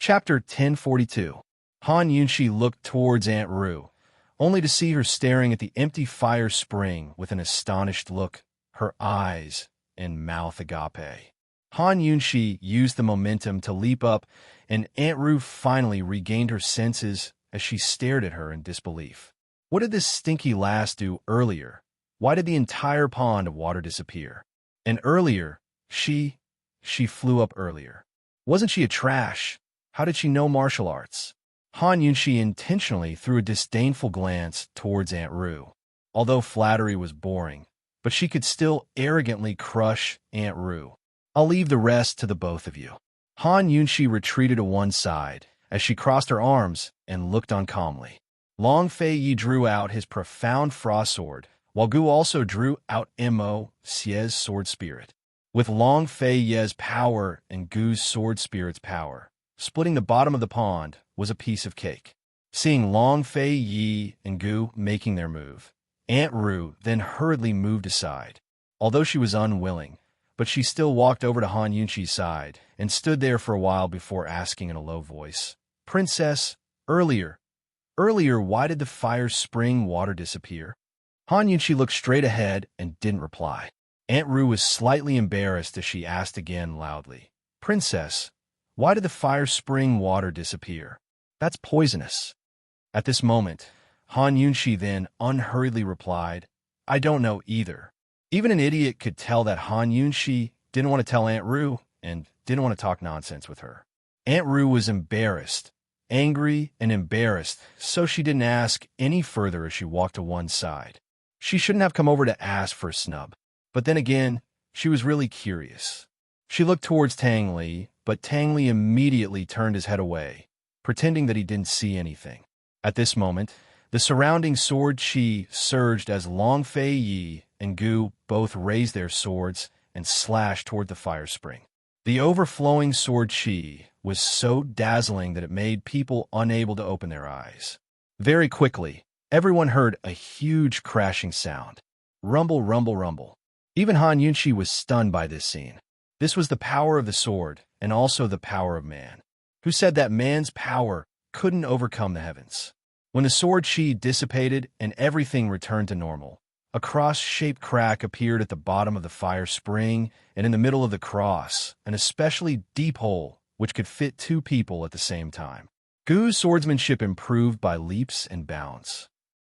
Chapter 1042. Han Yunxi looked towards Aunt Ru, only to see her staring at the empty fire spring with an astonished look, her eyes and mouth agape. Han Yunxi used the momentum to leap up, and Aunt Ru finally regained her senses as she stared at her in disbelief. What did this stinky lass do earlier? Why did the entire pond of water disappear? And earlier, she flew up earlier. Wasn't she a trash? How did she know martial arts? Han Yunxi intentionally threw a disdainful glance towards Aunt Ru. Although flattery was boring, but she could still arrogantly crush Aunt Ru. I'll leave the rest to the both of you. Han Yunxi retreated to one side as she crossed her arms and looked on calmly. Long Fei Yi drew out his profound frost sword, while Gu also drew out Mo Xie's sword spirit. With Long Fei Yi's power and Gu's sword spirit's power, splitting the bottom of the pond was a piece of cake. Seeing Long Fei Yi and Gu making their move, Aunt Ru then hurriedly moved aside. Although she was unwilling, but she still walked over to Han Yunxi's side and stood there for a while before asking in a low voice, "Princess, earlier, why did the fire spring water disappear?" Han Yunxi looked straight ahead and didn't reply. Aunt Ru was slightly embarrassed as she asked again loudly, "Princess, why did the fire spring water disappear? That's poisonous." At this moment, Han Yunxi then unhurriedly replied, "I don't know either." Even an idiot could tell that Han Yunxi didn't want to tell Aunt Ru and didn't want to talk nonsense with her. Aunt Ru was embarrassed, angry and embarrassed, so she didn't ask any further as she walked to one side. She shouldn't have come over to ask for a snub, but then again, she was really curious. She looked towards Tang Li, but Tang Li immediately turned his head away, pretending that he didn't see anything. At this moment, the surrounding sword chi surged as Long Fei Yi and Gu both raised their swords and slashed toward the fire spring. The overflowing sword chi was so dazzling that it made people unable to open their eyes. Very quickly, everyone heard a huge crashing sound. Rumble, rumble, rumble. Even Han Yunxi was stunned by this scene. This was the power of the sword and also the power of man. Who said that man's power couldn't overcome the heavens? When the sword chi dissipated and everything returned to normal, a cross-shaped crack appeared at the bottom of the fire spring, and in the middle of the cross, an especially deep hole which could fit two people at the same time. Gu's swordsmanship improved by leaps and bounds.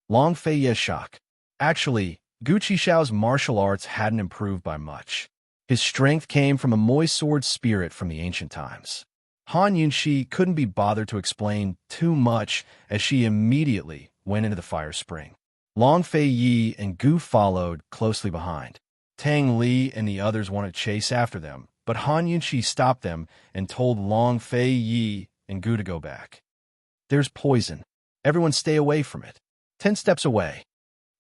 Long Fei Yi's shock. Actually, Gu Qixiao's martial arts hadn't improved by much. His strength came from a moist sword spirit from the ancient times. Han Yunxi couldn't be bothered to explain too much as she immediately went into the fire spring. Long Fei Yi and Gu followed closely behind. Tang Li and the others wanted to chase after them, but Han Yunxi stopped them and told Long Fei Yi and Gu to go back. "There's poison. Everyone stay away from it." 10 steps away,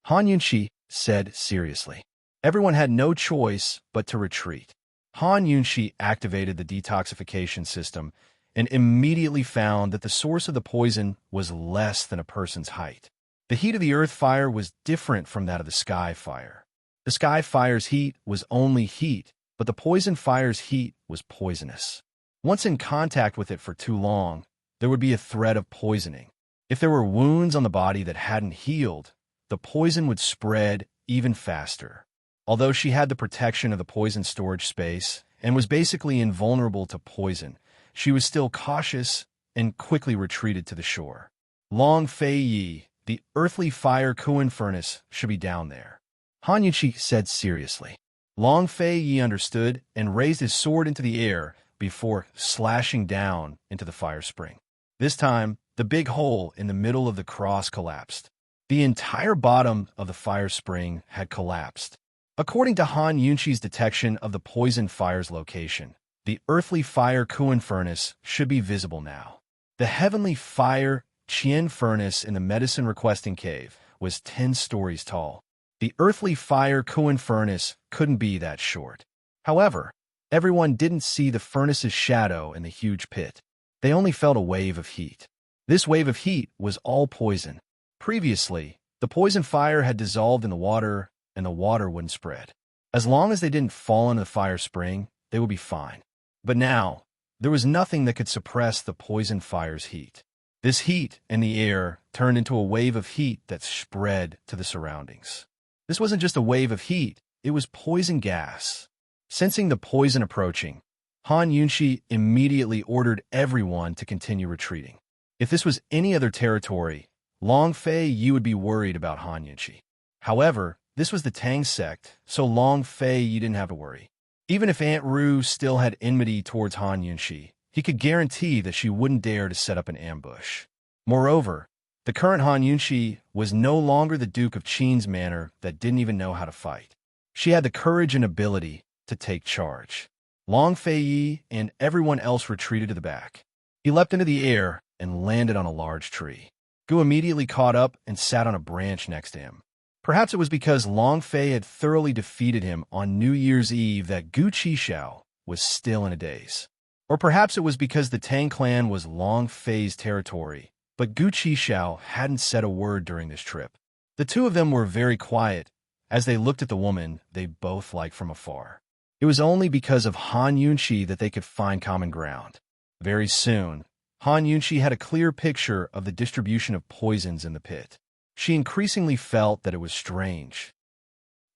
Han Yunxi said seriously. Everyone had no choice but to retreat. Han Yunxi activated the detoxification system and immediately found that the source of the poison was less than a person's height. The heat of the earth fire was different from that of the sky fire. The sky fire's heat was only heat, but the poison fire's heat was poisonous. Once in contact with it for too long, there would be a threat of poisoning. If there were wounds on the body that hadn't healed, the poison would spread even faster. Although she had the protection of the poison storage space and was basically invulnerable to poison, she was still cautious and quickly retreated to the shore. Long Fei Yi, the earthly fire Kuan furnace, should be down there, Han Yunxi said seriously. Long Fei Yi understood and raised his sword into the air before slashing down into the fire spring. This time, the big hole in the middle of the cross collapsed. The entire bottom of the fire spring had collapsed. According to Han Yunxi's detection of the poison fire's location, the earthly fire Kuan furnace should be visible now. The heavenly fire Qian furnace in the medicine requesting cave was 10 stories tall. The earthly fire Kuan furnace couldn't be that short. However, everyone didn't see the furnace's shadow in the huge pit. They only felt a wave of heat. This wave of heat was all poison. Previously, the poison fire had dissolved in the water, and the water wouldn't spread. As long as they didn't fall into the fire spring, they would be fine. But now, There was nothing that could suppress the poison fire's heat. This heat in the air turned into a wave of heat that spread to the surroundings. This wasn't just a wave of heat, it was poison gas. Sensing the poison approaching, Han Yunshi immediately ordered everyone to continue retreating. If this was any other territory, Long Fei Yi would be worried about Han Yunshi. However, this was the Tang sect, so Long Fei Yi didn't have to worry. Even if Aunt Ru still had enmity towards Han Yunshi, he could guarantee that she wouldn't dare to set up an ambush. Moreover, the current Han Yunshi was no longer the Duke of Qin's manor that didn't even know how to fight. She had the courage and ability to take charge. Long Fei Yi and everyone else retreated to the back. He leapt into the air and landed on a large tree. Gu immediately caught up and sat on a branch next to him. Perhaps it was because Long Fei had thoroughly defeated him on New Year's Eve that Gu Qishao was still in a daze. Or perhaps it was because the Tang clan was Long Fei's territory, but Gu Qishao hadn't said a word during this trip. The two of them were very quiet as they looked at the woman they both liked from afar. It was only because of Han Yunshi that they could find common ground. Very soon, Han Yunshi had a clear picture of the distribution of poisons in the pit. She increasingly felt that it was strange.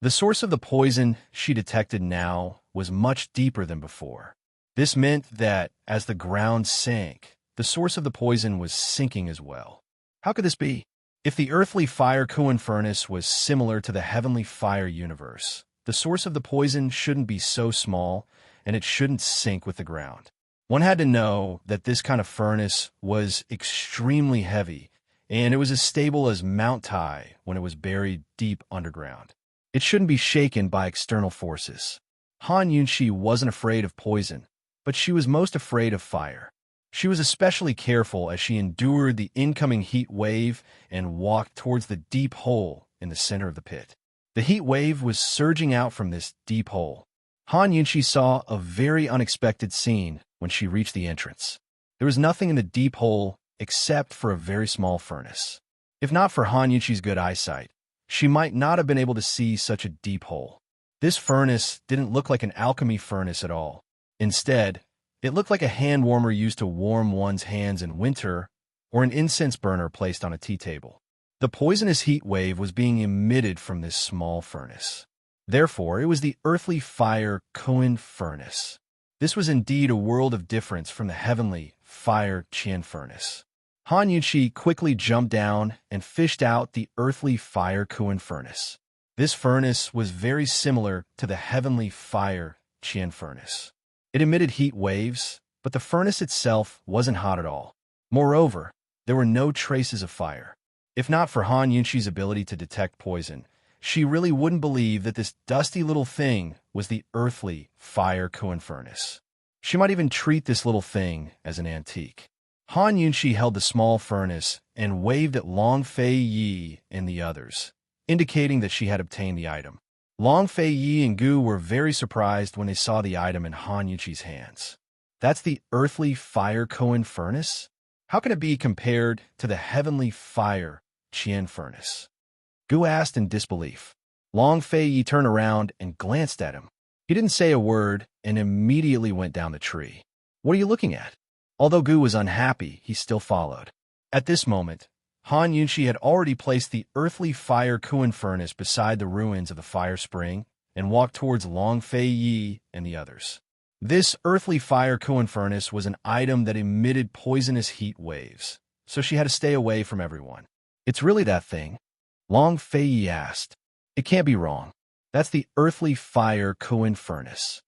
The source of the poison she detected now was much deeper than before. This meant that, as the ground sank, the source of the poison was sinking as well. How could this be? If the earthly fire Kuan furnace was similar to the heavenly fire universe, the source of the poison shouldn't be so small, and it shouldn't sink with the ground. One had to know that this kind of furnace was extremely heavy, and it was as stable as Mount Tai when it was buried deep underground. It shouldn't be shaken by external forces. Han Yunshi wasn't afraid of poison, but she was most afraid of fire. She was especially careful as she endured the incoming heat wave and walked towards the deep hole in the center of the pit. The heat wave was surging out from this deep hole. Han Yunshi saw a very unexpected scene when she reached the entrance. There was nothing in the deep hole except for a very small furnace. If not for Han Yunshi's good eyesight, she might not have been able to see such a deep hole. This furnace didn't look like an alchemy furnace at all. Instead, it looked like a hand warmer used to warm one's hands in winter or an incense burner placed on a tea table. The poisonous heat wave was being emitted from this small furnace. Therefore, it was the earthly fire Kuan furnace. This was indeed a world of difference from the heavenly fire Qian furnace. Han Yunshi quickly jumped down and fished out the earthly fire Kuan furnace. This furnace was very similar to the heavenly fire Qian furnace. It emitted heat waves, but the furnace itself wasn't hot at all. Moreover, there were no traces of fire. If not for Han Yunshi's ability to detect poison, she really wouldn't believe that this dusty little thing was the earthly fire Kuan furnace. She might even treat this little thing as an antique. Han Yunshi held the small furnace and waved at Long Fei Yi and the others, indicating that she had obtained the item. Long Fei Yi and Gu were very surprised when they saw the item in Han Yunshi's hands. That's the earthly fire Kuan furnace? How can it be compared to the heavenly fire Qian furnace? Gu asked in disbelief. Long Fei Yi turned around and glanced at him. He didn't say a word and immediately went down the tree. What are you looking at? Although Gu was unhappy, he still followed. At this moment, Han Yunshi had already placed the earthly fire Kuan furnace beside the ruins of the fire spring and walked towards Long Fei Yi and the others. This earthly fire Kuan furnace was an item that emitted poisonous heat waves, so she had to stay away from everyone. It's really that thing? Long Fei Yi asked. It can't be wrong. That's the earthly fire Kuan furnace.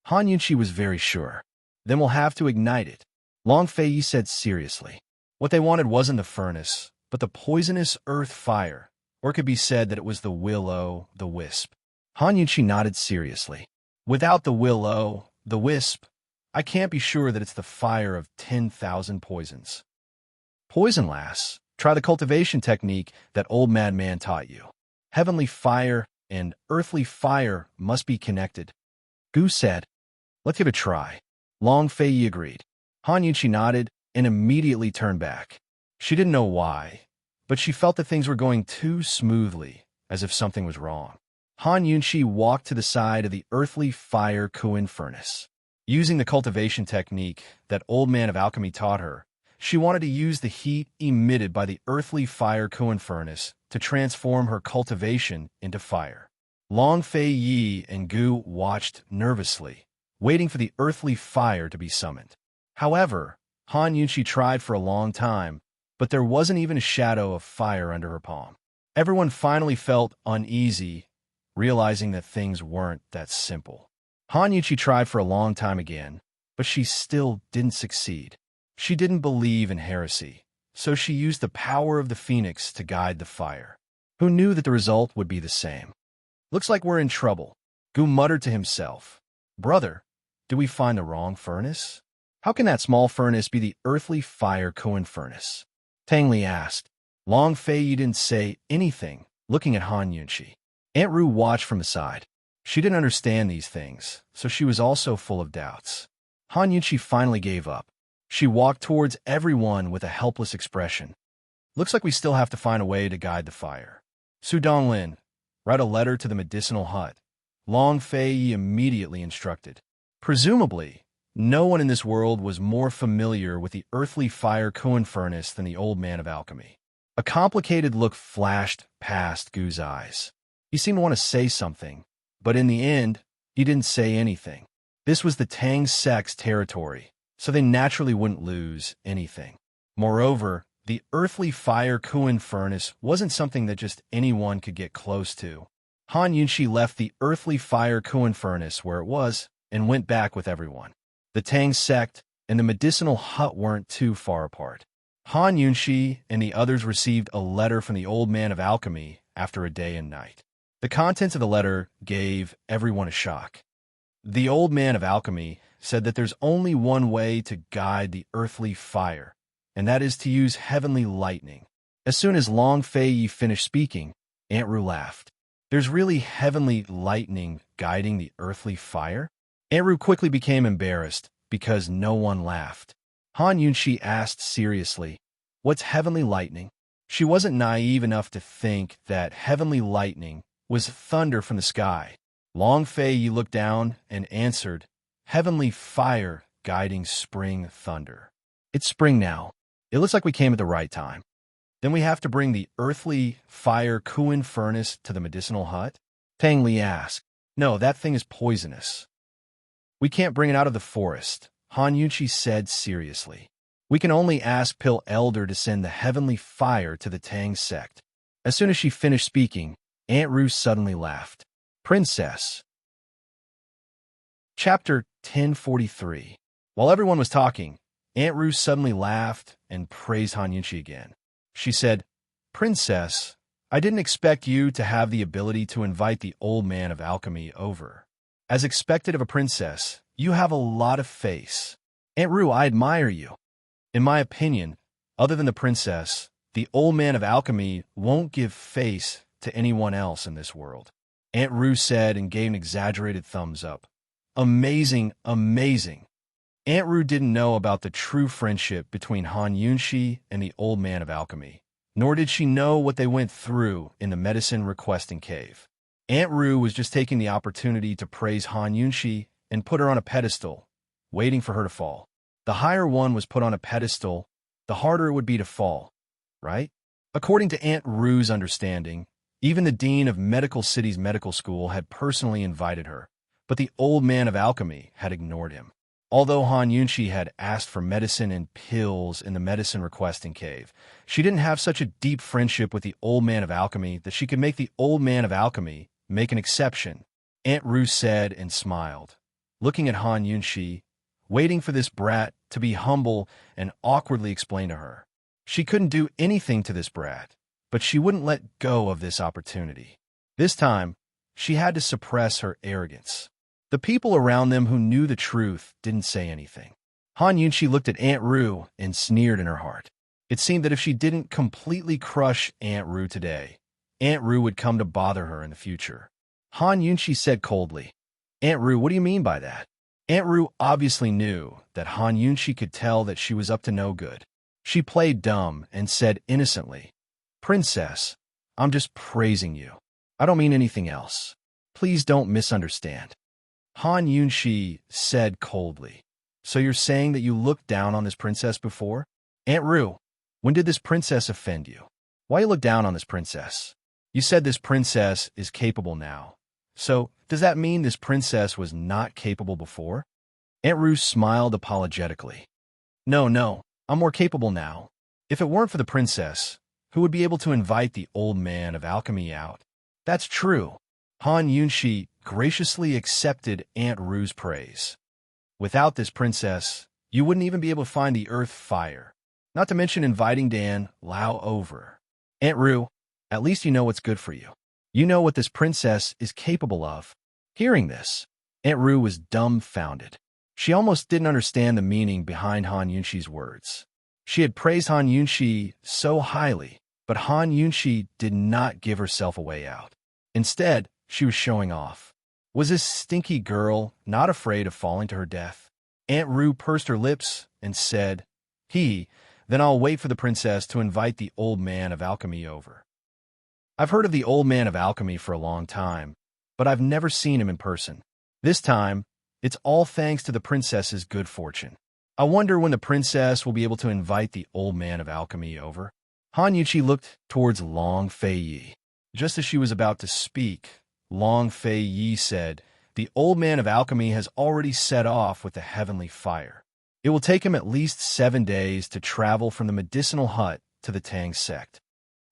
Han Yunshi was very sure. Then we'll have to ignite it. Long Fei Yi said seriously. What they wanted wasn't the furnace, but the poisonous earth fire, or it could be said that it was the will-o'-the-wisp. Han Yunshi nodded seriously. Without the will-o'-the-wisp, I can't be sure that it's the fire of 10,000 poisons. Poison, lass. Try the cultivation technique that old madman taught you. Heavenly fire and earthly fire must be connected. Gu said, let's give it a try. Long Fei Yi agreed. Han Yunshi nodded and immediately turned back. She didn't know why, but she felt that things were going too smoothly, as if something was wrong. Han Yunshi walked to the side of the earthly fire Kuan furnace. Using the cultivation technique that Old Man of Alchemy taught her, she wanted to use the heat emitted by the earthly fire Kuan furnace to transform her cultivation into fire. Long Fei Yi and Gu watched nervously, waiting for the earthly fire to be summoned. However, Han Yunqi tried for a long time, but there wasn't even a shadow of fire under her palm. Everyone finally felt uneasy, realizing that things weren't that simple. Han Yunqi tried for a long time again, but she still didn't succeed. She didn't believe in heresy, so she used the power of the phoenix to guide the fire. Who knew that the result would be the same? Looks like we're in trouble. Gu muttered to himself. Brother, did we find the wrong furnace? How can that small furnace be the earthly fire Kuan furnace? Tang Li asked. Long Fei Yi didn't say anything, looking at Han Yunqi. Aunt Ru watched from the side. She didn't understand these things, so she was also full of doubts. Han Yunqi finally gave up. She walked towards everyone with a helpless expression. Looks like we still have to find a way to guide the fire. Su Donglin, write a letter to the medicinal hut. Long Fei Yi immediately instructed. Presumably, no one in this world was more familiar with the earthly fire Kuan furnace than the Old Man of Alchemy. A complicated look flashed past Gu's eyes. He seemed to want to say something, but in the end, he didn't say anything. This was the Tang sect's territory, so they naturally wouldn't lose anything. Moreover, the earthly fire Kuan furnace wasn't something that just anyone could get close to. Han Yunqi left the earthly fire Kuan furnace where it was and went back with everyone. The Tang sect and the medicinal hut weren't too far apart. Han Yunqi and the others received a letter from the Old Man of Alchemy after a day and night. The contents of the letter gave everyone a shock. The Old Man of Alchemy said that there's only one way to guide the earthly fire, and that is to use heavenly lightning. As soon as Long Fei Yi finished speaking, Aunt Ru laughed. There's really heavenly lightning guiding the earthly fire? Aunt Ru quickly became embarrassed because no one laughed. Han Yunqi asked seriously, what's heavenly lightning? She wasn't naive enough to think that heavenly lightning was thunder from the sky. Long Fei Yi looked down and answered, heavenly fire guiding spring thunder. It's spring now. It looks like we came at the right time. Then we have to bring the earthly fire Kuan furnace to the medicinal hut? Tang Li asked. No, that thing is poisonous. We can't bring it out of the forest, Han Yunqi said seriously. We can only ask Pill Elder to send the heavenly fire to the Tang sect. As soon as she finished speaking, Aunt Ru suddenly laughed. Princess. Chapter 1043. While everyone was talking, Aunt Ru suddenly laughed and praised Han Yunqi again. She said, Princess, I didn't expect you to have the ability to invite the Old Man of Alchemy over. As expected of a princess, you have a lot of face. Aunt Ru, I admire you. In my opinion, other than the princess, the Old Man of Alchemy won't give face to anyone else in this world. Aunt Ru said and gave an exaggerated thumbs up. Amazing, amazing. Aunt Ru didn't know about the true friendship between Han Yunqi and the Old Man of Alchemy, nor did she know what they went through in the medicine requesting cave. Aunt Ru was just taking the opportunity to praise Han Yunqi and put her on a pedestal, waiting for her to fall. The higher one was put on a pedestal, the harder it would be to fall, right? According to Aunt Ru's understanding, even the dean of Medical City's medical school had personally invited her, but the Old Man of Alchemy had ignored him. Although Han Yunqi had asked for medicine and pills in the medicine requesting cave, she didn't have such a deep friendship with the Old Man of Alchemy that she could make the Old Man of Alchemy make an exception. Aunt Ru said and smiled, looking at Han Yunqi, waiting for this brat to be humble and awkwardly explain to her. She couldn't do anything to this brat, but she wouldn't let go of this opportunity. This time, she had to suppress her arrogance. The people around them who knew the truth didn't say anything. Han Yunqi looked at Aunt Ru and sneered in her heart. It seemed that if she didn't completely crush Aunt Ru today, Aunt Ru would come to bother her in the future. Han Yunqi said coldly, Aunt Ru, what do you mean by that? Aunt Ru obviously knew that Han Yunqi could tell that she was up to no good. She played dumb and said innocently, Princess, I'm just praising you. I don't mean anything else. Please don't misunderstand. Han Yunshi said coldly. So you're saying that you looked down on this princess before? Aunt Rue, when did this princess offend you? Why you look down on this princess? You said this princess is capable now. So, does that mean this princess was not capable before? Aunt Rue smiled apologetically. No, I'm more capable now. If it weren't for the princess, who would be able to invite the old man of alchemy out? That's true. Han Yunshi graciously accepted Aunt Rue's praise. Without this princess, you wouldn't even be able to find the earth fire, not to mention inviting Dan Lao over. Aunt Rue, at least you know what's good for you. You know what this princess is capable of. Hearing this, Aunt Rue was dumbfounded. She almost didn't understand the meaning behind Han Yunshi's words. She had praised Han Yunshi so highly, but Han Yunshi did not give herself a way out. Instead, she was showing off. Was this stinky girl not afraid of falling to her death? Aunt Rue pursed her lips and said, Then I'll wait for the princess to invite the old man of alchemy over. I've heard of the old man of alchemy for a long time, but I've never seen him in person. This time, it's all thanks to the princess's good fortune. I wonder when the princess will be able to invite the old man of alchemy over. Han Yuchi looked towards Long Fei Yi. Just as she was about to speak, Long Fei Yi said, The old man of alchemy has already set off with the heavenly fire. It will take him at least 7 days to travel from the medicinal hut to the Tang sect.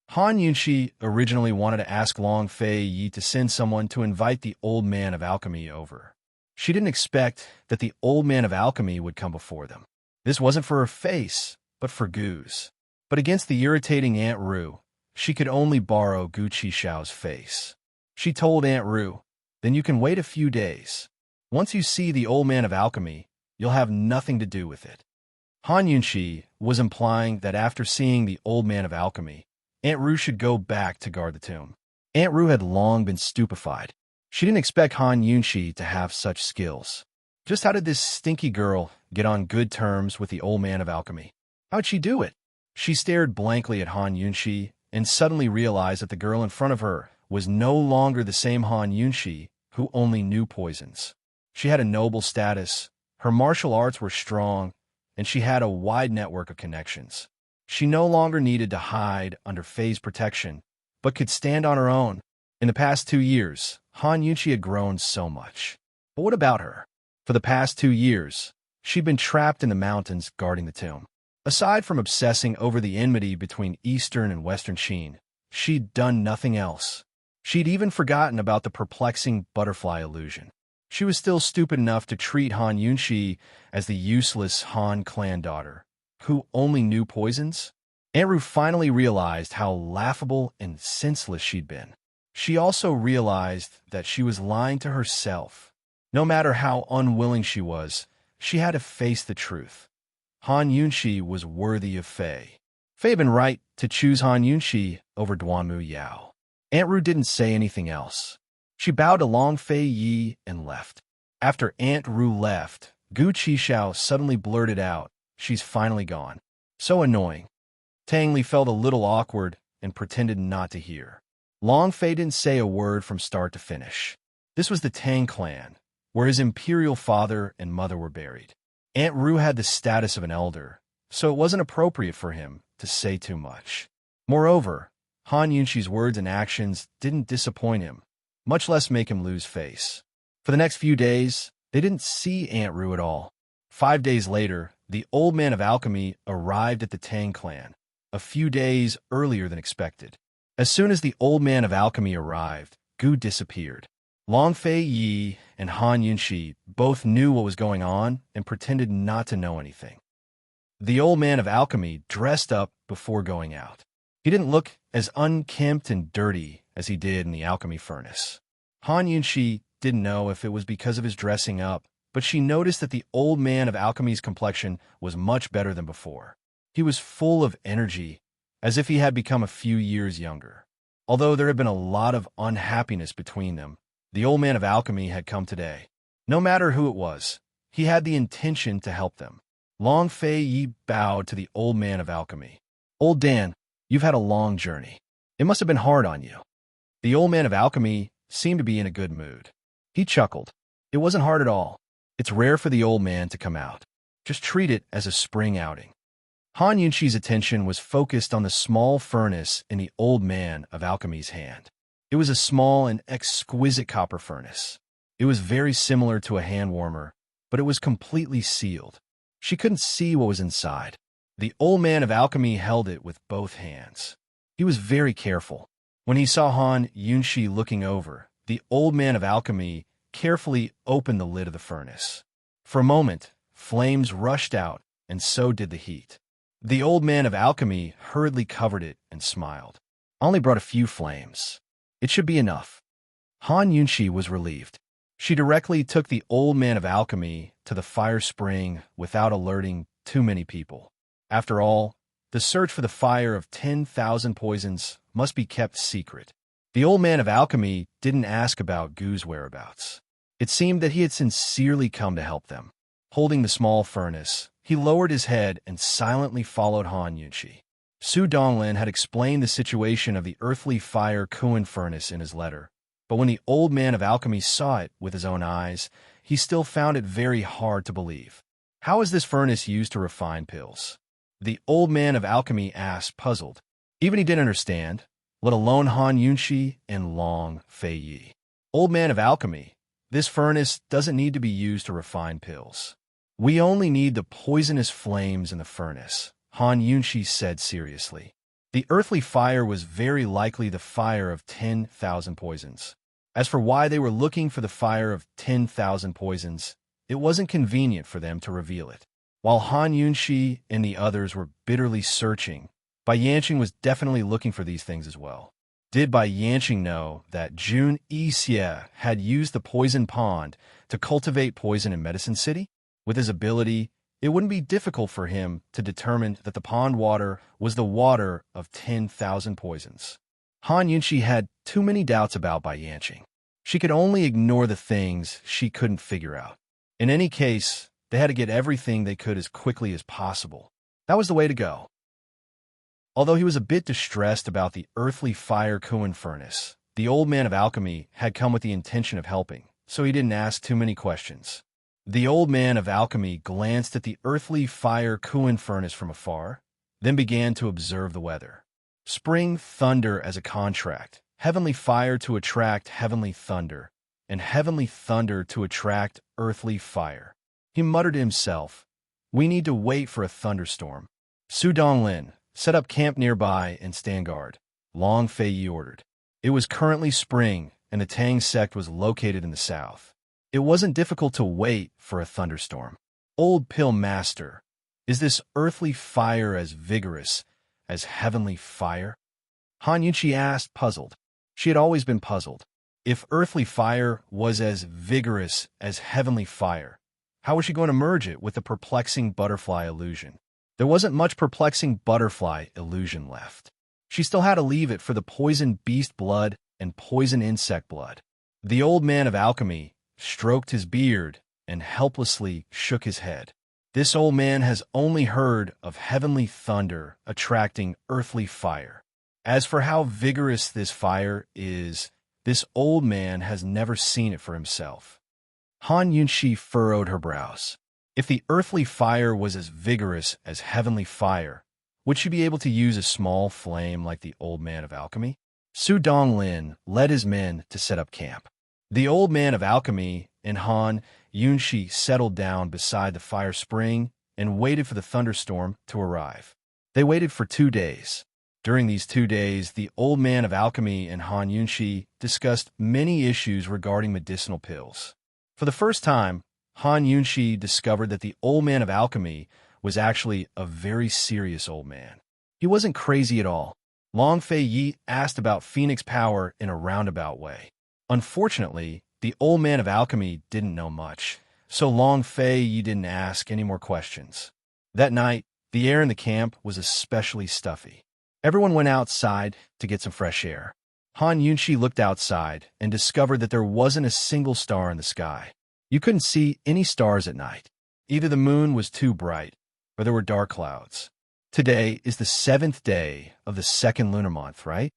Han Yunshi originally wanted to ask Long Fei Yi to send someone to invite the old man of alchemy over. She didn't expect that the old man of alchemy would come before them. This wasn't for her face, but for Gu's. But against the irritating Aunt Rue, she could only borrow Gu Qishao's face. She told Aunt Rue, Then you can wait a few days. Once you see the old man of alchemy, you'll have nothing to do with it. Han Yunshi was implying that after seeing the old man of alchemy, Aunt Rue should go back to guard the tomb. Aunt Rue had long been stupefied. She didn't expect Han Yunshi to have such skills. Just how did this stinky girl get on good terms with the old man of alchemy? How'd she do it? She stared blankly at Han Yunshi and suddenly realized that the girl in front of her was no longer the same Han Yunshi who only knew poisons. She had a noble status, her martial arts were strong, and she had a wide network of connections. She no longer needed to hide under Fei's protection, but could stand on her own. In the past 2 years, Han Yunshi had grown so much. But what about her? For the past 2 years, she'd been trapped in the mountains guarding the tomb. Aside from obsessing over the enmity between Eastern and Western Qin, she'd done nothing else. She'd even forgotten about the perplexing butterfly illusion. She was still stupid enough to treat Han Yunshi as the useless Han clan daughter, who only knew poisons. Aunt Rue finally realized how laughable and senseless she'd been. She also realized that she was lying to herself. No matter how unwilling she was, she had to face the truth. Han Yunshi was worthy of Fei. Fei had been right to choose Han Yunshi over Duanmu Yao. Aunt Rue didn't say anything else. She bowed to Long Fei Yi and left. After Aunt Rue left, Gu Qishao suddenly blurted out, She's finally gone. So annoying. Tang Li felt a little awkward and pretended not to hear. Long Fei didn't say a word from start to finish. This was the Tang clan, where his imperial father and mother were buried. Aunt Rue had the status of an elder, so it wasn't appropriate for him to say too much. Moreover, Han Yunshi's words and actions didn't disappoint him, much less make him lose face. For the next few days, they didn't see Aunt Rue at all. 5 days later, the old man of alchemy arrived at the Tang clan, a few days earlier than expected. As soon as the old man of alchemy arrived, Gu disappeared. Long Fei Yi and Han Yunshi both knew what was going on and pretended not to know anything. The old man of alchemy dressed up before going out. He didn't look as unkempt and dirty as he did in the alchemy furnace. Han Yunshi didn't know if it was because of his dressing up, but she noticed that the old man of alchemy's complexion was much better than before. He was full of energy, as if he had become a few years younger. Although there had been a lot of unhappiness between them, the old man of alchemy had come today. No matter who it was, he had the intention to help them. Long Fei Yi bowed to the old man of alchemy. Old Dan, you've had a long journey. It must have been hard on you. The old man of alchemy seemed to be in a good mood. He chuckled. It wasn't hard at all. It's rare for the old man to come out. Just treat it as a spring outing. Han Yunxi's attention was focused on the small furnace in the old man of alchemy's hand. It was a small and exquisite copper furnace. It was very similar to a hand warmer, but it was completely sealed. She couldn't see what was inside. The old man of alchemy held it with both hands. He was very careful. When he saw Han Yunxi looking over, the old man of alchemy carefully opened the lid of the furnace. For a moment, flames rushed out, and so did the heat. The old man of alchemy hurriedly covered it and smiled. "I only brought a few flames. It should be enough." Han Yunxi was relieved. She directly took the old man of alchemy to the fire spring without alerting too many people. After all, the search for the fire of 10,000 poisons must be kept secret. The old man of alchemy didn't ask about Gu's whereabouts. It seemed that he had sincerely come to help them. Holding the small furnace, he lowered his head and silently followed Han Yunxi. Su Donglin had explained the situation of the earthly fire Kuan furnace in his letter, but when the old man of alchemy saw it with his own eyes, he still found it very hard to believe. "How is this furnace used to refine pills?" The old man of alchemy asked, puzzled. Even he didn't understand, let alone Han Yunxi and Long Fei Yi. "Old man of alchemy, this furnace doesn't need to be used to refine pills. We only need the poisonous flames in the furnace," Han Yunxi said seriously. The earthly fire was very likely the fire of 10,000 poisons. As for why they were looking for the fire of 10,000 poisons, it wasn't convenient for them to reveal it. While Han Yunxi and the others were bitterly searching, Bai Yanqing was definitely looking for these things as well. Did Bai Yanqing know that Jun Yixie had used the poison pond to cultivate poison in Medicine City? With his ability, it wouldn't be difficult for him to determine that the pond water was the water of 10,000 poisons. Han Yunxi had too many doubts about Bai Yanqing. She could only ignore the things she couldn't figure out. In any case, they had to get everything they could as quickly as possible. That was the way to go. Although he was a bit distressed about the earthly fire Kuan furnace, the old man of alchemy had come with the intention of helping, so he didn't ask too many questions. The old man of alchemy glanced at the earthly fire Kuan furnace from afar, then began to observe the weather. Spring thunder as a contract, heavenly fire to attract heavenly thunder, and heavenly thunder to attract earthly fire. He muttered to himself, "We need to wait for a thunderstorm." Su Donglin, set up camp nearby and stand guard, Long Fei Yi ordered. It was currently spring, and the Tang sect was located in the south. It wasn't difficult to wait for a thunderstorm. "Old Pill Master, is this earthly fire as vigorous as heavenly fire?" Han Yunxi asked, puzzled. She had always been puzzled. If earthly fire was as vigorous as heavenly fire, how was she going to merge it with the perplexing butterfly illusion? There wasn't much perplexing butterfly illusion left. She still had to leave it for the poison beast blood and poison insect blood. The old man of alchemy stroked his beard and helplessly shook his head. This old man has only heard of heavenly thunder attracting earthly fire. As for how vigorous this fire is, this old man has never seen it for himself. Han Yunxi furrowed her brows. If the earthly fire was as vigorous as heavenly fire, would she be able to use a small flame like the old man of alchemy? Su Donglin led his men to set up camp. The old man of alchemy and Han Yunxi settled down beside the fire spring and waited for the thunderstorm to arrive. They waited for 2 days. During these 2 days, the old man of alchemy and Han Yunxi discussed many issues regarding medicinal pills. For the first time, Han Yunxi discovered that the old man of alchemy was actually a very serious old man. He wasn't crazy at all. Long Fei Yi asked about Phoenix power in a roundabout way. Unfortunately, the old man of alchemy didn't know much, so Long Fei Yi didn't ask any more questions. That night, the air in the camp was especially stuffy. Everyone went outside to get some fresh air. Han Yunxi looked outside and discovered that there wasn't a single star in the sky. You couldn't see any stars at night. Either the moon was too bright, or there were dark clouds. "Today is the 7th day of the 2nd lunar month, right?"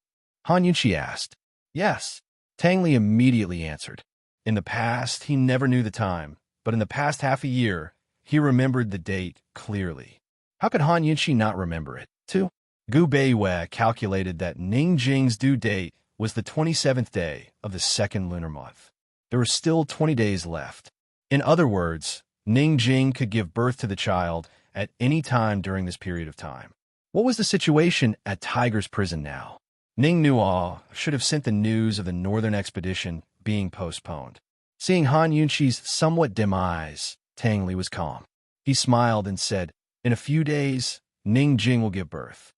Han Yunxi asked. "Yes." Tang Li immediately answered. In the past, he never knew the time, but in the past half a year, he remembered the date clearly. How could Han Yunxi not remember it, too? Gu Beiwei calculated that Ning Jing's due date was the 27th day of the second lunar month. There were still 20 days left. In other words, Ning Jing could give birth to the child at any time during this period of time. What was the situation at Tiger's prison now? Ning Nuo should have sent the news of the northern expedition being postponed. Seeing Han Yunxi's somewhat dim eyes, Tang Li was calm. He smiled and said, "In a few days, Ning Jing will give birth."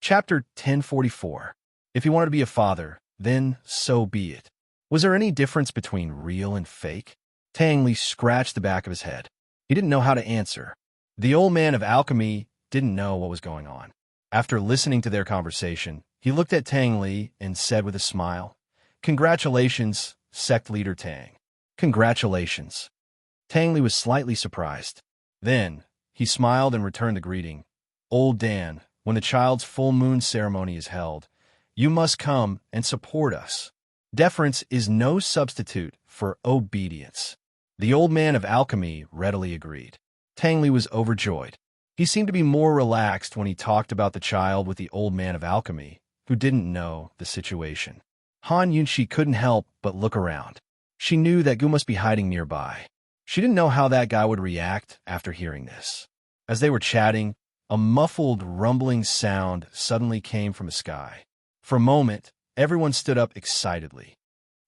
Chapter 1044. If he wanted to be a father, then so be it. Was there any difference between real and fake? Tang Li scratched the back of his head. He didn't know how to answer. The old man of alchemy didn't know what was going on. After listening to their conversation, he looked at Tang Li and said with a smile, "Congratulations, sect leader Tang." "Congratulations." Tang Li was slightly surprised. Then, he smiled and returned the greeting. "Old Dan, when the child's full moon ceremony is held, you must come and support us. Deference is no substitute for obedience." The old man of alchemy readily agreed. Tang Li was overjoyed. He seemed to be more relaxed when he talked about the child with the old man of alchemy, who didn't know the situation. Han Yunxi couldn't help but look around. She knew that Gu must be hiding nearby. She didn't know how that guy would react after hearing this. As they were chatting, a muffled, rumbling sound suddenly came from the sky. For a moment, everyone stood up excitedly.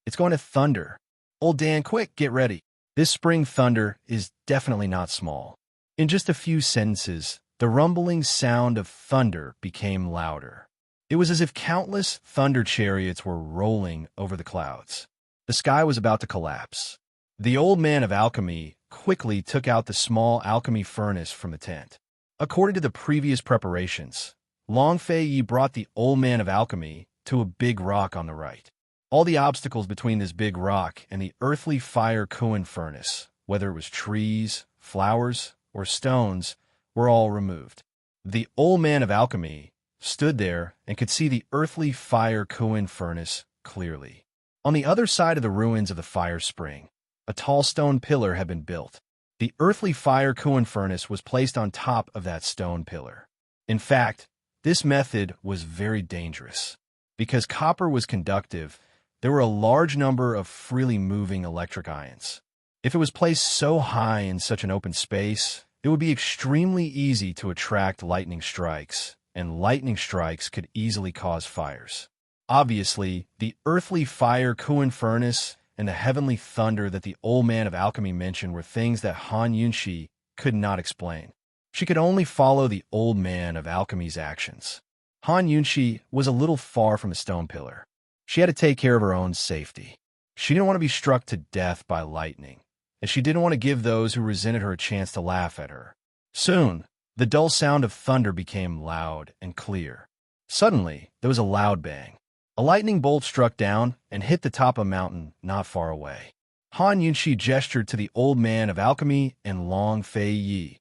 "It's going to thunder. Old Dan, quick, get ready. This spring thunder is definitely not small." In just a few sentences, the rumbling sound of thunder became louder. It was as if countless thunder chariots were rolling over the clouds. The sky was about to collapse. The old man of alchemy quickly took out the small alchemy furnace from the tent. According to the previous preparations, Long Fei Yi brought the old man of alchemy to a big rock on the right. All the obstacles between this big rock and the earthly fire Kuan furnace, whether it was trees, flowers, or stones, were all removed. The old man of alchemy stood there and could see the earthly fire Kuan furnace clearly. On the other side of the ruins of the fire spring, a tall stone pillar had been built. The earthly fire Kuan furnace was placed on top of that stone pillar. In fact, this method was very dangerous. Because copper was conductive, there were a large number of freely moving electric ions. If it was placed so high in such an open space, it would be extremely easy to attract lightning strikes, and lightning strikes could easily cause fires. Obviously, the earthly fire Kuan furnace and the heavenly thunder that the old man of alchemy mentioned were things that Han Yunxi could not explain. She could only follow the old man of alchemy's actions. Han Yunxi was a little far from the stone pillar. She had to take care of her own safety. She didn't want to be struck to death by lightning, and she didn't want to give those who resented her a chance to laugh at her. Soon, the dull sound of thunder became loud and clear. Suddenly, there was a loud bang. A lightning bolt struck down and hit the top of a mountain not far away. Han Yunxi gestured to the old man of alchemy and Long Fei Yi,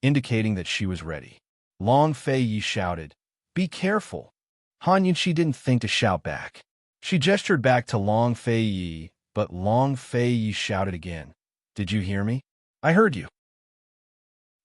indicating that she was ready. Long Fei Yi shouted, "Be careful." Han Yunxi didn't think to shout back. She gestured back to Long Fei Yi, but Long Fei Yi shouted again, "Did you hear me? I heard you.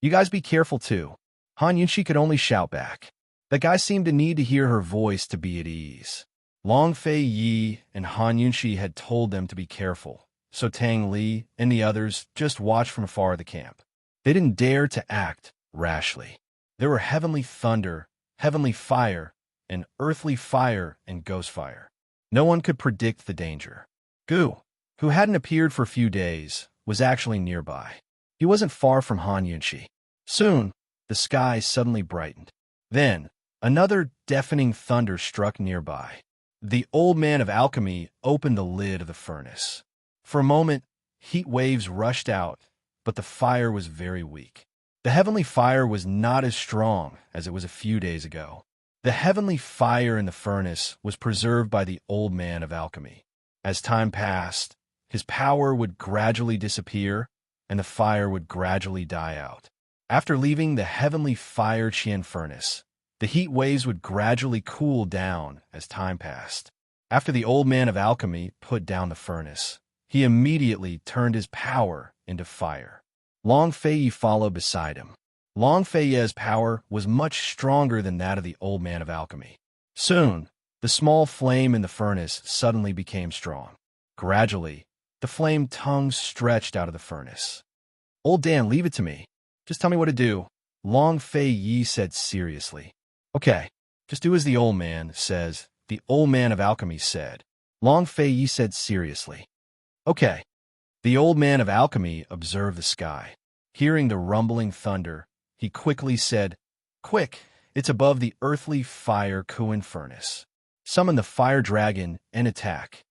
You guys be careful too." Han Yunxi could only shout back. The guy seemed to need to hear her voice to be at ease. Long Fei Yi and Han Yunxi had told them to be careful, so Tang Li and the others just watched from afar the camp. They didn't dare to act rashly. There were heavenly thunder, heavenly fire, and earthly fire and ghost fire. No one could predict the danger. Gu, who hadn't appeared for a few days, was actually nearby. He wasn't far from Han Yunxi. Soon, the sky suddenly brightened. Then, another deafening thunder struck nearby. The old man of alchemy opened the lid of the furnace. For a moment, heat waves rushed out, but the fire was very weak. The heavenly fire was not as strong as it was a few days ago. The heavenly fire in the furnace was preserved by the old man of alchemy. As time passed, his power would gradually disappear, and the fire would gradually die out. After leaving the heavenly fire Qian furnace, the heat waves would gradually cool down as time passed. After the old man of alchemy put down the furnace, he immediately turned his power into fire. Long Fei followed beside him. Long Fei's power was much stronger than that of the old man of alchemy. Soon, the small flame in the furnace suddenly became strong. Gradually, the flame tongue stretched out of the furnace. "Old Dan, leave it to me. Just tell me what to do," Long Fei said seriously. "Okay, just do as the old man says," the old man of alchemy said. Long Fei said seriously. "Okay." The old man of alchemy observed the sky. Hearing the rumbling thunder, he quickly said, "Quick, it's above the earthly fire Kuan furnace. Summon the fire dragon and attack."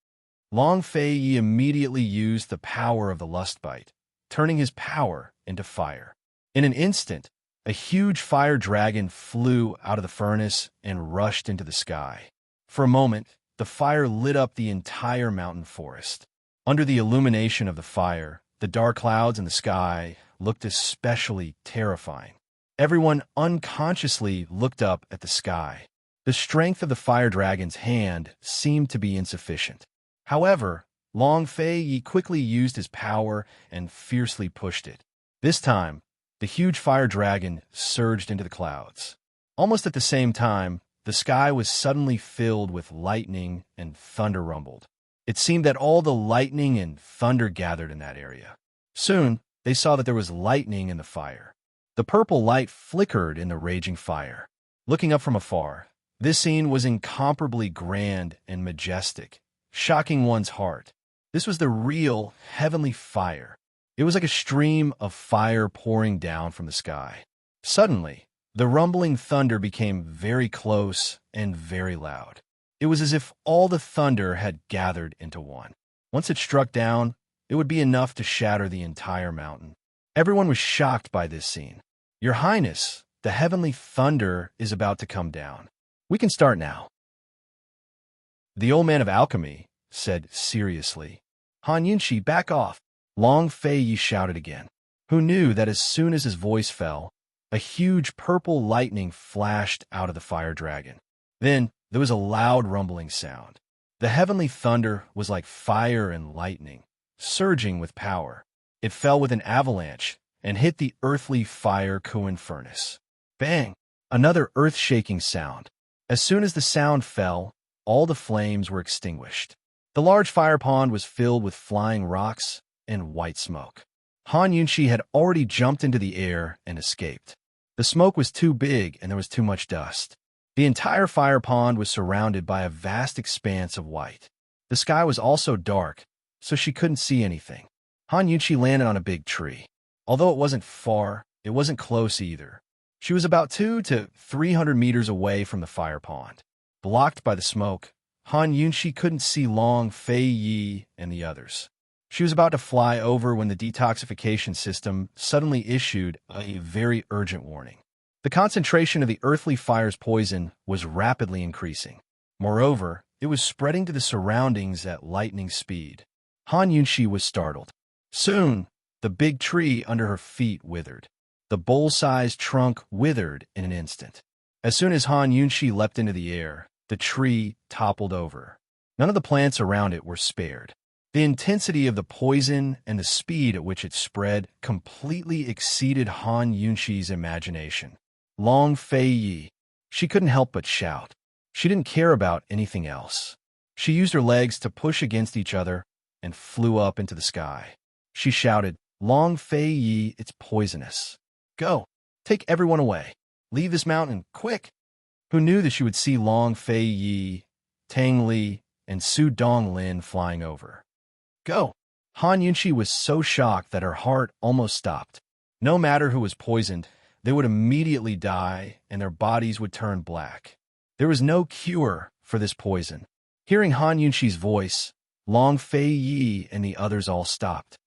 Long Fei immediately used the power of the lust bite, turning his power into fire. In an instant, a huge fire dragon flew out of the furnace and rushed into the sky. For a moment, the fire lit up the entire mountain forest. Under the illumination of the fire, the dark clouds in the sky looked especially terrifying. Everyone unconsciously looked up at the sky. The strength of the fire dragon's hand seemed to be insufficient. However, Long Fei quickly used his power and fiercely pushed it. This time, the huge fire dragon surged into the clouds. Almost at the same time, the sky was suddenly filled with lightning and thunder rumbled. It seemed that all the lightning and thunder gathered in that area. Soon, they saw that there was lightning in the fire. The purple light flickered in the raging fire. Looking up from afar, this scene was incomparably grand and majestic, shocking one's heart. This was the real heavenly fire. It was like a stream of fire pouring down from the sky. Suddenly, the rumbling thunder became very close and very loud. It was as if all the thunder had gathered into one. Once it struck down, it would be enough to shatter the entire mountain. Everyone was shocked by this scene. "Your Highness, the heavenly thunder is about to come down. We can start now." The old man of alchemy said seriously. "Han Yunshi, back off." Long Fei shouted again, who knew that as soon as his voice fell, a huge purple lightning flashed out of the fire dragon. Then there was a loud rumbling sound. The heavenly thunder was like fire and lightning, surging with power. It fell with an avalanche and hit the earthly fire Kuan furnace. Bang! Another earth-shaking sound. As soon as the sound fell, all the flames were extinguished. The large fire pond was filled with flying rocks and white smoke. Han Yunshi had already jumped into the air and escaped. The smoke was too big and there was too much dust. The entire fire pond was surrounded by a vast expanse of white. The sky was also dark, so she couldn't see anything. Han Yunshi landed on a big tree. Although it wasn't far, it wasn't close either. She was about 200 to 300 meters away from the fire pond. Blocked by the smoke, Han Yunshi couldn't see Long Fei and the others. She was about to fly over when the detoxification system suddenly issued a very urgent warning. The concentration of the earthly fire's poison was rapidly increasing. Moreover, it was spreading to the surroundings at lightning speed. Han Yunshi was startled. Soon, the big tree under her feet withered. The bowl-sized trunk withered in an instant. As soon as Han Yunshi leapt into the air, the tree toppled over. None of the plants around it were spared. The intensity of the poison and the speed at which it spread completely exceeded Han Yunshi's imagination. Long Fei, she couldn't help but shout. She didn't care about anything else. She used her legs to push against each other and flew up into the sky. She shouted, "Long Fei, it's poisonous. Go, take everyone away. Leave this mountain, quick." Who knew that she would see Long Fei, Tang Li, and Su Donglin flying over? Go. Han Yunshi was so shocked that her heart almost stopped. No matter who was poisoned, they would immediately die and their bodies would turn black. There was no cure for this poison. Hearing Han Yunshi's voice, Long Fei and the others all stopped.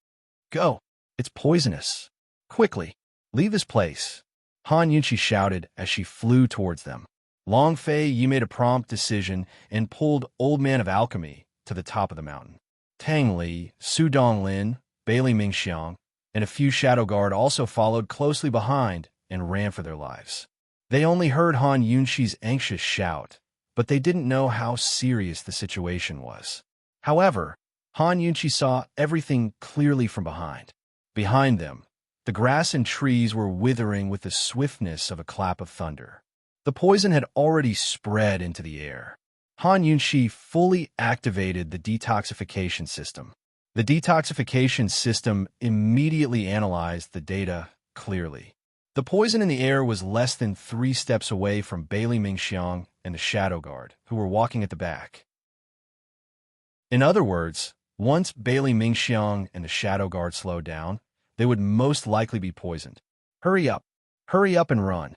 Go. It's poisonous. Quickly, leave this place. Han Yunshi shouted as she flew towards them. Long Fei made a prompt decision and pulled Old Man of Alchemy to the top of the mountain. Tang Li, Su Donglin, Bailey Mingxiang, and a few Shadow Guard also followed closely behind and ran for their lives. They only heard Han Yunshi's anxious shout, but they didn't know how serious the situation was. However, Han Yunqi saw everything clearly from behind. Behind them, the grass and trees were withering with the swiftness of a clap of thunder. The poison had already spread into the air. Han Yunqi fully activated the detoxification system. The detoxification system immediately analyzed the data clearly. The poison in the air was less than 3 steps away from Bailey Mingxiang and the Shadow Guard, who were walking at the back. In other words, once Bailey Mingxiang and the Shadow Guard slowed down, they would most likely be poisoned. Hurry up and run.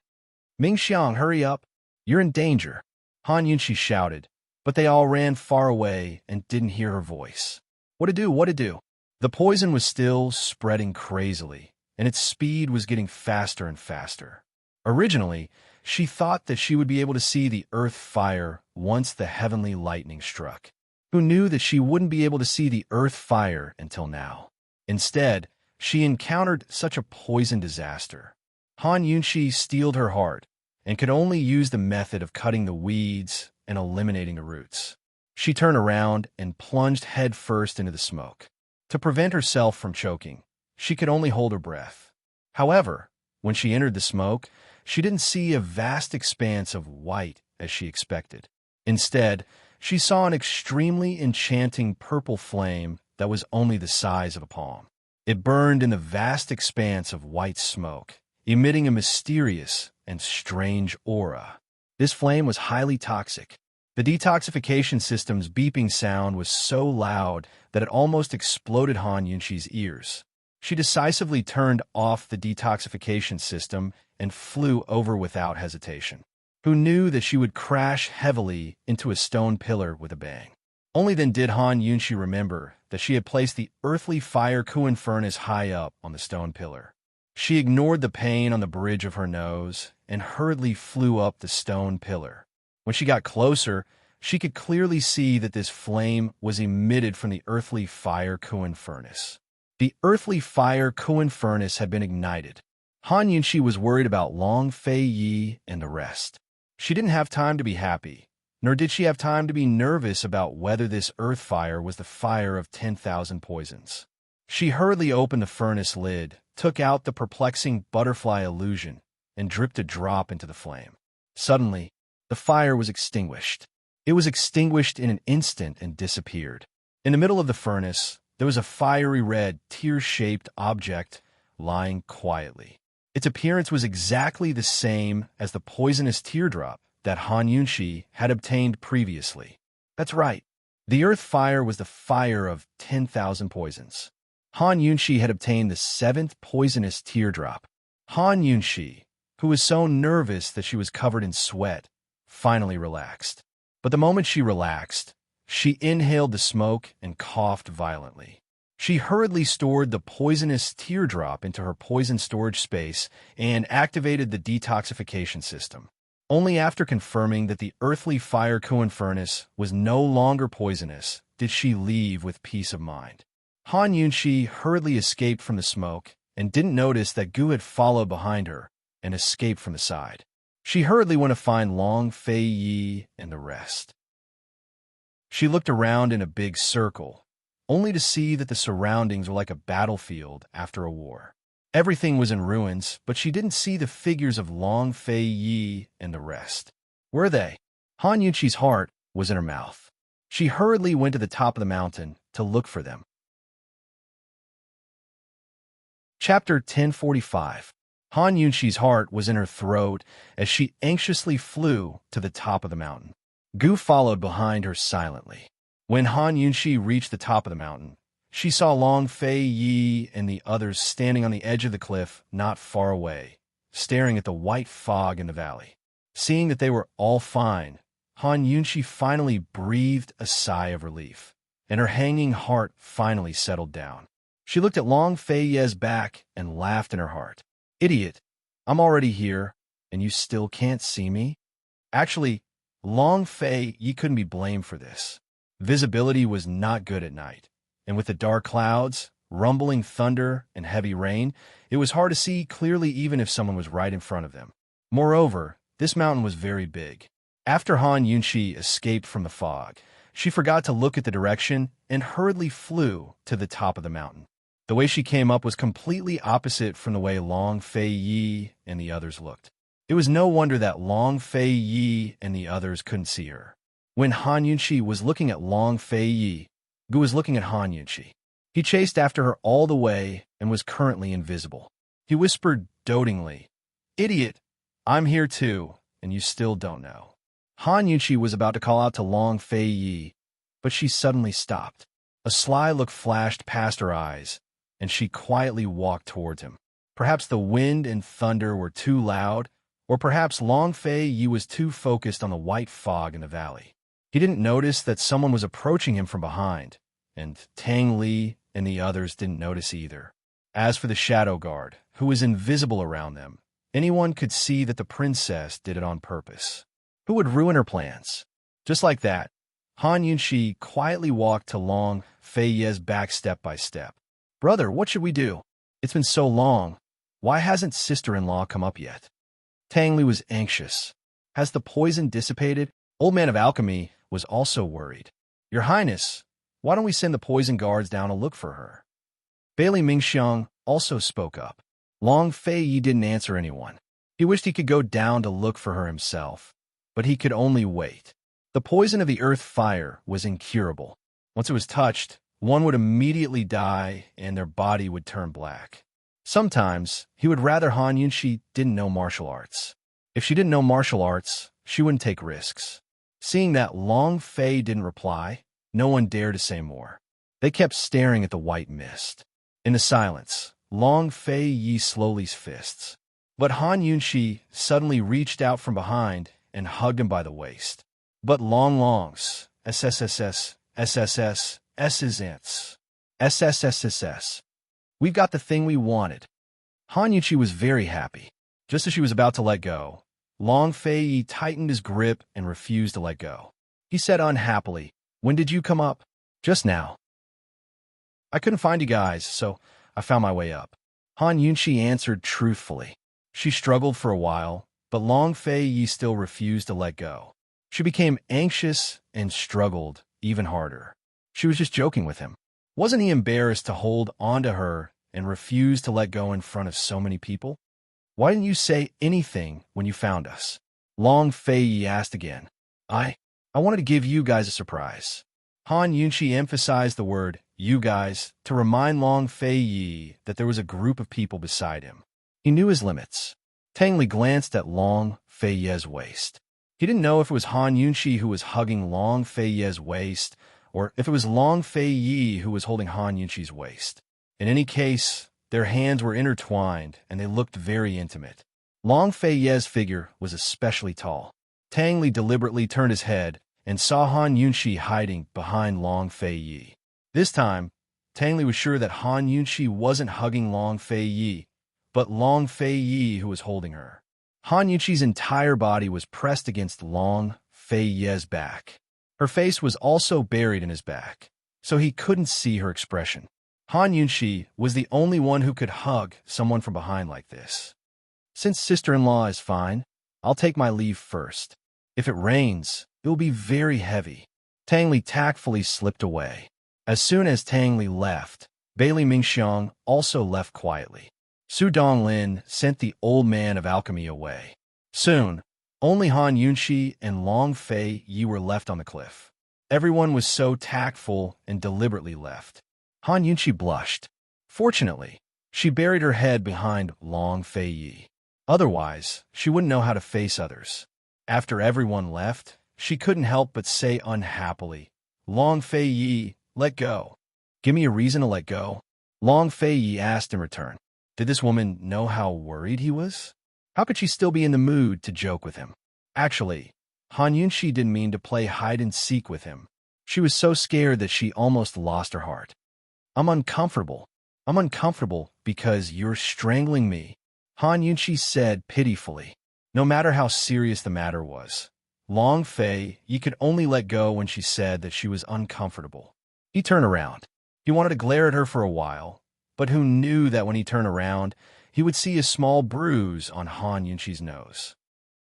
Mingxiang, hurry up. You're in danger, Han Yunqi shouted, but they all ran far away and didn't hear her voice. What to do? The poison was still spreading crazily, and its speed was getting faster and faster. Originally, she thought that she would be able to see the earth fire once the heavenly lightning struck. Who knew that she wouldn't be able to see the earth fire until now? Instead, she encountered such a poison disaster. Han Yunqi steeled her heart and could only use the method of cutting the weeds and eliminating the roots. She turned around and plunged headfirst into the smoke. To prevent herself from choking, she could only hold her breath. However, when she entered the smoke, she didn't see a vast expanse of white as she expected. Instead, she saw an extremely enchanting purple flame that was only the size of a palm. It burned in the vast expanse of white smoke, emitting a mysterious and strange aura. This flame was highly toxic. The detoxification system's beeping sound was so loud that it almost exploded Han Yunqi's ears. She decisively turned off the detoxification system and flew over without hesitation. Who knew that she would crash heavily into a stone pillar with a bang? Only then did Han Yunqi remember that she had placed the earthly fire Kuan furnace high up on the stone pillar. She ignored the pain on the bridge of her nose and hurriedly flew up the stone pillar. When she got closer, she could clearly see that this flame was emitted from the earthly fire Kuan furnace. The earthly fire Kuan furnace had been ignited. Han Yunqi was worried about Long Fei Yi and the rest. She didn't have time to be happy, nor did she have time to be nervous about whether this earth fire was the fire of 10,000 poisons. She hurriedly opened the furnace lid, took out the perplexing butterfly illusion, and dripped a drop into the flame. Suddenly, the fire was extinguished. It was extinguished in an instant and disappeared. In the middle of the furnace, there was a fiery red, tear-shaped object lying quietly. Its appearance was exactly the same as the poisonous teardrop that Han Yunqi had obtained previously. That's right. The earth fire was the fire of 10,000 poisons. Han Yunqi had obtained the 7th poisonous teardrop. Han Yunqi, who was so nervous that she was covered in sweat, finally relaxed. But the moment she relaxed, she inhaled the smoke and coughed violently. She hurriedly stored the poisonous teardrop into her poison storage space and activated the detoxification system. Only after confirming that the earthly fire Kuan furnace was no longer poisonous did she leave with peace of mind. Han Yunqi hurriedly escaped from the smoke and didn't notice that Gu had followed behind her and escaped from the side. She hurriedly went to find Long Fei Yi and the rest. She looked around in a big circle, only to see that the surroundings were like a battlefield after a war. Everything was in ruins, but she didn't see the figures of Long Fei Yi and the rest. Were they? Han Yunqi's heart was in her mouth. She hurriedly went to the top of the mountain to look for them. Chapter 1045. Han Yunqi's heart was in her throat as she anxiously flew to the top of the mountain. Gu followed behind her silently. When Han Yunqi reached the top of the mountain, she saw Long Fei Yi and the others standing on the edge of the cliff not far away, staring at the white fog in the valley. Seeing that they were all fine, Han Yunqi finally breathed a sigh of relief, and her hanging heart finally settled down. She looked at Long Fei Yi's back and laughed in her heart. Idiot, I'm already here, and you still can't see me? Actually, Long Fei Yi couldn't be blamed for this. Visibility was not good at night, and with the dark clouds, rumbling thunder, and heavy rain, it was hard to see clearly even if someone was right in front of them. Moreover, this mountain was very big. After Han Yunshi escaped from the fog, she forgot to look at the direction and hurriedly flew to the top of the mountain. The way she came up was completely opposite from the way Long Fei Yi and the others looked. It was no wonder that Long Fei Yi and the others couldn't see her. When Han Yunshi was looking at Long Fei Yi, Gu was looking at Han Yunshi. He chased after her all the way and was currently invisible. He whispered dotingly, "Idiot, I'm here too, and you still don't know." Han Yunshi was about to call out to Long Fei Yi, but she suddenly stopped. A sly look flashed past her eyes, and she quietly walked towards him. Perhaps the wind and thunder were too loud, or perhaps Long Fei Yi was too focused on the white fog in the valley. He didn't notice that someone was approaching him from behind, and Tang Li and the others didn't notice either. As for the shadow guard, who was invisible around them, anyone could see that the princess did it on purpose. Who would ruin her plans? Just like that, Han Yunshi quietly walked to Long Fei Yi's back step by step. "Brother, what should we do? It's been so long. Why hasn't sister-in-law come up yet?" Tang Li was anxious. Has the poison dissipated? Old Man of Alchemy was also worried. "Your Highness, why don't we send the poison guards down to look for her?" Bailey Mingxiang also spoke up. Long Fei Yi didn't answer anyone. He wished he could go down to look for her himself, but he could only wait. The poison of the earth fire was incurable. Once it was touched, one would immediately die and their body would turn black. Sometimes, he would rather Han Yunshi didn't know martial arts. If she didn't know martial arts, she wouldn't take risks. Seeing that Long Fei didn't reply, no one dared to say more. They kept staring at the white mist. In the silence, Long Fei Yi slowly fists. But Han Yunshi suddenly reached out from behind and hugged him by the waist. But Long's, SSSS, SSS, SSSS. We've got the thing we wanted. Han Yunshi was very happy. Just as she was about to let go, Long Fei Yi tightened his grip and refused to let go. He said unhappily, "When did you come up?" "Just now. I couldn't find you guys, so I found my way up." Han Yunshi answered truthfully. She struggled for a while, but Long Fei Yi still refused to let go. She became anxious and struggled even harder. She was just joking with him. Wasn't he embarrassed to hold onto her and refuse to let go in front of so many people? "Why didn't you say anything when you found us?" Long Fei Yi asked again. I wanted to give you guys a surprise." Han Yunshi emphasized the word "you guys" to remind Long Fei Yi that there was a group of people beside him. He knew his limits. Tang Li glanced at Long Fei Yi's waist. He didn't know if it was Han Yunshi who was hugging Long Fei Yi's waist, or if it was Long Fei Yi who was holding Han Yunshi's waist. In any case, their hands were intertwined, and they looked very intimate. Long Fei Yi's figure was especially tall. Tang Li deliberately turned his head and saw Han Yunshi hiding behind Long Fei Yi. This time, Tang Li was sure that Han Yunshi wasn't hugging Long Fei Yi, but Long Fei Yi who was holding her. Han Yunshi's entire body was pressed against Long Fei Yi's back. Her face was also buried in his back, so he couldn't see her expression. Han Yunshi was the only one who could hug someone from behind like this. "Since sister-in-law is fine, I'll take my leave first. If it rains, it will be very heavy." Tang Li tactfully slipped away. As soon as Tang Li left, Bailey Mingxiang also left quietly. Su Donglin sent the old man of alchemy away. Soon, only Han Yunshi and Long Fei Yi were left on the cliff. Everyone was so tactful and deliberately left. Han Yunshi blushed. Fortunately, she buried her head behind Long Fei Yi. Otherwise, she wouldn't know how to face others. After everyone left, she couldn't help but say unhappily, "Long Fei Yi, let go." "Give me a reason to let go?" Long Fei Yi asked in return. Did this woman know how worried he was? How could she still be in the mood to joke with him? Actually, Han Yunshi didn't mean to play hide-and-seek with him. She was so scared that she almost lost her heart. I'm uncomfortable. I'm uncomfortable because you're strangling me," Han Yunshi said pitifully. No matter how serious the matter was, Long Fei Yi could only let go when she said that she was uncomfortable. He turned around. He wanted to glare at her for a while, but who knew that when he turned around, he would see a small bruise on Han Yunshi's nose.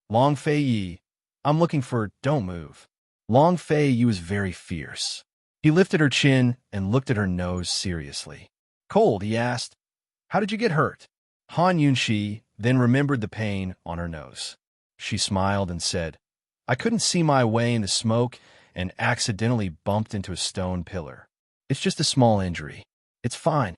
"Long Fei Yi, I'm looking for, don't move. Long Fei Yi was very fierce. He lifted her chin and looked at her nose seriously. Cold, he asked. How did you get hurt? Han Yunxi then remembered the pain on her nose. She smiled and said, I couldn't see my way in the smoke and accidentally bumped into a stone pillar. It's just a small injury. It's fine.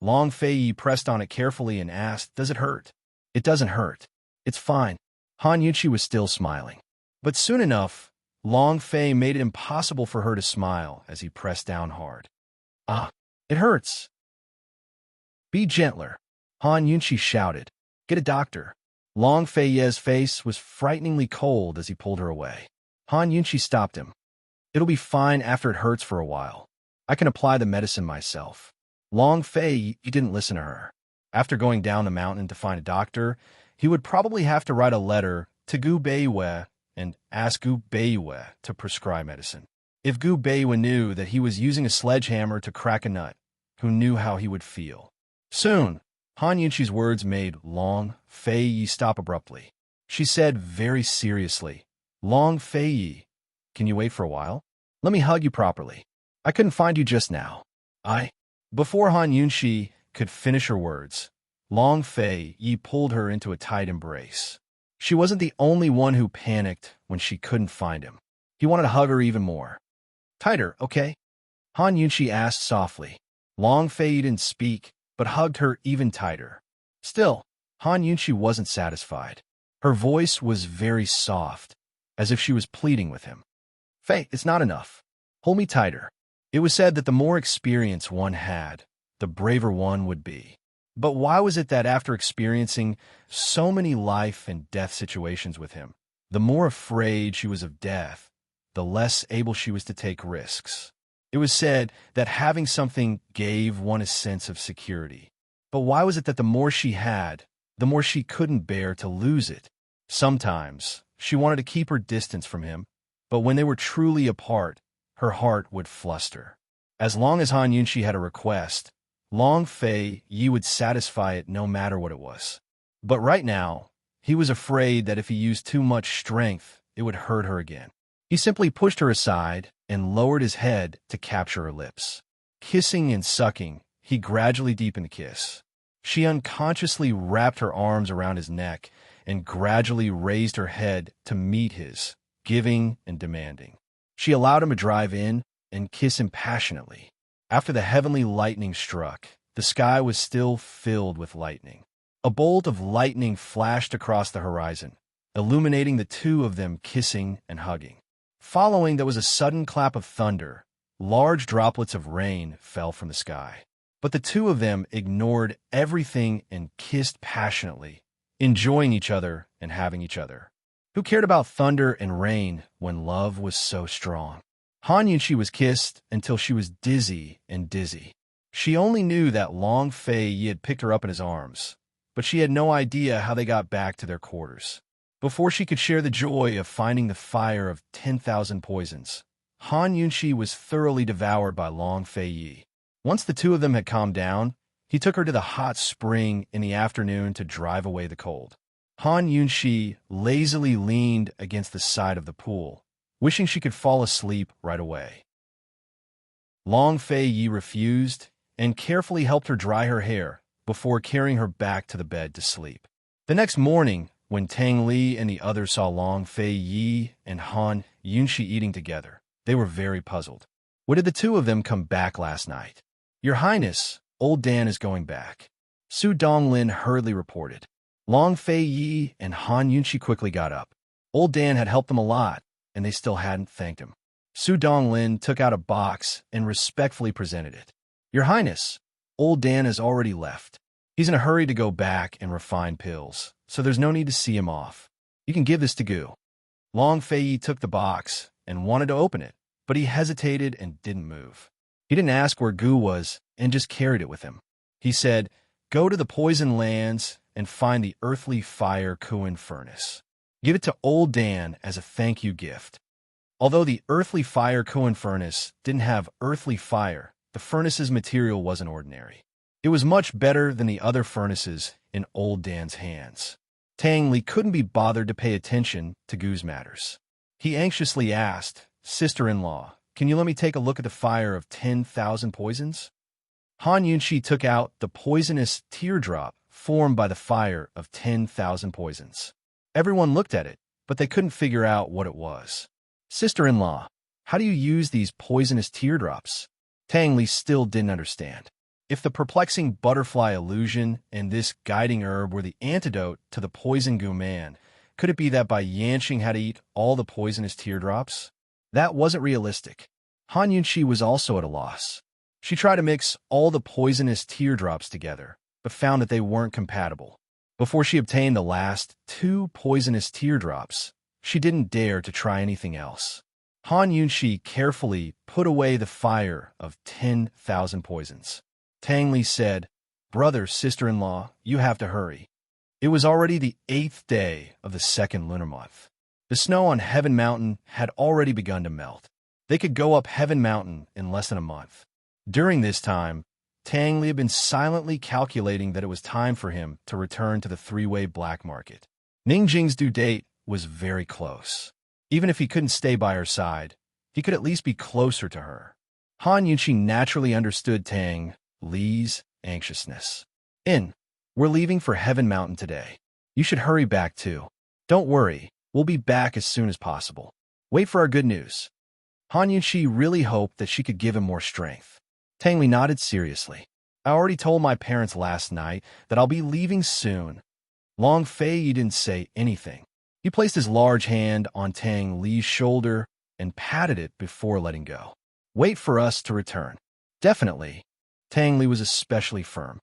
Long Fei Yi pressed on it carefully and asked, Does it hurt? It doesn't hurt. It's fine. Han Yunxi was still smiling. But soon enough, Long Fei made it impossible for her to smile as he pressed down hard. Ah, it hurts. Be gentler, Han Yunxi shouted. Get a doctor. Long Fei Yi's face was frighteningly cold as he pulled her away. Han Yunxi stopped him. It'll be fine after it hurts for a while. I can apply the medicine myself. Long Fei Yi didn't listen to her. After going down the mountain to find a doctor, he would probably have to write a letter to Gu Beiwei and ask Gu Beiwei to prescribe medicine. If Gu Beiwei knew that he was using a sledgehammer to crack a nut, who knew how he would feel? Soon, Han Yunxi's words made Long Fei Yi stop abruptly. She said very seriously, Long Fei Yi, can you wait for a while? Let me hug you properly. I couldn't find you just now. Before Han Yunxi could finish her words, Long Fei Yi pulled her into a tight embrace. She wasn't the only one who panicked when she couldn't find him. He wanted to hug her even more. Tighter, okay? Han Yunxi asked softly. Long Fei Yi didn't speak, but hugged her even tighter. Still, Han Yunxi wasn't satisfied. Her voice was very soft, as if she was pleading with him. Fei, it's not enough. Hold me tighter. It was said that the more experience one had, the braver one would be. But why was it that after experiencing so many life and death situations with him, the more afraid she was of death, the less able she was to take risks? It was said that having something gave one a sense of security. But why was it that the more she had, the more she couldn't bear to lose it? Sometimes she wanted to keep her distance from him, but when they were truly apart, her heart would fluster. As long as Han Yunxi had a request, Long Fei Yi would satisfy it no matter what it was. But right now, he was afraid that if he used too much strength, it would hurt her again. He simply pushed her aside and lowered his head to capture her lips. Kissing and sucking, he gradually deepened the kiss. She unconsciously wrapped her arms around his neck and gradually raised her head to meet his, giving and demanding. She allowed him to drive in and kiss him passionately. After the heavenly lightning struck, the sky was still filled with lightning. A bolt of lightning flashed across the horizon, illuminating the two of them kissing and hugging. Following, there was a sudden clap of thunder. Large droplets of rain fell from the sky. But the two of them ignored everything and kissed passionately, enjoying each other and having each other. Who cared about thunder and rain when love was so strong? Han Yunxi was kissed until she was dizzy and dizzy. She only knew that Long Fei Yi had picked her up in his arms, but she had no idea how they got back to their quarters. Before she could share the joy of finding the fire of 10,000 poisons, Han Yunxi was thoroughly devoured by Long Fei Yi. Once the two of them had calmed down, he took her to the hot spring in the afternoon to drive away the cold. Han Yunxi lazily leaned against the side of the pool, wishing she could fall asleep right away. Long Fei Yi refused and carefully helped her dry her hair before carrying her back to the bed to sleep. The next morning, when Tang Li and the others saw Long Fei Yi and Han Yunxi eating together, they were very puzzled. Why did the two of them come back last night? Your Highness, old Dan is going back, Su Donglin hurriedly reported. Long Fei Yi and Han Yunxi quickly got up. Old Dan had helped them a lot, and they still hadn't thanked him. Su Donglin took out a box and respectfully presented it. Your Highness, old Dan has already left. He's in a hurry to go back and refine pills, so there's no need to see him off. You can give this to Gu. Long Fei Yi took the box and wanted to open it, but he hesitated and didn't move. He didn't ask where Gu was and just carried it with him. He said, Go to the poison lands and find the earthly fire Kuan furnace. Give it to old Dan as a thank you gift. Although the earthly fire Kuan furnace didn't have earthly fire, the furnace's material wasn't ordinary. It was much better than the other furnaces in old Dan's hands. Tang Li couldn't be bothered to pay attention to Gu's matters. He anxiously asked, "Sister-in-law, can you let me take a look at the fire of 10,000 poisons?" Han Yunshi took out the poisonous teardrop formed by the fire of 10,000 poisons. Everyone looked at it, but they couldn't figure out what it was. "Sister-in-law, how do you use these poisonous teardrops?" Tang Li still didn't understand. If the perplexing butterfly illusion and this guiding herb were the antidote to the poison Gu man, could it be that by Yanqing had to eat all the poisonous teardrops? That wasn't realistic. Han Yunshi was also at a loss. She tried to mix all the poisonous teardrops together, but found that they weren't compatible. Before she obtained the last 2 poisonous teardrops, she didn't dare to try anything else. Han Yunshi carefully put away the fire of 10,000 poisons. Tang Li said, "Brother, sister-in-law, you have to hurry." It was already the 8th day of the 2nd lunar month. The snow on Heaven Mountain had already begun to melt. They could go up Heaven Mountain in less than a month. During this time, Tang Li had been silently calculating that it was time for him to return to the 3-way black market. Ning Jing's due date was very close. Even if he couldn't stay by her side, he could at least be closer to her. Han Yunshi naturally understood Tang Li's anxiousness. We're leaving for Heaven Mountain today. You should hurry back too. Don't worry, we'll be back as soon as possible. Wait for our good news." Han Yunshi really hoped that she could give him more strength. Tang Li nodded seriously. "I already told my parents last night that I'll be leaving soon." Long Fei didn't say anything. He placed his large hand on Tang Li's shoulder and patted it before letting go. "Wait for us to return." "Definitely." Tang Li was especially firm.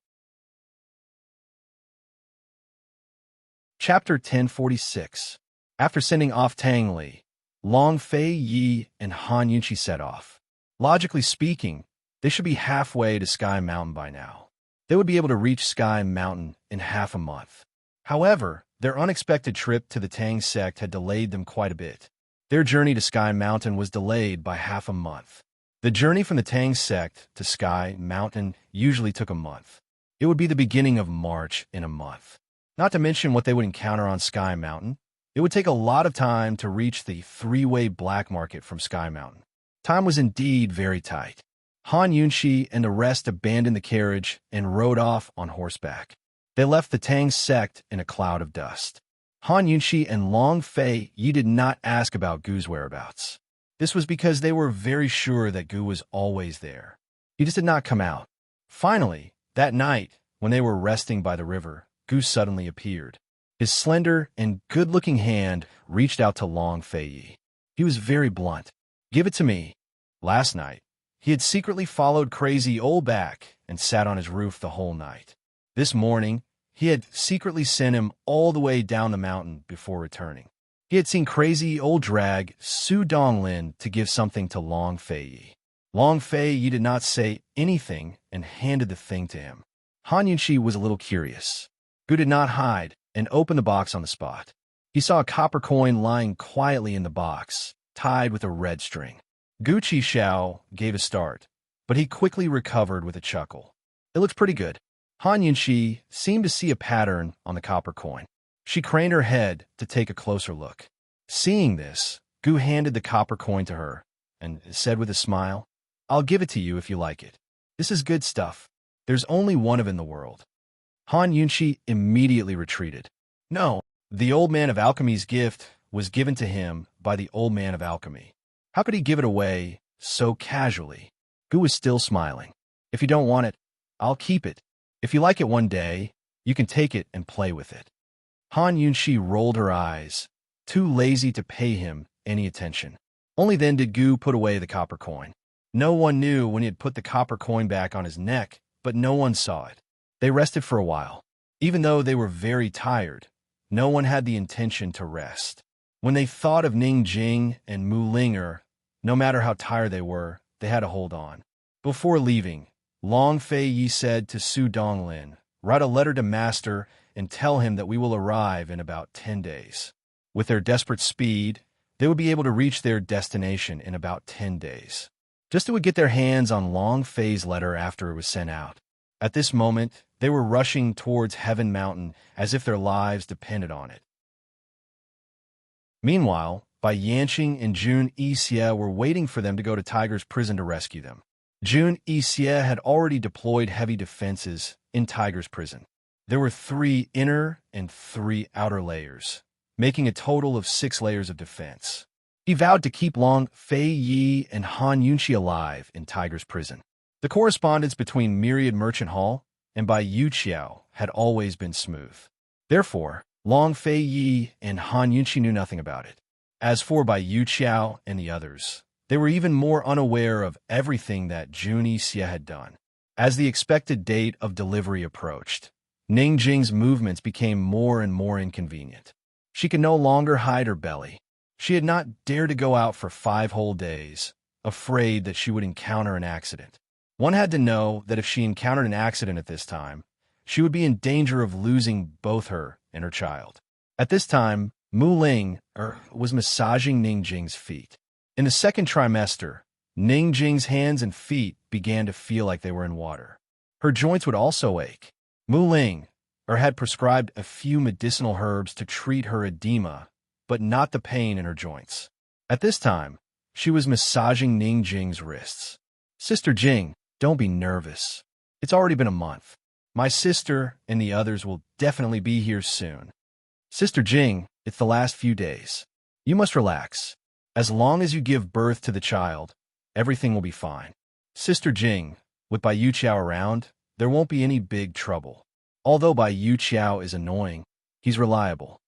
Chapter 1046. After sending off Tang Li, Long Fei Yi and Han Yunshi set off. Logically speaking, they should be halfway to Sky Mountain by now. They would be able to reach Sky Mountain in half a month. However, their unexpected trip to the Tang sect had delayed them quite a bit. Their journey to Sky Mountain was delayed by half a month. The journey from the Tang sect to Sky Mountain usually took a month. It would be the beginning of March in a month. Not to mention what they would encounter on Sky Mountain. It would take a lot of time to reach the 3-way black market from Sky Mountain. Time was indeed very tight. Han Yunshi and the rest abandoned the carriage and rode off on horseback. They left the Tang sect in a cloud of dust. Han Yunshi and Long Fei Yi did not ask about Gu's whereabouts. This was because they were very sure that Gu was always there. He just did not come out. Finally, that night, when they were resting by the river, Gu suddenly appeared. His slender and good-looking hand reached out to Long Fei Yi. He was very blunt. "Give it to me." Last night, he had secretly followed Crazy Old back and sat on his roof the whole night. This morning, he had secretly sent him all the way down the mountain before returning. He had seen Crazy Old drag Su Donglin to give something to Long Fei Yi. Long Fei Yi did not say anything and handed the thing to him. Han Yunshi was a little curious. Gu did not hide and opened the box on the spot. He saw a copper coin lying quietly in the box, tied with a red string. Gu Qixiao gave a start, but he quickly recovered with a chuckle. It looks pretty good. Han Yunshi seemed to see a pattern on the copper coin. She craned her head to take a closer look. Seeing this, Gu handed the copper coin to her and said with a smile, "I'll give it to you if you like it. This is good stuff. There's only one of it in the world." Han Yunshi immediately retreated. No, the old man of alchemy's gift was given to him by the old man of alchemy. How could he give it away so casually? Gu was still smiling. "If you don't want it, I'll keep it. If you like it one day, you can take it and play with it." Han Yunshi rolled her eyes, too lazy to pay him any attention. Only then did Gu put away the copper coin. No one knew when he had put the copper coin back on his neck, but no one saw it. They rested for a while. Even though they were very tired, no one had the intention to rest. When they thought of Ning Jing and Mu Linger, no matter how tired they were, they had to hold on. Before leaving, Long Fei Yi said to Su Donglin, "Write a letter to Master and tell him that we will arrive in about 10 days. With their desperate speed, they would be able to reach their destination in about 10 days. Just as would get their hands on Long Fei's letter after it was sent out. At this moment, they were rushing towards Heaven Mountain as if their lives depended on it. Meanwhile, Bai Yanqing and Jun Yixie were waiting for them to go to Tiger's prison to rescue them. Jun Yixie had already deployed heavy defenses in Tiger's prison. There were 3 inner and 3 outer layers, making a total of 6 layers of defense. He vowed to keep Long Fei Yi and Han Yunqi alive in Tiger's prison. The correspondence between Myriad Merchant Hall and Bai Yuqiao had always been smooth. Therefore, Long Fei Yi and Han Yunqi knew nothing about it. As for Bai Yuqiao and the others, they were even more unaware of everything that Jun Yixie had done. As the expected date of delivery approached, Ning Jing's movements became more and more inconvenient. She could no longer hide her belly. She had not dared to go out for 5 whole days, afraid that she would encounter an accident. One had to know that if she encountered an accident at this time, she would be in danger of losing both her and her child. At this time, Mu Ling was massaging Ning Jing's feet. In the second trimester, Ning Jing's hands and feet began to feel like they were in water. Her joints would also ache. Mu Ling had prescribed a few medicinal herbs to treat her edema, but not the pain in her joints. At this time, she was massaging Ning Jing's wrists. "Sister Jing, don't be nervous. It's already been a month. My sister and the others will definitely be here soon. Sister Jing, it's the last few days. You must relax. As long as you give birth to the child, everything will be fine. Sister Jing, with Bai Yuqiao around, there won't be any big trouble. Although Bai Yuqiao is annoying, he's reliable.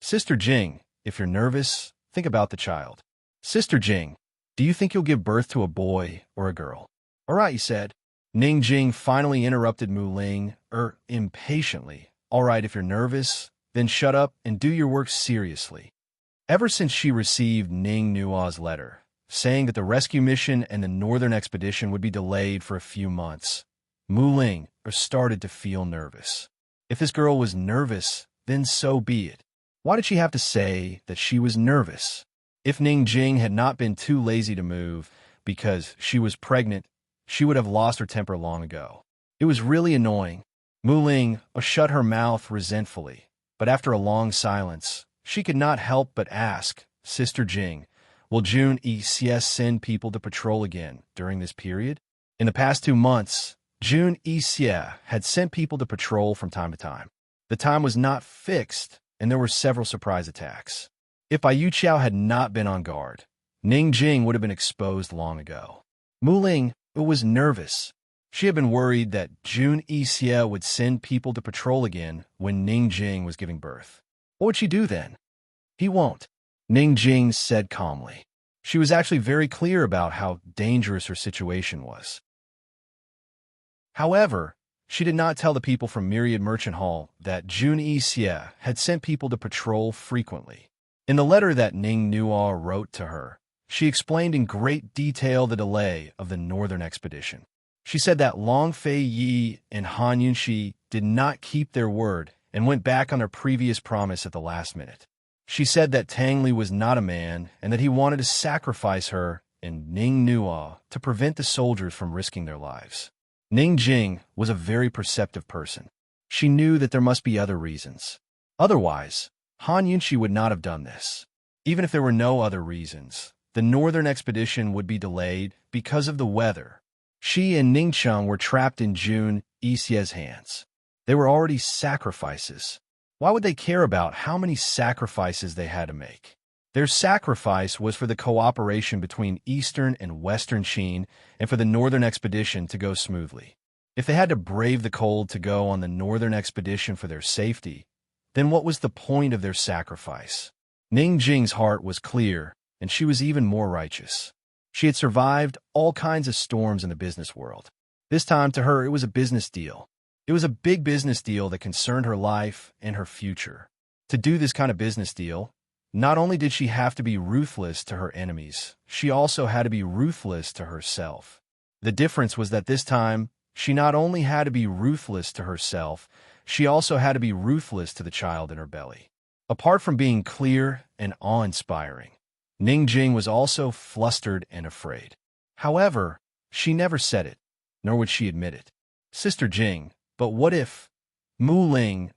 Sister Jing, if you're nervous, think about the child. Sister Jing, do you think you'll give birth to a boy or a girl?" "All right," he said. Ning Jing finally interrupted Mu Ling, impatiently. "All right, if you're nervous, then shut up and do your work seriously." Ever since she received Ning Nua's letter, saying that the rescue mission and the northern expedition would be delayed for a few months, Mu Ling started to feel nervous. If this girl was nervous, then so be it. Why did she have to say that she was nervous? If Ning Jing had not been too lazy to move because she was pregnant, she would have lost her temper long ago. It was really annoying. Mu Ling shut her mouth resentfully, but after a long silence, she could not help but ask, "Sister Jing, will Jun Yixie send people to patrol again during this period?" In the past 2 months, Jun Yixie had sent people to patrol from time to time. The time was not fixed, and there were several surprise attacks. If Bai Yuqiao had not been on guard, Ning Jing would have been exposed long ago. Mu Ling was nervous. She had been worried that Jun Yixie would send people to patrol again when Ning Jing was giving birth. What would she do then? "He won't," Ning Jing said calmly. She was actually very clear about how dangerous her situation was. However, she did not tell the people from Myriad Merchant Hall that Jun Yixie had sent people to patrol frequently. In the letter that Ning Nua wrote to her, she explained in great detail the delay of the northern expedition. She said that Long Fei Yi and Han Yunqi did not keep their word and went back on their previous promise at the last minute. She said that Tang Li was not a man and that he wanted to sacrifice her and Ning Nua to prevent the soldiers from risking their lives. Ning Jing was a very perceptive person. She knew that there must be other reasons. Otherwise, Han Yunqi would not have done this. Even if there were no other reasons, the northern expedition would be delayed because of the weather. She and Ning Cheng were trapped in Jun Yixie's hands. They were already sacrifices. Why would they care about how many sacrifices they had to make? Their sacrifice was for the cooperation between Eastern and Western Qin and for the northern expedition to go smoothly. If they had to brave the cold to go on the northern expedition for their safety, then what was the point of their sacrifice? Ning Jing's heart was clear, and she was even more righteous. She had survived all kinds of storms in the business world. This time, to her, it was a business deal. It was a big business deal that concerned her life and her future. To do this kind of business deal, not only did she have to be ruthless to her enemies, she also had to be ruthless to herself. The difference was that this time, she not only had to be ruthless to herself, she also had to be ruthless to the child in her belly. Apart from being clear and awe-inspiring, Ning Jing was also flustered and afraid. However, she never said it, nor would she admit it. Sister Jing, but what if Mu Ling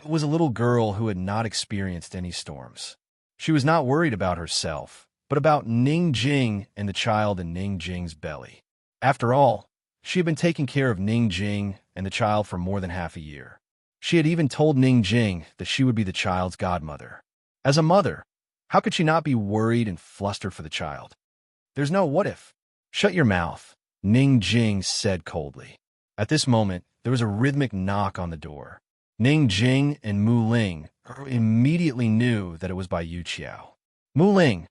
was a little girl who had not experienced any storms? She was not worried about herself, but about Ning Jing and the child in Ning Jing's belly. After all, she had been taking care of Ning Jing and the child for more than half a year. She had even told Ning Jing that she would be the child's godmother. As a mother, how could she not be worried and flustered for the child? There's no what if. Shut your mouth, Ning Jing said coldly. At this moment, there was a rhythmic knock on the door. Ning Jing and Mu Ling immediately knew that it was Bai Yuqiao. Mu Ling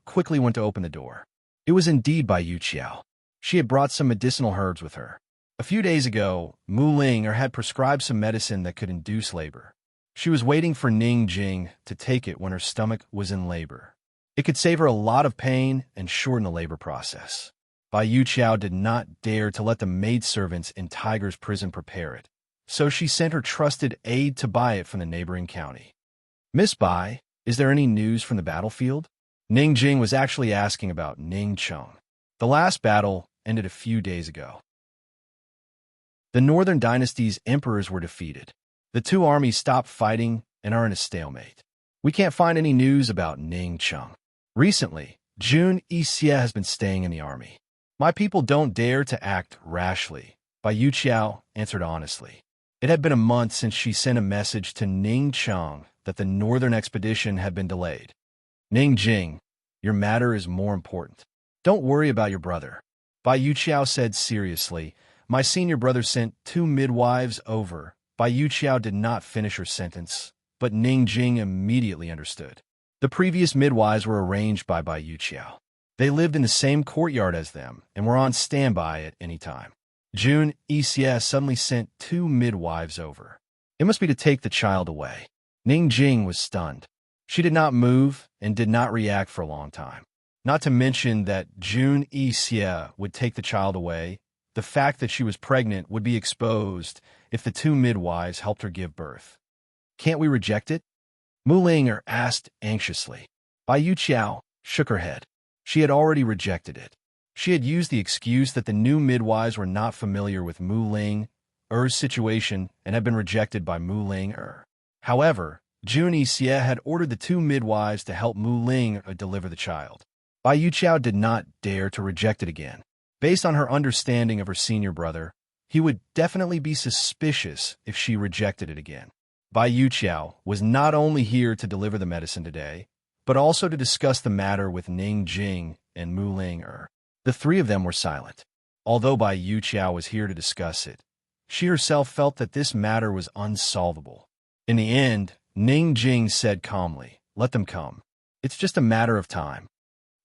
quickly went to open the door. It was indeed Bai Yuqiao. She had brought some medicinal herbs with her. A few days ago, Mu Ling had prescribed some medicine that could induce labor. She was waiting for Ning Jing to take it when her stomach was in labor. It could save her a lot of pain and shorten the labor process. Bai Yuqiao did not dare to let the maidservants in Tiger's prison prepare it, so she sent her trusted aide to buy it from the neighboring county. Miss Bai, is there any news from the battlefield? Ning Jing was actually asking about Ning Cheng. The last battle ended a few days ago. The Northern Dynasty's emperors were defeated. The two armies stopped fighting and are in a stalemate. We can't find any news about Ning Cheng. Recently, Jun Yixie has been staying in the army. My people don't dare to act rashly, Bai Yuqiao answered honestly. It had been a month since she sent a message to Ning Cheng that the northern expedition had been delayed. Ning Jing, your matter is more important. Don't worry about your brother. Bai Yuqiao said seriously. My senior brother sent 2 midwives over. Bai Yuqiao did not finish her sentence, but Ning Jing immediately understood. The previous midwives were arranged by Bai Yuqiao. They lived in the same courtyard as them and were on standby at any time. Jun Yixie suddenly sent 2 midwives over. It must be to take the child away. Ning Jing was stunned. She did not move and did not react for a long time. Not to mention that Jun Yixie would take the child away. The fact that she was pregnant would be exposed if the 2 midwives helped her give birth. Can't we reject it? Mu Ling asked anxiously. Bai Yuqiao shook her head. She had already rejected it. She had used the excuse that the new midwives were not familiar with Mu Ling's situation and had been rejected by Mu Ling. However, Jun Yixie had ordered the 2 midwives to help Mu Ling deliver the child. Bai Yuqiao did not dare to reject it again. Based on her understanding of her senior brother, he would definitely be suspicious if she rejected it again. Bai Yuqiao was not only here to deliver the medicine today, but also to discuss the matter with Ning Jing and Mu Ling. The 3 of them were silent. Although Bai Yuqiao was here to discuss it, she herself felt that this matter was unsolvable. In the end, Ning Jing said calmly, "Let them come. It's just a matter of time."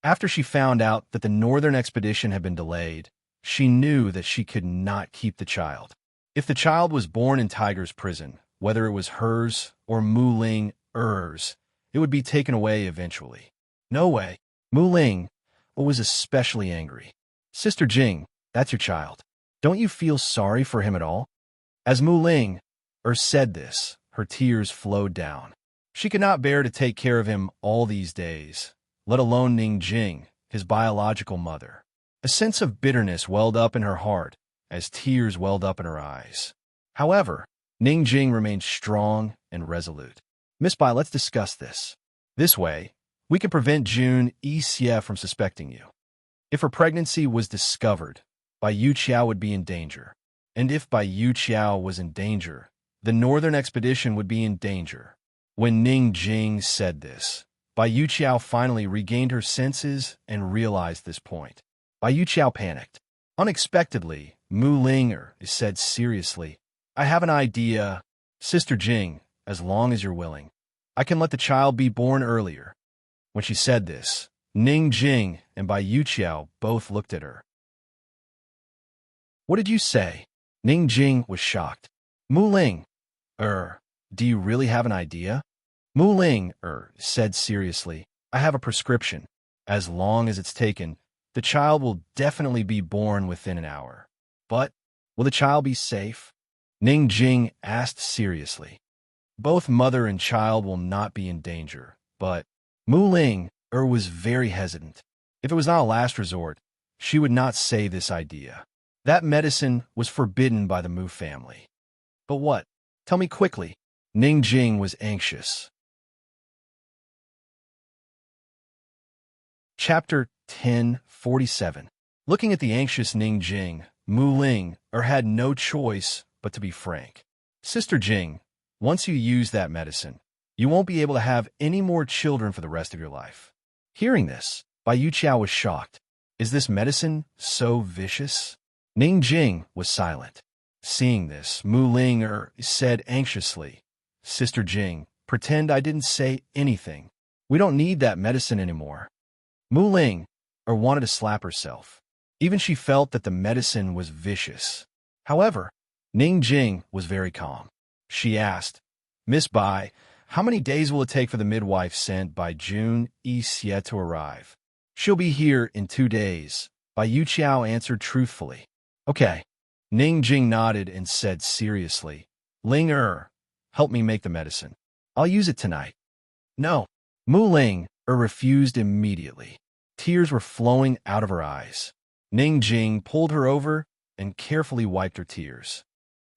After she found out that the northern expedition had been delayed, she knew that she could not keep the child. If the child was born in Tiger's prison, whether it was hers or Mu Ling's, it would be taken away eventually. No way. Mu Ling was especially angry. Sister Jing, that's your child. Don't you feel sorry for him at all? As Mu Ling said this, her tears flowed down. She could not bear to take care of him all these days, let alone Ning Jing, his biological mother. A sense of bitterness welled up in her heart as tears welled up in her eyes. However, Ning Jing remained strong and resolute. Miss Bai, let's discuss this. This way, we can prevent Jun Yixie from suspecting you. If her pregnancy was discovered, Bai Yuqiao would be in danger. And if Bai Yuqiao was in danger, the northern expedition would be in danger. When Ning Jing said this, Bai Yuqiao finally regained her senses and realized this point. Bai Yuqiao panicked. Unexpectedly, Mu Ling said seriously, I have an idea. Sister Jing, as long as you're willing, I can let the child be born earlier. When she said this, Ning Jing and Bai Yuqiao both looked at her. What did you say? Ning Jing was shocked. Mu Ling, do you really have an idea? Mu Ling, said seriously, I have a prescription. As long as it's taken, the child will definitely be born within an hour. But, will the child be safe? Ning Jing asked seriously. Both mother and child will not be in danger, but Mu Ling was very hesitant. If it was not a last resort, she would not say this idea. That medicine was forbidden by the Mu family. But what? Tell me quickly. Ning Jing was anxious. Chapter 1047. Looking at the anxious Ning Jing, Mu Ling had no choice but to be frank. Sister Jing, once you use that medicine, you won't be able to have any more children for the rest of your life. Hearing this, Bai Yuqiao was shocked. Is this medicine so vicious? Ning Jing was silent. Seeing this, Mu Ling said anxiously, Sister Jing, pretend I didn't say anything. We don't need that medicine anymore. Mu Ling wanted to slap herself. Even she felt that the medicine was vicious. However, Ning Jing was very calm. She asked, Miss Bai, how many days will it take for the midwife sent by June Xie to arrive? She'll be here in 2 days, Bai Yuqiao answered truthfully. Okay. Ning Jing nodded and said seriously, Ling help me make the medicine. I'll use it tonight. No. Mu Ling refused immediately. Tears were flowing out of her eyes. Ning Jing pulled her over and carefully wiped her tears.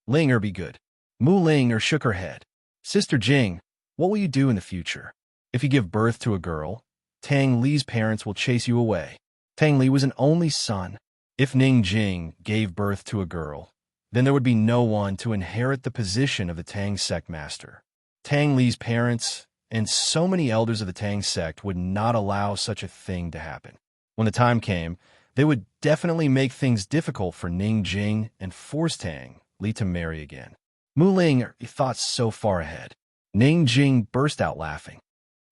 Ling be good. Mu Ling shook her head. Sister Jing, what will you do in the future? If you give birth to a girl, Tang Li's parents will chase you away. Tang Li was an only son. If Ning Jing gave birth to a girl, then there would be no one to inherit the position of the Tang sect master. Tang Li's parents and so many elders of the Tang sect would not allow such a thing to happen. When the time came, they would definitely make things difficult for Ning Jing and force Tang Li to marry again. Mu Ling thought so far ahead. Ning Jing burst out laughing.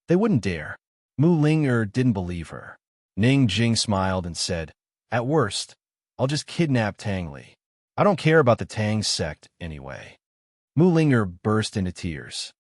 They wouldn't dare. Mu Ling didn't believe her. Ning Jing smiled and said, At worst, I'll just kidnap Tang Li. I don't care about the Tang sect anyway. Mu Ling burst into tears.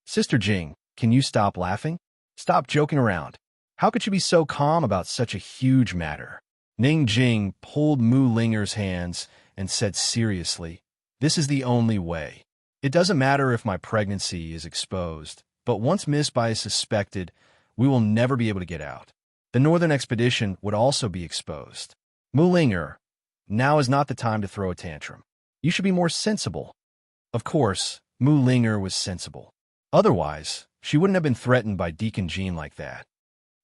Sister Jing, can you stop laughing? Stop joking around. How could you be so calm about such a huge matter? Ning Jing pulled Mu Ling's hands and said seriously, This is the only way. It doesn't matter if my pregnancy is exposed, but once Miss Bai is suspected, we will never be able to get out. The Northern Expedition would also be exposed. Mu Ling, now is not the time to throw a tantrum. You should be more sensible. Of course, Mu Ling was sensible. Otherwise, she wouldn't have been threatened by Deacon Jean like that.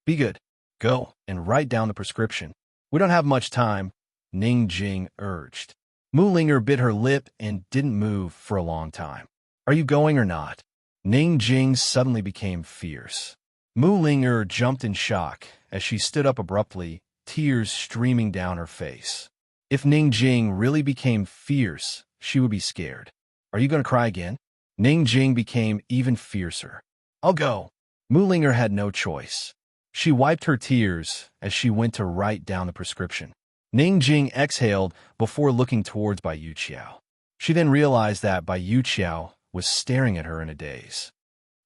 Be good. Go and write down the prescription. We don't have much time, Ning Jing urged. Mu Ling bit her lip and didn't move for a long time. Are you going or not? Ning Jing suddenly became fierce. Mu Ling jumped in shock as she stood up abruptly, tears streaming down her face. If Ning Jing really became fierce, she would be scared. Are you going to cry again? Ning Jing became even fiercer. I'll go. Mu Ling had no choice. She wiped her tears as she went to write down the prescription. Ning Jing exhaled before looking towards Bai Yuqiao. She then realized that Bai Yuqiao was staring at her in a daze.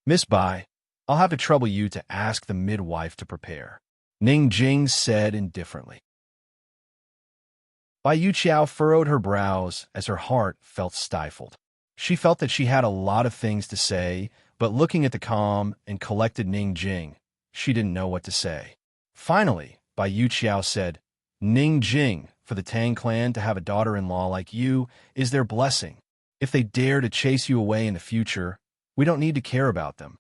Miss Bai, I'll have to trouble you to ask the midwife to prepare, Ning Jing said indifferently. Bai Yuqiao furrowed her brows as her heart felt stifled. She felt that she had a lot of things to say, but looking at the calm and collected Ning Jing, she didn't know what to say. Finally, Bai Yuqiao said, Ning Jing, for the Tang clan to have a daughter-in-law like you is their blessing. If they dare to chase you away in the future, we don't need to care about them.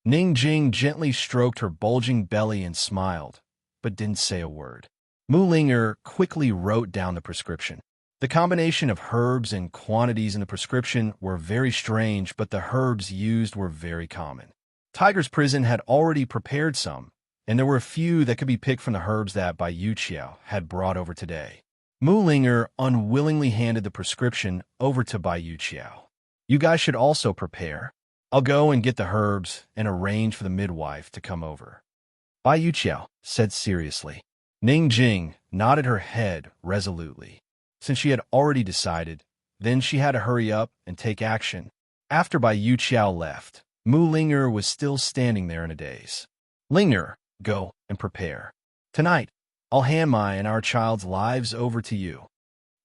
Ning Jing gently stroked her bulging belly and smiled, but didn't say a word. Mu Ling quickly wrote down the prescription. The combination of herbs and quantities in the prescription were very strange, but the herbs used were very common. Tiger's Prison had already prepared some, and there were a few that could be picked from the herbs that Bai Yuqiao had brought over today. Mu Ling unwillingly handed the prescription over to Bai Yuqiao. You guys should also prepare. I'll go and get the herbs and arrange for the midwife to come over, Bai Yuqiao said seriously. Ning Jing nodded her head resolutely. Since she had already decided, then she had to hurry up and take action. After Bai Yuqiao left, Mu Ling was still standing there in a daze. Ling, go and prepare. Tonight, I'll hand my and our child's lives over to you,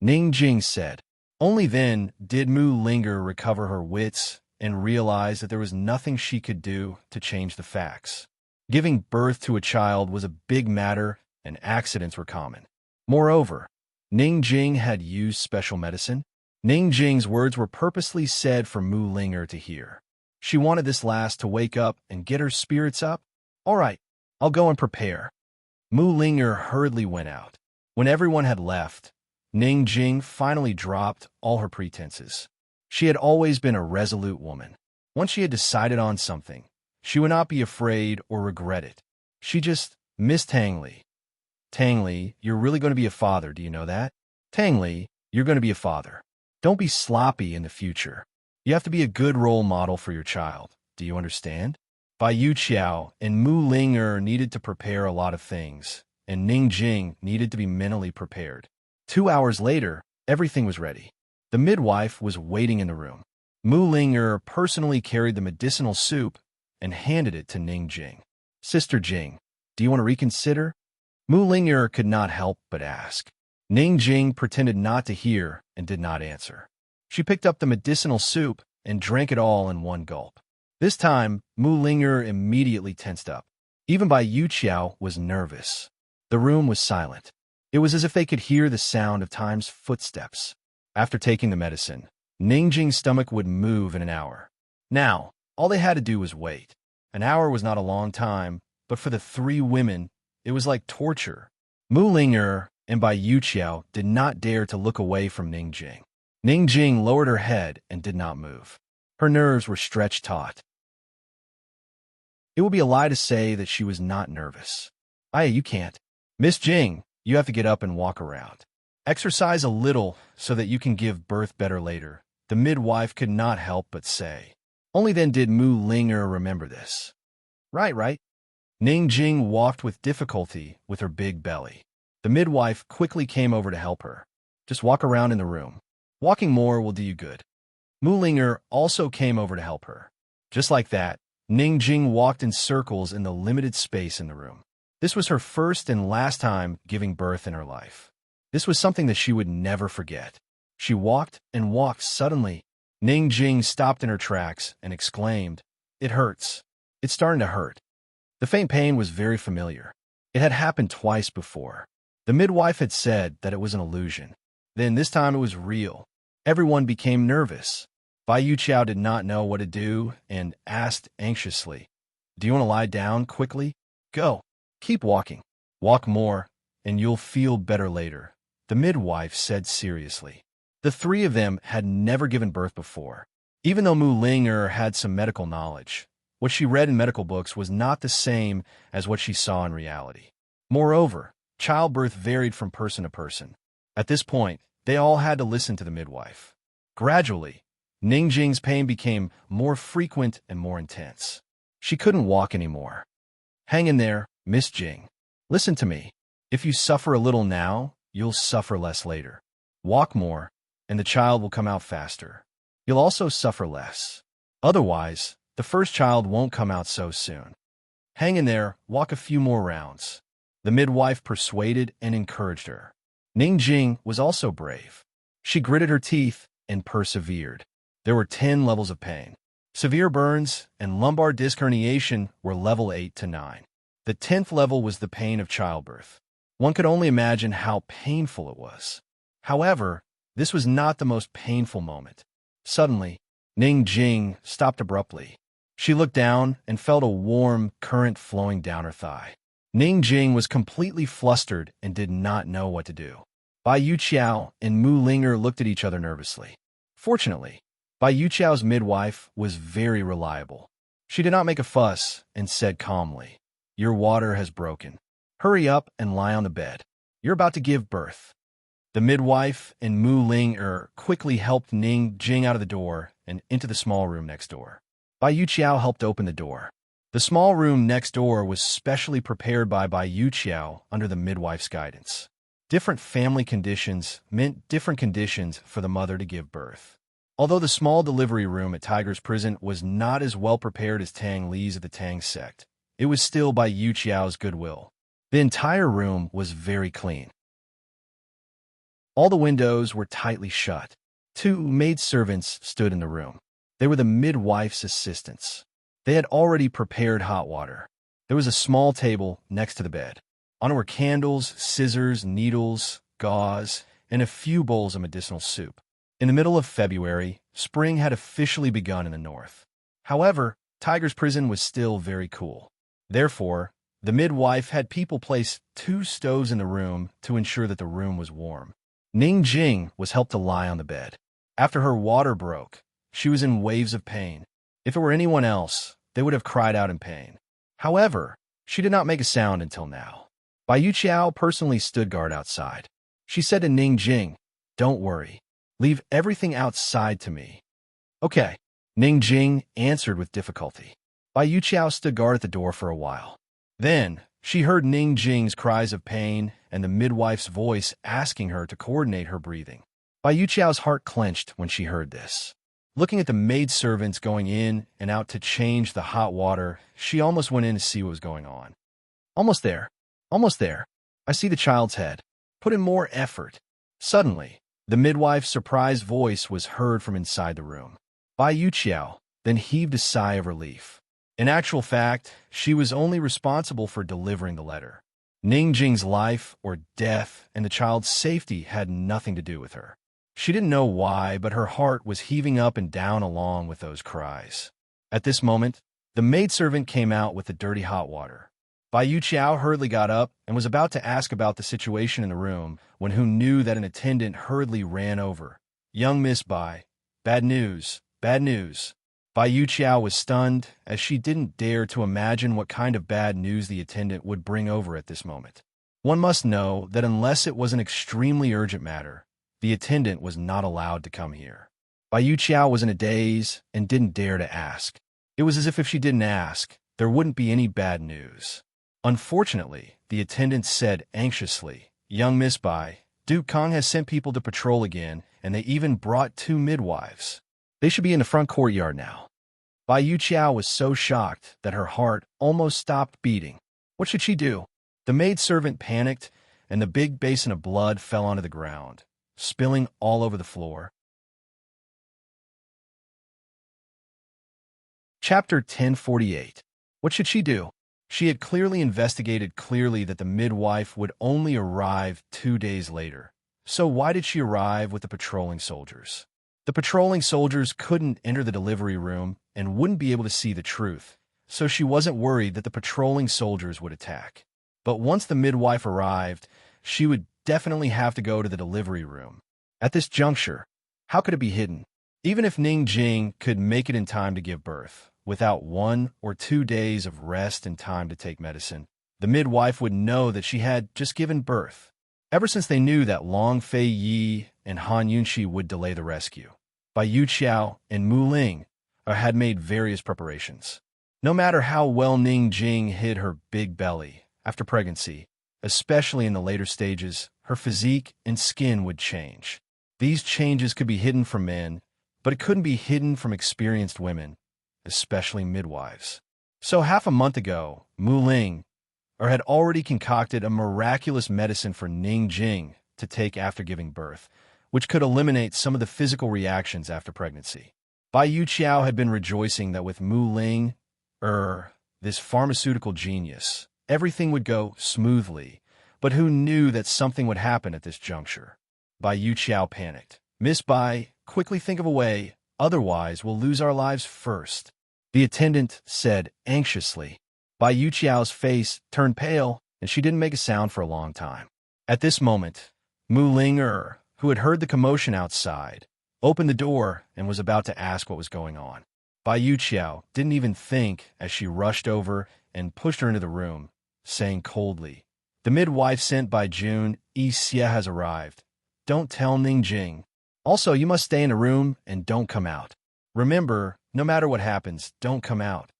Ning Jing said. Only then did Mu Ling recover her wits and realize that there was nothing she could do to change the facts. Giving birth to a child was a big matter, and accidents were common. Moreover, Ning Jing had used special medicine? Ning Jing's words were purposely said for Mu Linger to hear. She wanted this lass to wake up and get her spirits up. All right, I'll go and prepare. Mu Linger hurriedly went out. When everyone had left, Ning Jing finally dropped all her pretenses. She had always been a resolute woman. Once she had decided on something, she would not be afraid or regret it. She just missed Tang Li. Tang Li, you're really going to be a father, do you know that? Tang Li, you're going to be a father. Don't be sloppy in the future. You have to be a good role model for your child. Do you understand? Bai Yu Qiao and Mu Linger needed to prepare a lot of things, and Ning Jing needed to be mentally prepared. 2 hours later, everything was ready. The midwife was waiting in the room. Mu Linger personally carried the medicinal soup and handed it to Ning Jing. Sister Jing, do you want to reconsider? Mu Linger could not help but ask. Ning Jing pretended not to hear and did not answer. She picked up the medicinal soup and drank it all in one gulp. This time, Mu Linger immediately tensed up. Even Bai Yu Qiao was nervous. The room was silent. It was as if they could hear the sound of time's footsteps. After taking the medicine, Ning Jing's stomach would move in an hour. Now, all they had to do was wait. An hour was not a long time, but for the 3 women, it was like torture. Mu Linger and Bai Yu Qiao did not dare to look away from Ning Jing. Ning Jing lowered her head and did not move. Her nerves were stretched taut. It would be a lie to say that she was not nervous. You can't. Miss Jing, you have to get up and walk around. Exercise a little so that you can give birth better later, the midwife could not help but say. Only then did Mu Linger remember this. Right. Ning Jing walked with difficulty with her big belly. The midwife quickly came over to help her. Just walk around in the room. Walking more will do you good. Mu Linger also came over to help her. Just like that, Ning Jing walked in circles in the limited space in the room. This was her first and last time giving birth in her life. This was something that she would never forget. She walked and walked suddenly. Ning Jing stopped in her tracks and exclaimed, "It hurts. It's starting to hurt." The faint pain was very familiar. It had happened twice before. The midwife had said that it was an illusion. Then this time it was real. Everyone became nervous. Bai Yu Qiao did not know what to do and asked anxiously, "Do you want to lie down quickly? Go. Keep walking. Walk more, and you'll feel better later," the midwife said seriously. The 3 of them had never given birth before. Even though Mu Linger had some medical knowledge, what she read in medical books was not the same as what she saw in reality. Moreover, childbirth varied from person to person. At this point, they all had to listen to the midwife. Gradually, Ning Jing's pain became more frequent and more intense. She couldn't walk anymore. "Hang in there, Miss Jing. Listen to me. If you suffer a little now, you'll suffer less later. Walk more, and the child will come out faster. You'll also suffer less. Otherwise, the first child won't come out so soon. Hang in there, walk a few more rounds." The midwife persuaded and encouraged her. Ning Jing was also brave. She gritted her teeth and persevered. There were 10 levels of pain. Severe burns and lumbar disc herniation were level 8 to 9. The 10th level was the pain of childbirth. One could only imagine how painful it was. However, this was not the most painful moment. Suddenly, Ning Jing stopped abruptly. She looked down and felt a warm current flowing down her thigh. Ning Jing was completely flustered and did not know what to do. Bai Yu Qiao and Mu Linger looked at each other nervously. Fortunately, Bai Yu Qiao's midwife was very reliable. She did not make a fuss and said calmly, "Your water has broken. Hurry up and lie on the bed. You're about to give birth." The midwife and Mu Linger quickly helped Ning Jing out of the door and into the small room next door. Bai Yu Qiao helped open the door. The small room next door was specially prepared by Bai Yu Qiao under the midwife's guidance. Different family conditions meant different conditions for the mother to give birth. Although the small delivery room at Tiger's prison was not as well prepared as Tang Li's of the Tang sect, it was still Bai Yu Qiao's goodwill. The entire room was very clean. All the windows were tightly shut. 2 maidservants stood in the room. They were the midwife's assistants. They had already prepared hot water. There was a small table next to the bed. On it were candles, scissors, needles, gauze, and a few bowls of medicinal soup. In the middle of February, spring had officially begun in the north. However, Tiger's prison was still very cool. Therefore, the midwife had people place 2 stoves in the room to ensure that the room was warm. Ning Jing was helped to lie on the bed. After her water broke, she was in waves of pain. If it were anyone else, they would have cried out in pain. However, she did not make a sound until now. Bai Yuqiao personally stood guard outside. She said to Ning Jing, "Don't worry. Leave everything outside to me." "Okay," Ning Jing answered with difficulty. Bai Yuqiao stood guard at the door for a while. Then, she heard Ning Jing's cries of pain and the midwife's voice asking her to coordinate her breathing. Bai Yuqiao's heart clenched when she heard this. Looking at the maidservants going in and out to change the hot water, she almost went in to see what was going on. "Almost there. Almost there. I see the child's head. Put in more effort." Suddenly, the midwife's surprised voice was heard from inside the room. Bai Yuqiao then heaved a sigh of relief. In actual fact, she was only responsible for delivering the letter. Ning Jing's life or death and the child's safety had nothing to do with her. She didn't know why, but her heart was heaving up and down along with those cries. At this moment, the maidservant came out with the dirty hot water. Bai Yuqiao hurriedly got up and was about to ask about the situation in the room when Hu knew that an attendant hurriedly ran over. "Young Miss Bai, bad news, bad news." Bai Yuqiao was stunned, as she didn't dare to imagine what kind of bad news the attendant would bring over at this moment. One must know that unless it was an extremely urgent matter, the attendant was not allowed to come here. Bai Yuqiao was in a daze and didn't dare to ask. It was as if she didn't ask, there wouldn't be any bad news. Unfortunately, the attendant said anxiously, "Young Miss Bai, Duke Kong has sent people to patrol again, and they even brought 2 midwives. They should be in the front courtyard now." Bai Yuqiao was so shocked that her heart almost stopped beating. What should she do? The maidservant panicked, and the big basin of blood fell onto the ground, spilling all over the floor. Chapter 1048. What should she do? She had clearly investigated that the midwife would only arrive 2 days later. So why did she arrive with the patrolling soldiers? The patrolling soldiers couldn't enter the delivery room and wouldn't be able to see the truth, so she wasn't worried that the patrolling soldiers would attack. But once the midwife arrived, she would definitely have to go to the delivery room. At this juncture, how could it be hidden? Even if Ning Jing could make it in time to give birth, without 1 or 2 days of rest and time to take medicine, the midwife would know that she had just given birth. Ever since they knew that Long Fei Yi and Han Yunxi would delay the rescue, Bai Yuqiao and Mu Ling had made various preparations. No matter how well Ning Jing hid her big belly, after pregnancy, especially in the later stages, her physique and skin would change. These changes could be hidden from men, but it couldn't be hidden from experienced women, especially midwives. So half a month ago, Mu Ling had already concocted a miraculous medicine for Ning Jing to take after giving birth, which could eliminate some of the physical reactions after pregnancy. Bai Yuqiao had been rejoicing that with Mu Ling, this pharmaceutical genius, everything would go smoothly, but who knew that something would happen at this juncture? Bai Yuqiao panicked. "Miss Bai, quickly think of a way, otherwise we'll lose our lives first," the attendant said anxiously. Bai Yuqiao's face turned pale, and she didn't make a sound for a long time. At this moment, Mu Ling, who had heard the commotion outside, opened the door and was about to ask what was going on. Bai Yuqiao didn't even think as she rushed over and pushed her into the room, saying coldly, "The midwife sent by Jun Xie has arrived. Don't tell Ning Jing. Also, you must stay in the room and don't come out. Remember, no matter what happens, don't come out."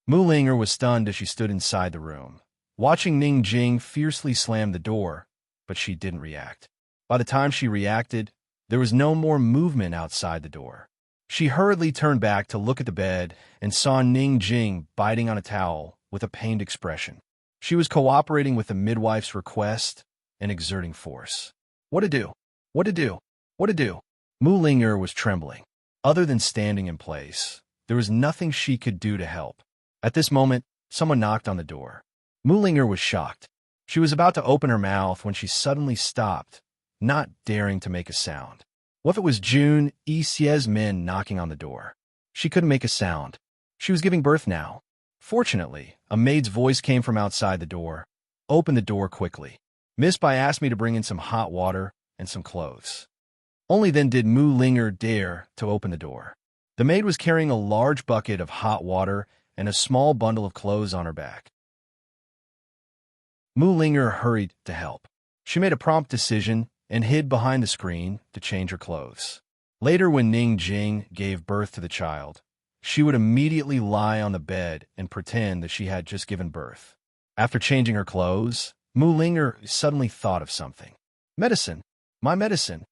Mu Ling was stunned as she stood inside the room, watching Ning Jing fiercely slam the door, but she didn't react. By the time she reacted, there was no more movement outside the door. She hurriedly turned back to look at the bed and saw Ning Jing biting on a towel with a pained expression. She was cooperating with the midwife's request and exerting force. What to do? What to do? What to do? Mu Ling was trembling. Other than standing in place, there was nothing she could do to help. At this moment, someone knocked on the door. Mu Ling was shocked. She was about to open her mouth when she suddenly stopped, not daring to make a sound. What if it was June Xie's men knocking on the door? She couldn't make a sound. She was giving birth now. Fortunately, a maid's voice came from outside the door. Open the door quickly. Miss Bai asked me to bring in some hot water and some clothes. Only then did Mu Linger dare to open the door. The maid was carrying a large bucket of hot water and a small bundle of clothes on her back. Mu Linger hurried to help. She made a prompt decision and hid behind the screen to change her clothes. Later, when Ning Jing gave birth to the child, she would immediately lie on the bed and pretend that she had just given birth. After changing her clothes, Mu Linger suddenly thought of something. Medicine! My medicine!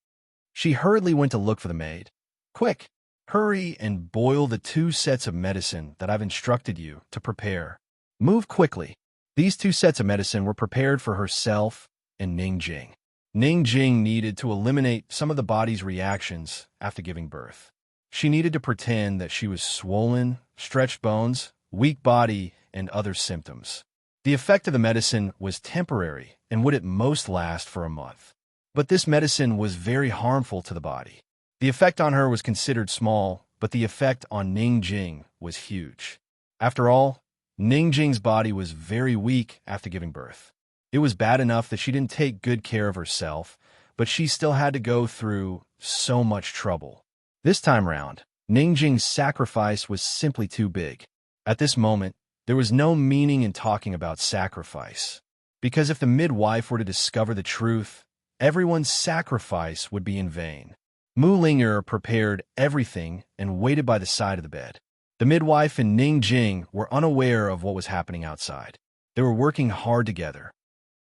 She hurriedly went to look for the maid. Quick! Hurry and boil the 2 sets of medicine that I've instructed you to prepare. Move quickly. These 2 sets of medicine were prepared for herself and Ning Jing. Ning Jing needed to eliminate some of the body's reactions after giving birth. She needed to pretend that she was swollen, stretched bones, weak body, and other symptoms. The effect of the medicine was temporary and would at most last for a month. But this medicine was very harmful to the body. The effect on her was considered small, but the effect on Ning Jing was huge. After all, Ning Jing's body was very weak after giving birth. It was bad enough that she didn't take good care of herself, but she still had to go through so much trouble. This time round, Ning Jing's sacrifice was simply too big. At this moment, there was no meaning in talking about sacrifice, because if the midwife were to discover the truth, everyone's sacrifice would be in vain. Mu Linger prepared everything and waited by the side of the bed. The midwife and Ning Jing were unaware of what was happening outside. They were working hard together.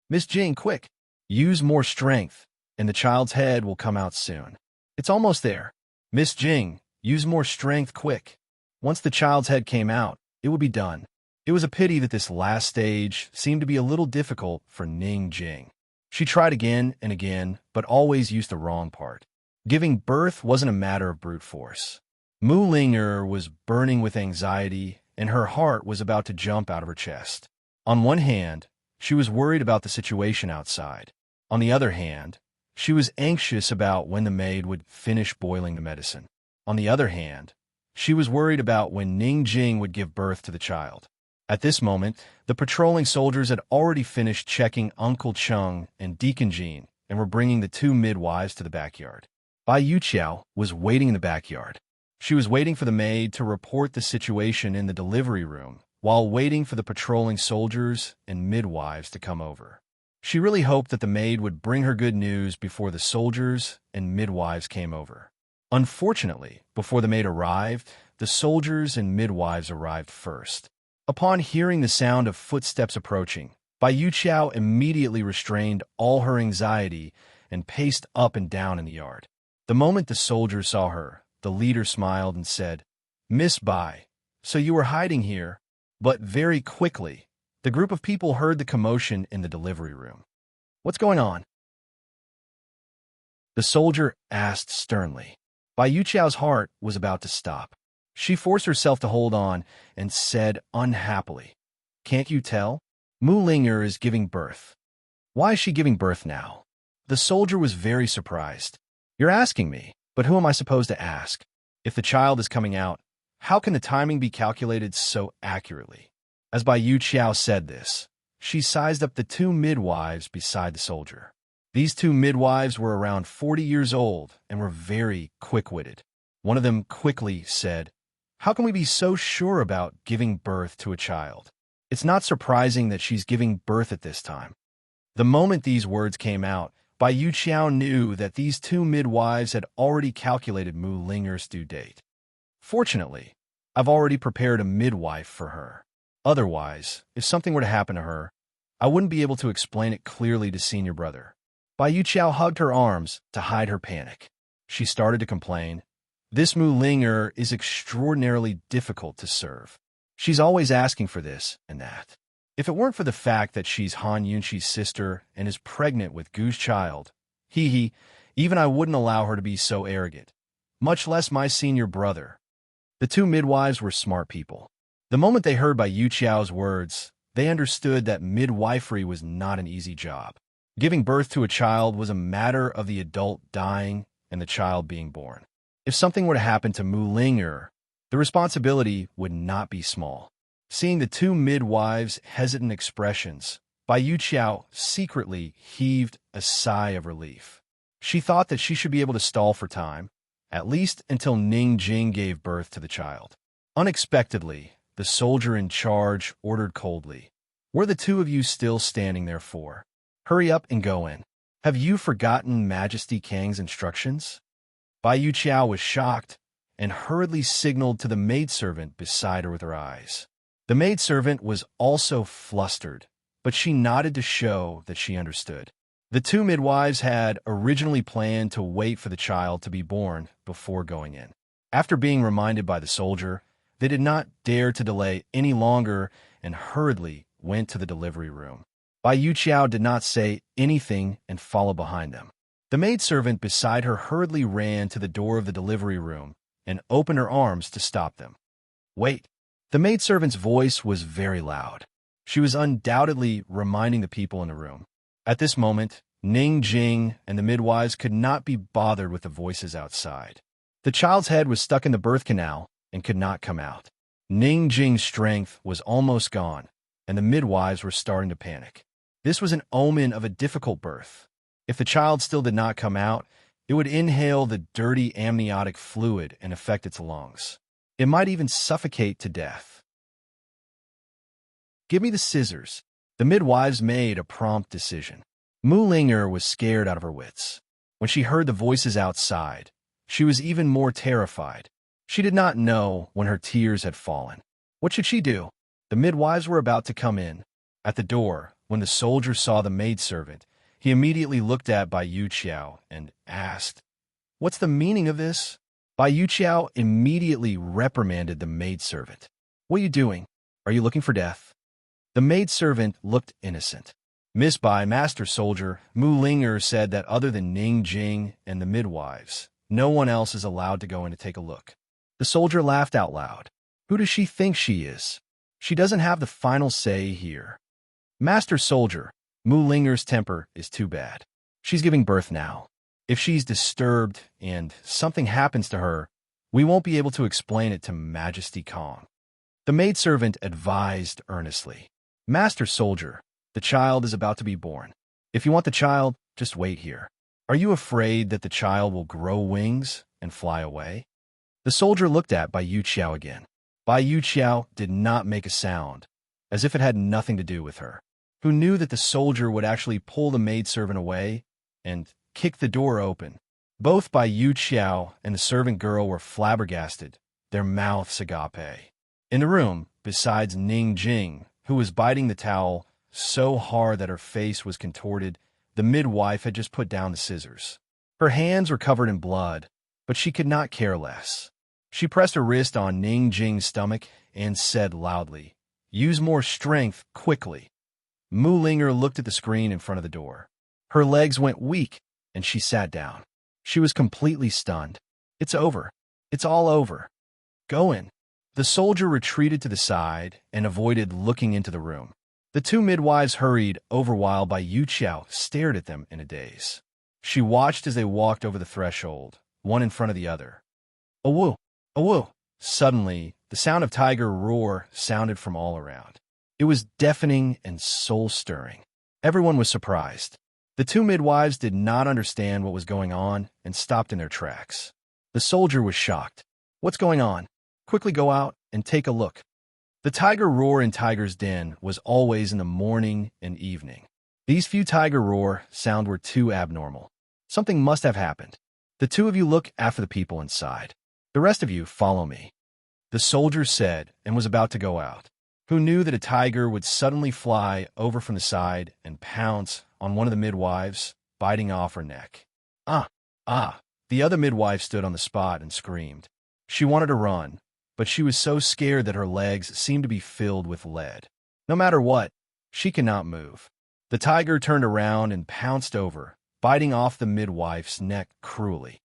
Miss Jing, quick! Use more strength, and the child's head will come out soon. It's almost there. Miss Jing, use more strength quick. Once the child's head came out, it would be done. It was a pity that this last stage seemed to be a little difficult for Ning Jing. She tried again and again, but always used the wrong part. Giving birth wasn't a matter of brute force. Mu Linger was burning with anxiety, and her heart was about to jump out of her chest. On one hand, she was worried about the situation outside. On the other hand, she was anxious about when the maid would finish boiling the medicine. On the other hand, she was worried about when Ning Jing would give birth to the child. At this moment, the patrolling soldiers had already finished checking Uncle Chung and Deacon Jean and were bringing the 2 midwives to the backyard. Bai Yuqiao was waiting in the backyard. She was waiting for the maid to report the situation in the delivery room while waiting for the patrolling soldiers and midwives to come over. She really hoped that the maid would bring her good news before the soldiers and midwives came over. Unfortunately, before the maid arrived, the soldiers and midwives arrived first. Upon hearing the sound of footsteps approaching, Bai Yuqiao immediately restrained all her anxiety and paced up and down in the yard. The moment the soldiers saw her, the leader smiled and said, Miss Bai, so you were hiding here? But very quickly, the group of people heard the commotion in the delivery room. What's going on? The soldier asked sternly. Bai Yuqiao's heart was about to stop. She forced herself to hold on and said unhappily, Can't you tell? Mu Linger is giving birth. Why is she giving birth now? The soldier was very surprised. You're asking me, but who am I supposed to ask? If the child is coming out, how can the timing be calculated so accurately? As Bai Yuqiao said this, she sized up the 2 midwives beside the soldier. These 2 midwives were around 40 years old and were very quick-witted. One of them quickly said, How can we be so sure about giving birth to a child? It's not surprising that she's giving birth at this time. The moment these words came out, Bai Yuqiao knew that these 2 midwives had already calculated Mu Linger's due date. Fortunately, I've already prepared a midwife for her. Otherwise, if something were to happen to her, I wouldn't be able to explain it clearly to senior brother. Bai Yuqiao hugged her arms to hide her panic. She started to complain. This Mu Linger is extraordinarily difficult to serve. She's always asking for this and that. If it weren't for the fact that she's Han Yunxi's sister and is pregnant with Gu's child, even I wouldn't allow her to be so arrogant, much less my senior brother. The 2 midwives were smart people. The moment they heard Bai Yuqiao's words, they understood that midwifery was not an easy job. Giving birth to a child was a matter of the adult dying and the child being born. If something were to happen to Mu Ling'er, the responsibility would not be small. Seeing the two midwives' hesitant expressions, Bai Yuqiao secretly heaved a sigh of relief. She thought that she should be able to stall for time, at least until Ning Jing gave birth to the child. Unexpectedly, the soldier in charge ordered coldly, "Were the two of you still standing there for? Hurry up and go in. Have you forgotten Majesty Kang's instructions?" Bai Yuqiao was shocked and hurriedly signaled to the maidservant beside her with her eyes. The maidservant was also flustered, but she nodded to show that she understood. The two midwives had originally planned to wait for the child to be born before going in. After being reminded by the soldier, they did not dare to delay any longer and hurriedly went to the delivery room. Bai Yuqiao did not say anything and followed behind them. The maidservant beside her hurriedly ran to the door of the delivery room and opened her arms to stop them. "Wait!" The maidservant's voice was very loud. She was undoubtedly reminding the people in the room. At this moment, Ning Jing and the midwives could not be bothered with the voices outside. The child's head was stuck in the birth canal and could not come out. Ning Jing's strength was almost gone, and the midwives were starting to panic. This was an omen of a difficult birth. If the child still did not come out, it would inhale the dirty amniotic fluid and affect its lungs. It might even suffocate to death. "Give me the scissors." The midwives made a prompt decision. Mu Ling'er was scared out of her wits. When she heard the voices outside, she was even more terrified. She did not know when her tears had fallen. What should she do? The midwives were about to come in. At the door, when the soldier saw the maidservant, he immediately looked at Bai Yuqiao and asked, "What's the meaning of this?" Bai Yuqiao immediately reprimanded the maidservant. "What are you doing? Are you looking for death?" The maidservant looked innocent. "Miss Bai, Master Soldier," Mu Ling'er said that other than Ning Jing and the midwives, no one else is allowed to go in to take a look. The soldier laughed out loud. "Who does she think she is? She doesn't have the final say here." "Master Soldier, Mu Ling'er's temper is too bad. She's giving birth now. If she's disturbed and something happens to her, we won't be able to explain it to Majesty Kong." The maidservant advised earnestly. "Master Soldier, the child is about to be born. If you want the child, just wait here. Are you afraid that the child will grow wings and fly away?" The soldier looked at Bai Yuqiao again. Bai Yuqiao did not make a sound, as if it had nothing to do with her, who knew that the soldier would actually pull the maidservant away and kick the door open. Both Bai Yuqiao and the servant girl were flabbergasted, their mouths agape. In the room, besides Ning Jing, who was biting the towel so hard that her face was contorted, the midwife had just put down the scissors. Her hands were covered in blood, but she could not care less. She pressed her wrist on Ning Jing's stomach and said loudly, "Use more strength, quickly." Mu Ling'er looked at the screen in front of the door. Her legs went weak, and she sat down. She was completely stunned. "It's over. It's all over. Go in." The soldier retreated to the side and avoided looking into the room. The two midwives hurried over while Bai Yuqiao stared at them in a daze. She watched as they walked over the threshold, one in front of the other. "Awoo! Awoo!" Suddenly, the sound of tiger roar sounded from all around. It was deafening and soul-stirring. Everyone was surprised. The two midwives did not understand what was going on and stopped in their tracks. The soldier was shocked. "What's going on? Quickly go out and take a look." The tiger roar in Tiger's Den was always in the morning and evening. These few tiger roar sounds were too abnormal. Something must have happened. "The two of you look after the people inside. The rest of you follow me," the soldier said and was about to go out. Who knew that a tiger would suddenly fly over from the side and pounce on one of the midwives, biting off her neck. Ah! Ah! The other midwife stood on the spot and screamed. She wanted to run, but she was so scared that her legs seemed to be filled with lead. No matter what, she could not move. The tiger turned around and pounced over, biting off the midwife's neck cruelly.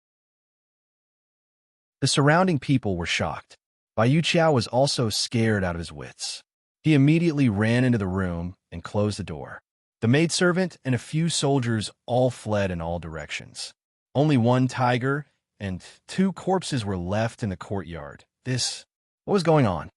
The surrounding people were shocked. Bai Yuqiao was also scared out of his wits. He immediately ran into the room and closed the door. The maidservant and a few soldiers all fled in all directions. Only one tiger and 2 corpses were left in the courtyard. What was going on?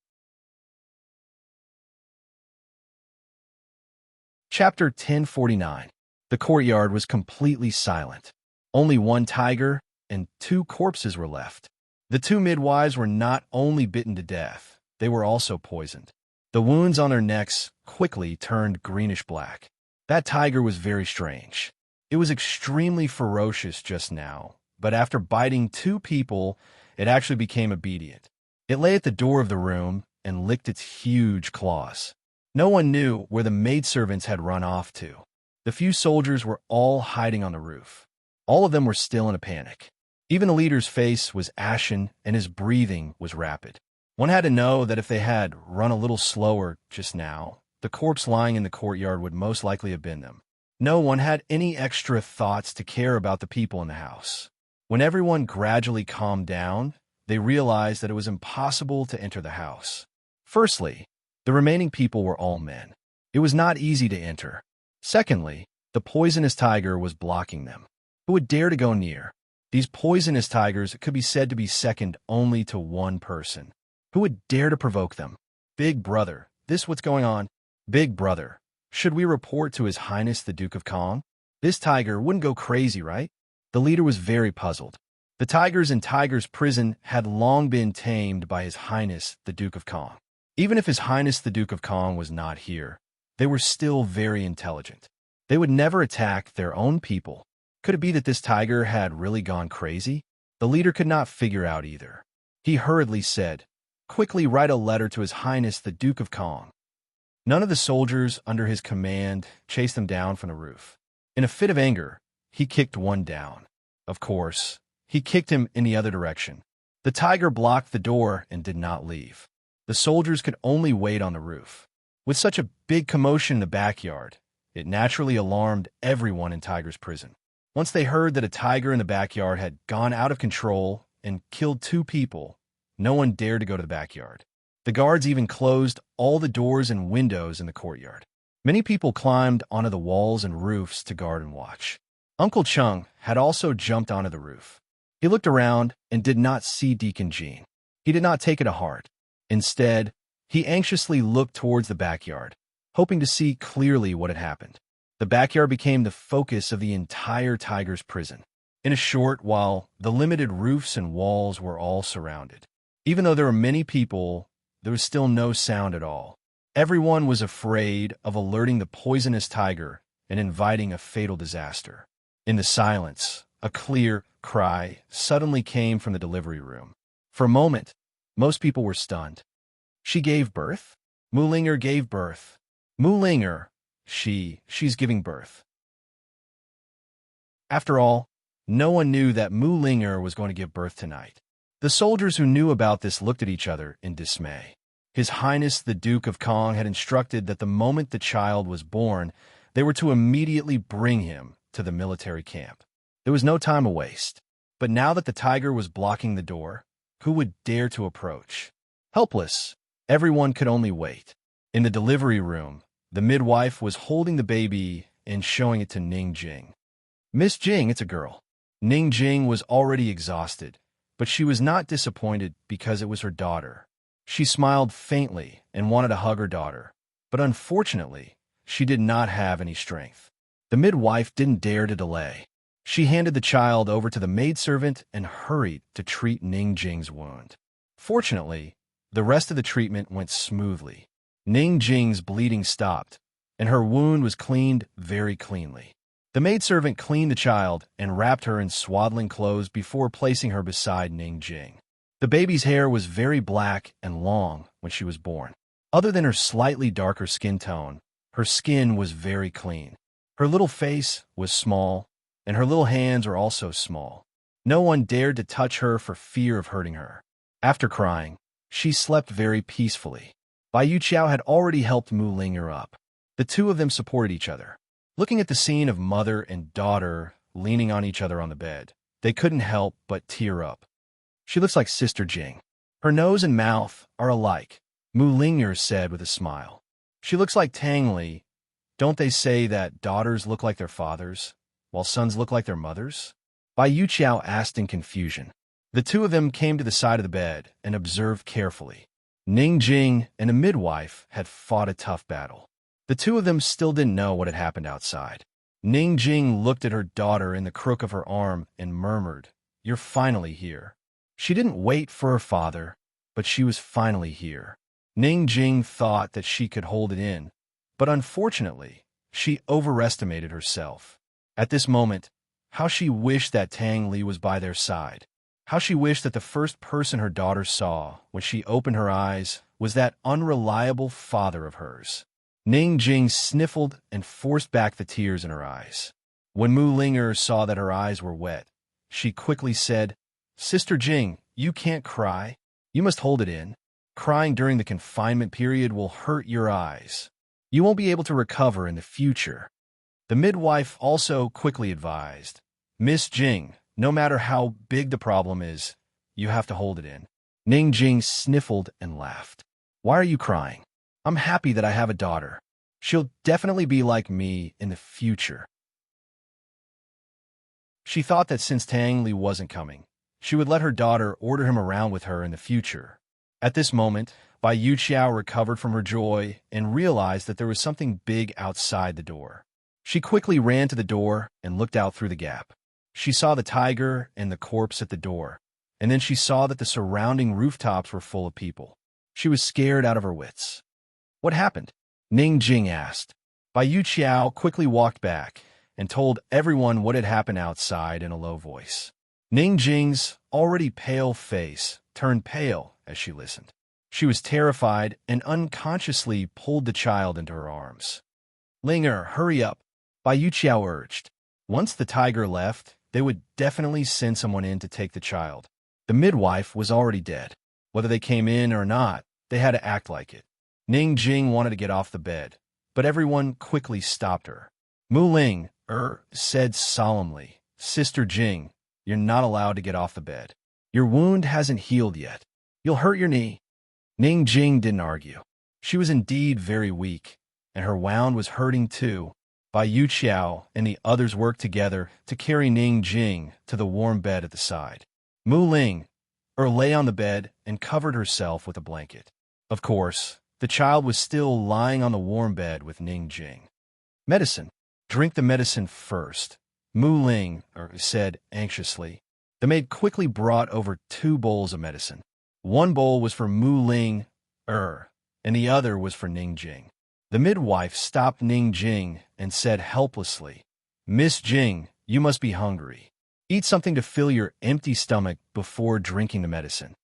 Chapter 1049. The courtyard was completely silent. Only one tiger and 2 corpses were left. The 2 midwives were not only bitten to death, they were also poisoned. The wounds on their necks quickly turned greenish-black. That tiger was very strange. It was extremely ferocious just now, but after biting 2 people, it actually became obedient. It lay at the door of the room and licked its huge claws. No one knew where the maidservants had run off to. The few soldiers were all hiding on the roof. All of them were still in a panic. Even the leader's face was ashen and his breathing was rapid. One had to know that if they had run a little slower just now, the corpse lying in the courtyard would most likely have been them. No one had any extra thoughts to care about the people in the house. When everyone gradually calmed down, they realized that it was impossible to enter the house. Firstly, the remaining people were all men. It was not easy to enter. Secondly, the poisonous tiger was blocking them. Who would dare to go near? These poisonous tigers could be said to be second only to one person. Who would dare to provoke them? Big brother, what's going on? Big brother, should we report to His Highness the Duke of Kong? This tiger wouldn't go crazy, right? The leader was very puzzled. The tigers in Tiger's prison had long been tamed by His Highness the Duke of Kong. Even if His Highness the Duke of Kong was not here, they were still very intelligent. They would never attack their own people. Could it be that this tiger had really gone crazy? The leader could not figure out either. He hurriedly said, "Quickly write a letter to His Highness the Duke of Kong." None of the soldiers under his command chased them down from the roof. In a fit of anger, he kicked one down. Of course, he kicked him in the other direction. The tiger blocked the door and did not leave. The soldiers could only wait on the roof. With such a big commotion in the backyard, it naturally alarmed everyone in Tiger's prison. Once they heard that a tiger in the backyard had gone out of control and killed 2 people, no one dared to go to the backyard. The guards even closed all the doors and windows in the courtyard. Many people climbed onto the walls and roofs to guard and watch. Uncle Chung had also jumped onto the roof. He looked around and did not see Deacon Jean. He did not take it to heart. Instead, he anxiously looked towards the backyard, hoping to see clearly what had happened. The backyard became the focus of the entire tiger's prison. In a short while, the limited roofs and walls were all surrounded. Even though there were many people, there was still no sound at all. Everyone was afraid of alerting the poisonous tiger and inviting a fatal disaster. In the silence, a clear cry suddenly came from the delivery room. For a moment, most people were stunned. She gave birth? Mulinger gave birth. Mulinger, she's giving birth. After all, no one knew that Mulinger was going to give birth tonight. The soldiers who knew about this looked at each other in dismay. His Highness the Duke of Kong had instructed that the moment the child was born, they were to immediately bring him to the military camp. There was no time to waste. But now that the tiger was blocking the door, who would dare to approach? Helpless, everyone could only wait. In the delivery room, the midwife was holding the baby and showing it to Ning Jing. "Miss Jing, it's a girl." Ning Jing was already exhausted, but she was not disappointed because it was her daughter. She smiled faintly and wanted to hug her daughter, but unfortunately, she did not have any strength. The midwife didn't dare to delay. She handed the child over to the maidservant and hurried to treat Ning Jing's wound. Fortunately, the rest of the treatment went smoothly. Ning Jing's bleeding stopped, and her wound was cleaned very cleanly. The maidservant cleaned the child and wrapped her in swaddling clothes before placing her beside Ning Jing. The baby's hair was very black and long when she was born. Other than her slightly darker skin tone, her skin was very clean. Her little face was small, and her little hands were also small. No one dared to touch her for fear of hurting her. After crying, she slept very peacefully. Bai Yuqiao had already helped Mu Linger up. The two of them supported each other. Looking at the scene of mother and daughter leaning on each other on the bed, they couldn't help but tear up. "She looks like Sister Jing. Her nose and mouth are alike," Mu Linger said with a smile. "She looks like Tang Li, Don't they say that daughters look like their fathers, while sons look like their mothers? Bai Yuqiao asked in confusion. The two of them came to the side of the bed and observed carefully. Ning Jing and a midwife had fought a tough battle. The two of them still didn't know what had happened outside. Ning Jing looked at her daughter in the crook of her arm and murmured, "You're finally here." She didn't wait for her father, but she was finally here. Ning Jing thought that she could hold it in, but unfortunately, she overestimated herself. At this moment, how she wished that Tang Li was by their side. How she wished that the first person her daughter saw when she opened her eyes was that unreliable father of hers. Ning Jing sniffled and forced back the tears in her eyes. When Mu Linger saw that her eyes were wet, she quickly said, "Sister Jing, you can't cry. You must hold it in. Crying during the confinement period will hurt your eyes. You won't be able to recover in the future." The midwife also quickly advised, "Miss Jing, no matter how big the problem is, you have to hold it in." Ning Jing sniffled and laughed. "Why are you crying? I'm happy that I have a daughter. She'll definitely be like me in the future." She thought that since Tang Li wasn't coming, she would let her daughter order him around with her in the future. At this moment, Bai Yuqiao recovered from her joy and realized that there was something big outside the door. She quickly ran to the door and looked out through the gap. She saw the tiger and the corpse at the door, and then she saw that the surrounding rooftops were full of people. She was scared out of her wits. "What happened?" Ning Jing asked. Bai Yuqiao quickly walked back and told everyone what had happened outside in a low voice. Ning Jing's already pale face turned pale as she listened. She was terrified and unconsciously pulled the child into her arms. "Linger, hurry up," Bai Yuqiao urged. Once the tiger left, they would definitely send someone in to take the child. The midwife was already dead. Whether they came in or not, they had to act like it. Ning Jing wanted to get off the bed, but everyone quickly stopped her. Mu Ling said solemnly, "Sister Jing, you're not allowed to get off the bed. Your wound hasn't healed yet. You'll hurt your knee." Ning Jing didn't argue. She was indeed very weak, and her wound was hurting too. Bai Yuqiao and the others worked together to carry Ning Jing to the warm bed at the side. Mu Ling lay on the bed and covered herself with a blanket. Of course, the child was still lying on the warm bed with Ning Jing. "Medicine. Drink the medicine first," Mu Ling said anxiously. The maid quickly brought over 2 bowls of medicine. One bowl was for Mu Ling, and the other was for Ning Jing. The midwife stopped Ning Jing and said helplessly, "Miss Jing, you must be hungry. Eat something to fill your empty stomach before drinking the medicine."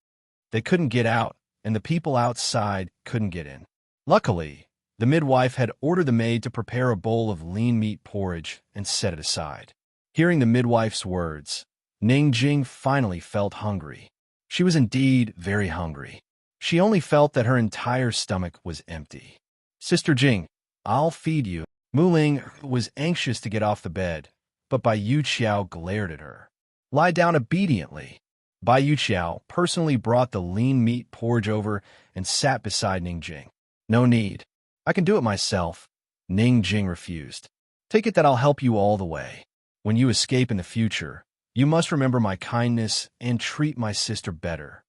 They couldn't get out, and the people outside couldn't get in. Luckily, the midwife had ordered the maid to prepare a bowl of lean meat porridge and set it aside. Hearing the midwife's words, Ning Jing finally felt hungry. She was indeed very hungry. She only felt that her entire stomach was empty. "Sister Jing, I'll feed you." Mu Ling was anxious to get off the bed, but Bai Yuqiao glared at her. "Lie down obediently." Bai Yuqiao personally brought the lean meat porridge over and sat beside Ning Jing. "No need. I can do it myself." Ning Jing refused. "Take it that I'll help you all the way. When you escape in the future, you must remember my kindness and treat my sister better."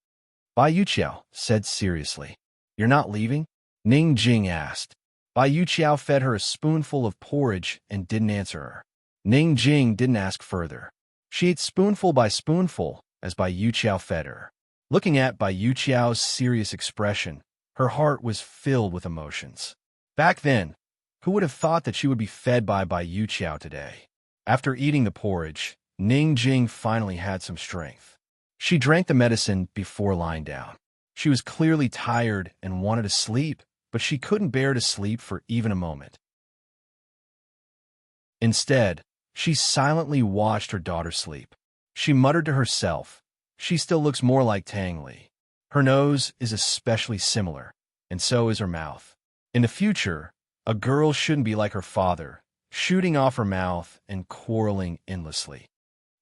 Bai Yuqiao said seriously. "You're not leaving?" Ning Jing asked. Bai Yuqiao fed her a spoonful of porridge and didn't answer her. Ning Jing didn't ask further. She ate spoonful by spoonful as Bai Yuqiao fed her. Looking at Bai Yuqiao's serious expression, her heart was filled with emotions. Back then, who would have thought that she would be fed by Bai Yuqiao today? After eating the porridge, Ning Jing finally had some strength. She drank the medicine before lying down. She was clearly tired and wanted to sleep, but she couldn't bear to sleep for even a moment. Instead, she silently watched her daughter sleep. She muttered to herself, "She still looks more like Tang Li. Her nose is especially similar, and so is her mouth. In the future, a girl shouldn't be like her father, shooting off her mouth and quarreling endlessly."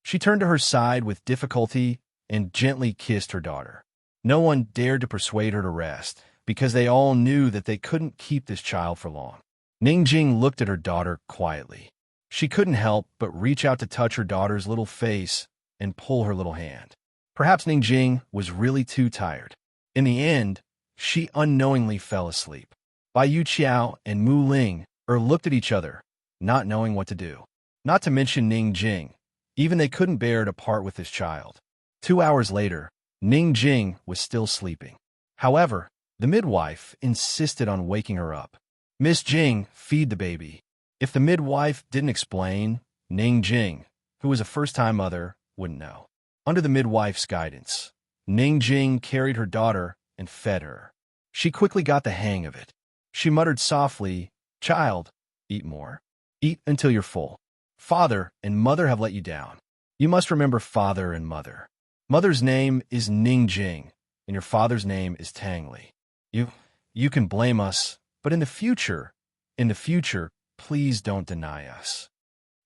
She turned to her side with difficulty and gently kissed her daughter. No one dared to persuade her to rest, because they all knew that they couldn't keep this child for long. Ning Jing looked at her daughter quietly. She couldn't help but reach out to touch her daughter's little face and pull her little hand. Perhaps Ning Jing was really too tired. In the end, she unknowingly fell asleep. Bai Yu Qiao and Mu Ling looked at each other, not knowing what to do. Not to mention Ning Jing. Even they couldn't bear to part with this child. 2 hours later, Ning Jing was still sleeping. However, the midwife insisted on waking her up. Miss Jing, feed the baby. If the midwife didn't explain, Ning Jing, who was a first-time mother, wouldn't know. Under the midwife's guidance, Ning Jing carried her daughter and fed her. She quickly got the hang of it. She muttered softly, "Child, eat more. Eat until you're full. Father and mother have let you down. You must remember father and mother. Mother's name is Ning Jing, and your father's name is Tang Li. You can blame us, but in the future, please don't deny us."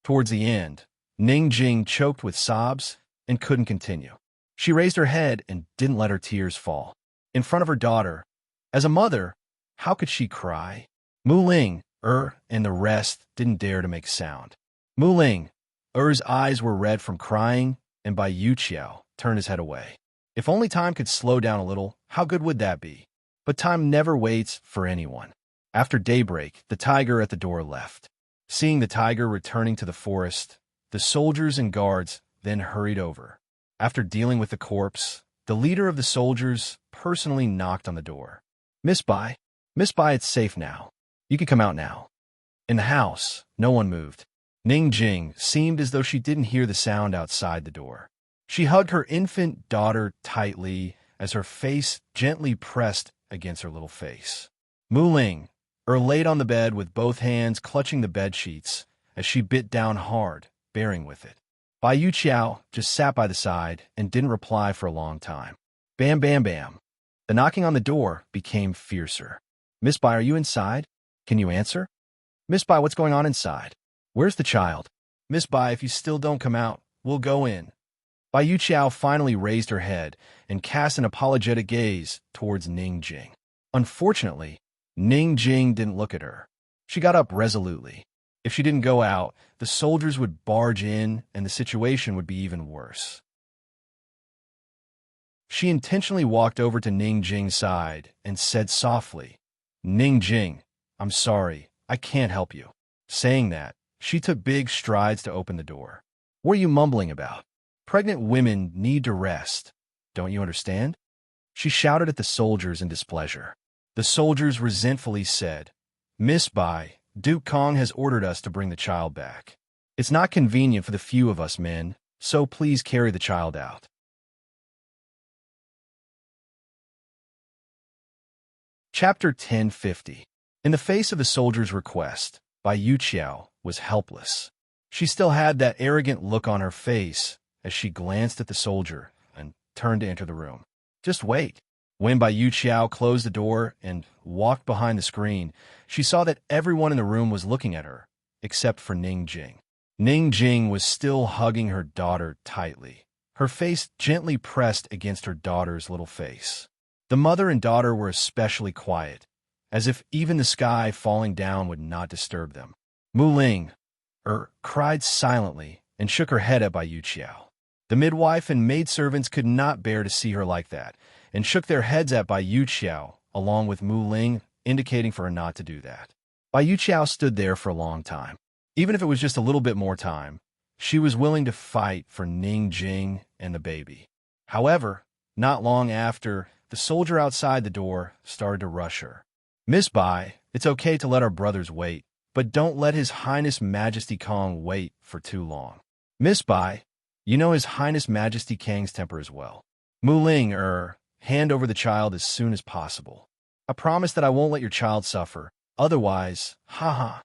Towards the end, Ning Jing choked with sobs and couldn't continue. She raised her head and didn't let her tears fall. In front of her daughter, as a mother, how could she cry? Mu Ling, and the rest didn't dare to make sound. Mu Ling, Er's eyes were red from crying, and Bai Yu Qiao turned his head away. If only time could slow down a little, how good would that be? But time never waits for anyone. After daybreak, the tiger at the door left. Seeing the tiger returning to the forest, the soldiers and guards then hurried over. After dealing with the corpse, the leader of the soldiers personally knocked on the door. Miss Bai, it's safe now. You can come out now." In the house, no one moved. Ning Jing seemed as though she didn't hear the sound outside the door. She hugged her infant daughter tightly as her face gently pressed against her little face. Mu Ling, laid on the bed with both hands clutching the bed sheets as she bit down hard, bearing with it. Bai Yu Qiao just sat by the side and didn't reply for a long time. Bam, bam, bam. The knocking on the door became fiercer. "Miss Bai, are you inside? Can you answer? Miss Bai, what's going on inside? Where's the child? Miss Bai, if you still don't come out, we'll go in." Bai Yu Qiao finally raised her head and cast an apologetic gaze towards Ning Jing. Unfortunately, Ning Jing didn't look at her. She got up resolutely. If she didn't go out, the soldiers would barge in and the situation would be even worse. She intentionally walked over to Ning Jing's side and said softly, "Ning Jing, I'm sorry, I can't help you." Saying that, she took big strides to open the door. "What are you mumbling about? Pregnant women need to rest. Don't you understand?" She shouted at the soldiers in displeasure. The soldiers resentfully said, "Miss Bai, Duke Kong has ordered us to bring the child back. It's not convenient for the few of us men, so please carry the child out." Chapter 1050. In the face of the soldier's request, Bai Yu Qiao was helpless. She still had that arrogant look on her face as she glanced at the soldier and turned to enter the room. Just wait. When Bai Yu Qiao closed the door and walked behind the screen, she saw that everyone in the room was looking at her, except for Ning Jing. Ning Jing was still hugging her daughter tightly, her face gently pressed against her daughter's little face. The mother and daughter were especially quiet, as if even the sky falling down would not disturb them. Mu Ling, cried silently and shook her head at Bai Yu Qiao. The midwife and maidservants could not bear to see her like that, and shook their heads at Bai Yu Qiao, along with Mu Ling, indicating for her not to do that. Bai Yu Qiao stood there for a long time. Even if it was just a little bit more time, she was willing to fight for Ning Jing and the baby. However, not long after, the soldier outside the door started to rush her. "Miss Bai, it's okay to let our brothers wait, but don't let His Highness Majesty Kong wait for too long. Miss Bai, you know His Highness Majesty Kang's temper as well. Mu Ling, hand over the child as soon as possible. I promise that I won't let your child suffer. Otherwise, ha."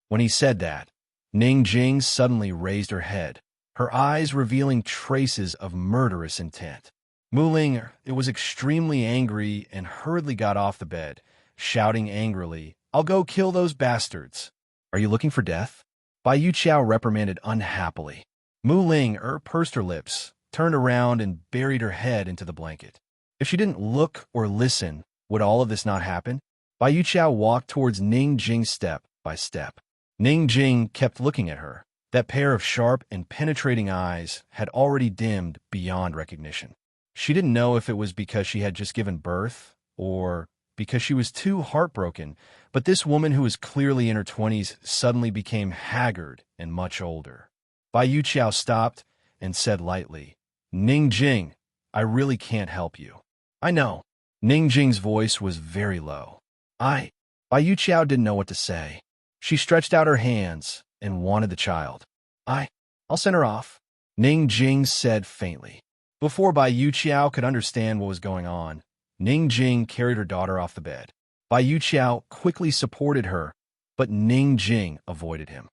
When he said that, Ning Jing suddenly raised her head, her eyes revealing traces of murderous intent. Mu Ling was extremely angry and hurriedly got off the bed, shouting angrily, "I'll go kill those bastards. Are you looking for death?" Bai Yu Qiao reprimanded unhappily. Mu Ling pursed her lips, turned around and buried her head into the blanket. If she didn't look or listen, would all of this not happen? Bai Yu Qiao walked towards Ning Jing's step, by step. Ning Jing kept looking at her. That pair of sharp and penetrating eyes had already dimmed beyond recognition. She didn't know if it was because she had just given birth or because she was too heartbroken, but this woman who was clearly in her 20s suddenly became haggard and much older. Bai Yuqiao stopped and said lightly, "Ning Jing, I really can't help you." "I know." Ning Jing's voice was very low. Bai Yuqiao didn't know what to say. She stretched out her hands and wanted the child. I'll send her off," Ning Jing said faintly. Before Bai Yuqiao could understand what was going on, Ning Jing carried her daughter off the bed. Bai Yuqiao quickly supported her, but Ning Jing avoided him.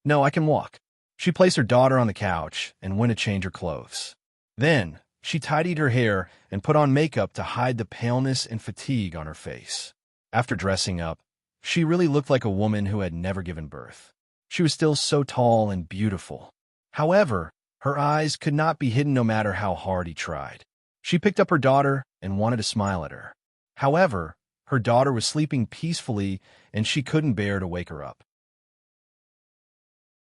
"No, I can walk." She placed her daughter on the couch and went to change her clothes. Then, she tidied her hair and put on makeup to hide the paleness and fatigue on her face. After dressing up, she really looked like a woman who had never given birth. She was still so tall and beautiful. However, her eyes could not be hidden no matter how hard he tried. She picked up her daughter and wanted to smile at her. However, her daughter was sleeping peacefully and she couldn't bear to wake her up.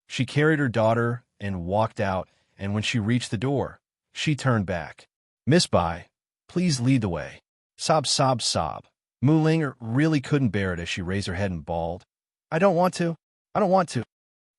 She carried her daughter and walked out, and when she reached the door, she turned back. "Miss Bai, please lead the way." Sob, sob, sob. Mu Ling really couldn't bear it as she raised her head and bawled, I don't want to. I don't want to."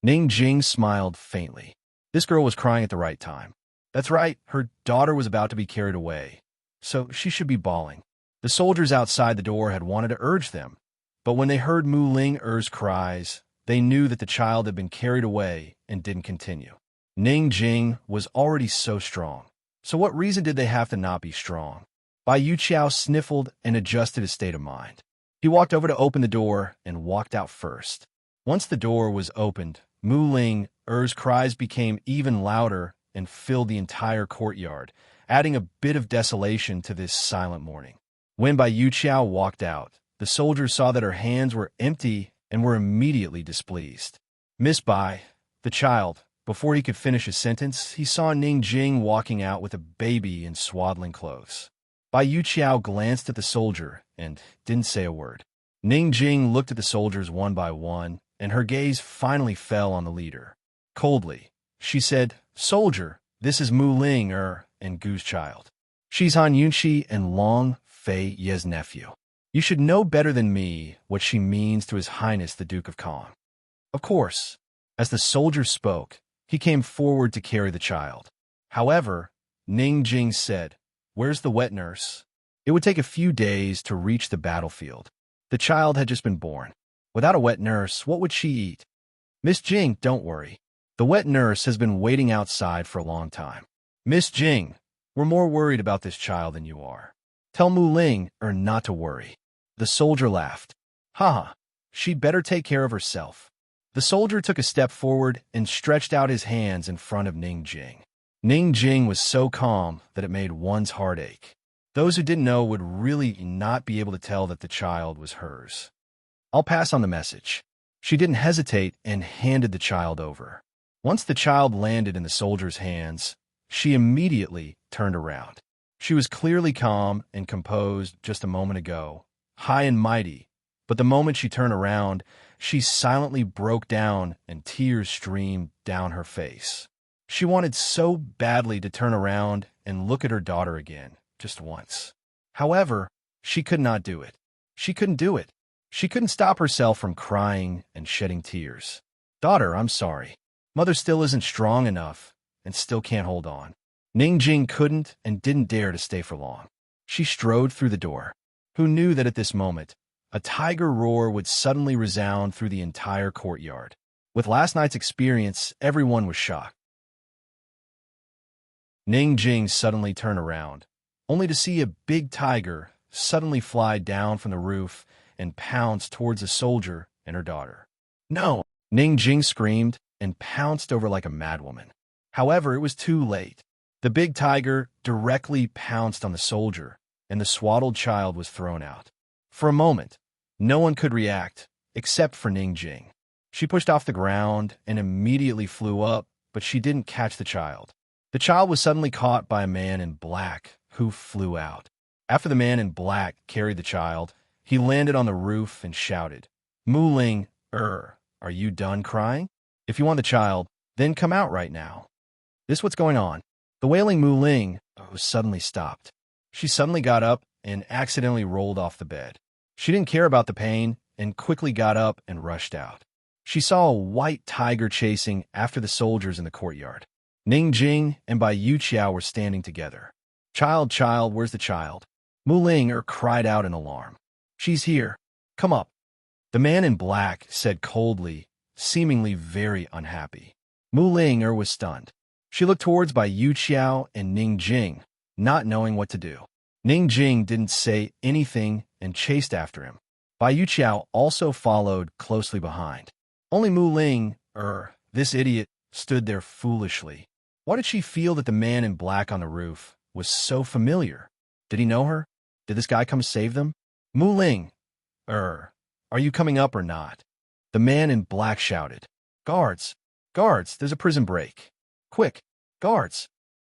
Ning Jing smiled faintly. This girl was crying at the right time. That's right, her daughter was about to be carried away, so she should be bawling. The soldiers outside the door had wanted to urge them, but when they heard Mu Ling Er's cries, they knew that the child had been carried away and didn't continue. Ning Jing was already so strong, so what reason did they have to not be strong? Bai Yuqiao sniffled and adjusted his state of mind. He walked over to open the door and walked out first. Once the door was opened, Mu Ling Er's cries became even louder and filled the entire courtyard, adding a bit of desolation to this silent morning. When Bai Yuqiao walked out, the soldiers saw that her hands were empty and were immediately displeased. "Miss Bai," the child. Before he could finish his sentence, he saw Ning Jing walking out with a baby in swaddling clothes. Bai Yuqiao glanced at the soldier and didn't say a word. Ning Jing looked at the soldiers one by one, and her gaze finally fell on the leader. Coldly, she said, "Soldier, this is Mu Ling and Gu's child. She's Han Yunxi and Long Fei Ye's nephew. You should know better than me what she means to His Highness the Duke of Kong." Of course, as the soldier spoke, he came forward to carry the child. However, Ning Jing said, "Where's the wet nurse?" It would take a few days to reach the battlefield. The child had just been born. Without a wet nurse, what would she eat? "Miss Jing, don't worry. The wet nurse has been waiting outside for a long time." "Miss Jing, we're more worried about this child than you are. Tell Mu Ling not to worry." The soldier laughed. "Ha! She'd better take care of herself." The soldier took a step forward and stretched out his hands in front of Ning Jing. Ning Jing was so calm that it made one's heart ache. Those who didn't know would really not be able to tell that the child was hers. "I'll pass on the message." She didn't hesitate and handed the child over. Once the child landed in the soldier's hands, she immediately turned around. She was clearly calm and composed just a moment ago, high and mighty, but the moment she turned around, she silently broke down and tears streamed down her face. She wanted so badly to turn around and look at her daughter again, just once. However, she could not do it. She couldn't do it. She couldn't stop herself from crying and shedding tears. "Daughter, I'm sorry. Mother still isn't strong enough and still can't hold on." Ning Jing couldn't and didn't dare to stay for long. She strode through the door. Who knew that at this moment, a tiger roar would suddenly resound through the entire courtyard? With last night's experience, everyone was shocked. Ning Jing suddenly turned around, only to see a big tiger suddenly fly down from the roof and pounce towards a soldier and her daughter. "No!" Ning Jing screamed and pounced over like a madwoman. However, it was too late. The big tiger directly pounced on the soldier, and the swaddled child was thrown out. For a moment, no one could react, except for Ning Jing. She pushed off the ground and immediately flew up, but she didn't catch the child. The child was suddenly caught by a man in black, who flew out. After the man in black carried the child, he landed on the roof and shouted, "Mu Ling Are you done crying? If you want the child, then come out right now. This what's going on. The wailing Mu Ling suddenly stopped. She suddenly got up and accidentally rolled off the bed. She didn't care about the pain and quickly got up and rushed out. She saw a white tiger chasing after the soldiers in the courtyard. Ning Jing and Bai Yuqiao were standing together. Child, child, where's the child? Mu Ling cried out in alarm. She's here. Come up. The man in black said coldly, seemingly very unhappy. Mu Ling was stunned. She looked towards Bai Yuqiao and Ning Jing, not knowing what to do. Ning Jing didn't say anything and chased after him. Bai Yuqiao also followed closely behind. Only Mu Ling, this idiot, stood there foolishly. Why did she feel that the man in black on the roof was so familiar? Did he know her? Did this guy come save them? Mu Ling, are you coming up or not? The man in black shouted. Guards! Guards, there's a prison break. Quick! Guards!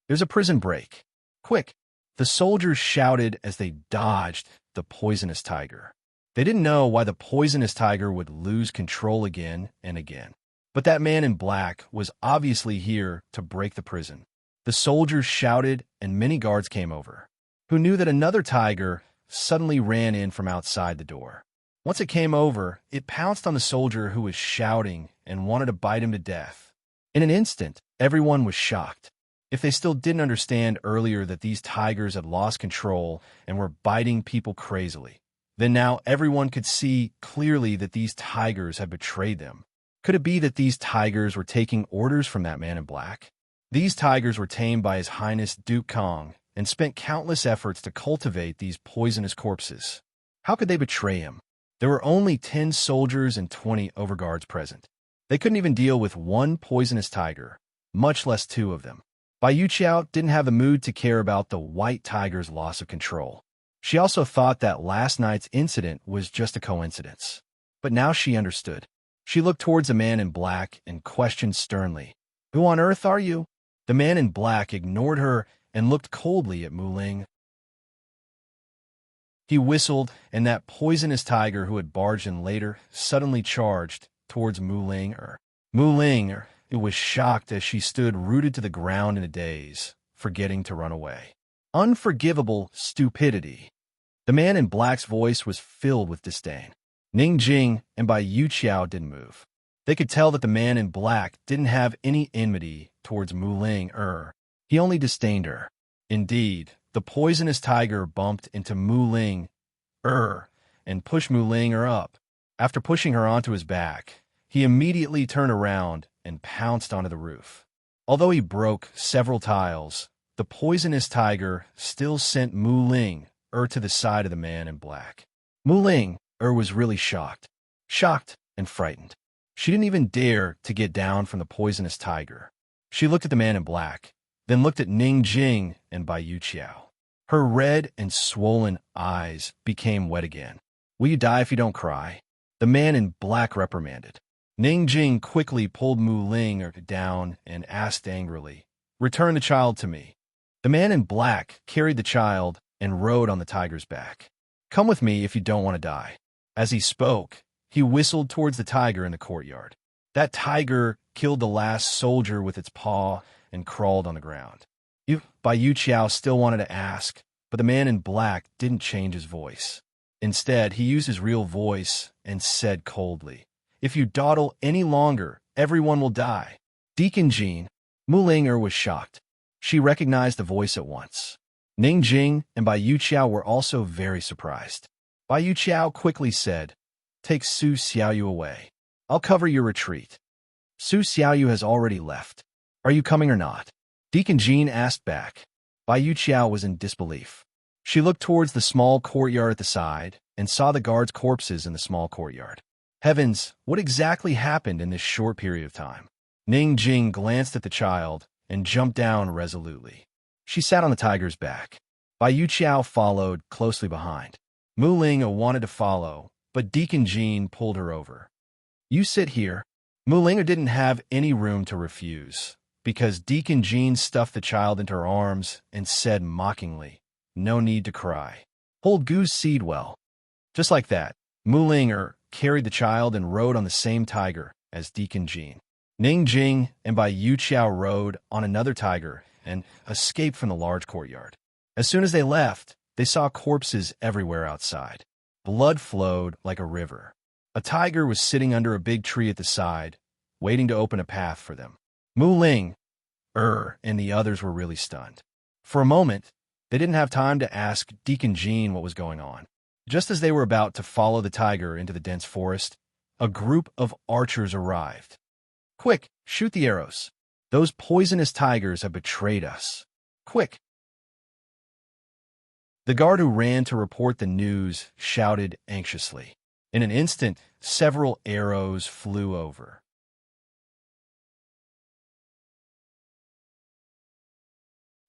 There's a prison break. Quick! The soldiers shouted as they dodged the poisonous tiger. They didn't know why the poisonous tiger would lose control again and again. But that man in black was obviously here to break the prison. The soldiers shouted and many guards came over, who knew that another tiger suddenly ran in from outside the door. Once it came over, it pounced on the soldier who was shouting and wanted to bite him to death. In an instant, everyone was shocked. If they still didn't understand earlier that these tigers had lost control and were biting people crazily, then now everyone could see clearly that these tigers had betrayed them. Could it be that these tigers were taking orders from that man in black? These tigers were tamed by His Highness Duke Kong and spent countless efforts to cultivate these poisonous corpses. How could they betray him? There were only 10 soldiers and 20 overguards present. They couldn't even deal with one poisonous tiger, much less 2 of them. Bai Yuqiao didn't have the mood to care about the white tiger's loss of control. She also thought that last night's incident was just a coincidence. But now she understood. She looked towards the man in black and questioned sternly, Who on earth are you? The man in black ignored her and looked coldly at Mu Ling. He whistled, and that poisonous tiger who had barged in later suddenly charged towards Mu Ling. Mu Ling was shocked as she stood rooted to the ground in a daze, forgetting to run away. Unforgivable stupidity. The man in black's voice was filled with disdain. Ning Jing and Bai Yuqiao didn't move. They could tell that the man in black didn't have any enmity towards Mu Ling. He only disdained her. Indeed, the poisonous tiger bumped into Mu Ling and pushed Mu Ling up. After pushing her onto his back, he immediately turned around and pounced onto the roof. Although he broke several tiles, the poisonous tiger still sent Mu Ling to the side of the man in black. Mu Ling was really shocked and frightened. She didn't even dare to get down from the poisonous tiger. She looked at the man in black, then looked at Ning Jing and Bai Yuqiao. Her red and swollen eyes became wet again. Will you die if you don't cry? The man in black reprimanded. Ning Jing quickly pulled Mu Ling down and asked angrily, Return the child to me. The man in black carried the child and rode on the tiger's back. Come with me if you don't want to die. As he spoke, he whistled towards the tiger in the courtyard. That tiger killed the last soldier with its paw and crawled on the ground. Bai Yuqiao still wanted to ask, but the man in black didn't change his voice. Instead, he used his real voice and said coldly, If you dawdle any longer, everyone will die. Deacon Jean, Mu Ling was shocked. She recognized the voice at once. Ning Jing and Bai Yuqiao were also very surprised. Bai Yuqiao quickly said, Take Su Xiaoyu away. I'll cover your retreat. Su Xiaoyu has already left. Are you coming or not? Deacon Jean asked back. Bai Yuqiao was in disbelief. She looked towards the small courtyard at the side and saw the guards' corpses in the small courtyard. Heavens, what exactly happened in this short period of time? Ning Jing glanced at the child and jumped down resolutely. She sat on the tiger's back. Bai Yuqiao followed closely behind. Mu Ling wanted to follow, but Deacon Jean pulled her over. You sit here. Mu Ling didn't have any room to refuse, because Deacon Jean stuffed the child into her arms and said mockingly, No need to cry. Hold goose seed well. Just like that, Mu Ling carried the child and rode on the same tiger as Deacon Jean. Ning Jing and Bai Yuqiao rode on another tiger and escaped from the large courtyard. As soon as they left, they saw corpses everywhere outside. Blood flowed like a river. A tiger was sitting under a big tree at the side, waiting to open a path for them. Mu Ling, and the others were really stunned. For a moment, they didn't have time to ask Deacon Jean what was going on. Just as they were about to follow the tiger into the dense forest, a group of archers arrived. "Quick, shoot the arrows. Those poisonous tigers have betrayed us. Quick!" The guard who ran to report the news shouted anxiously. In an instant, several arrows flew over.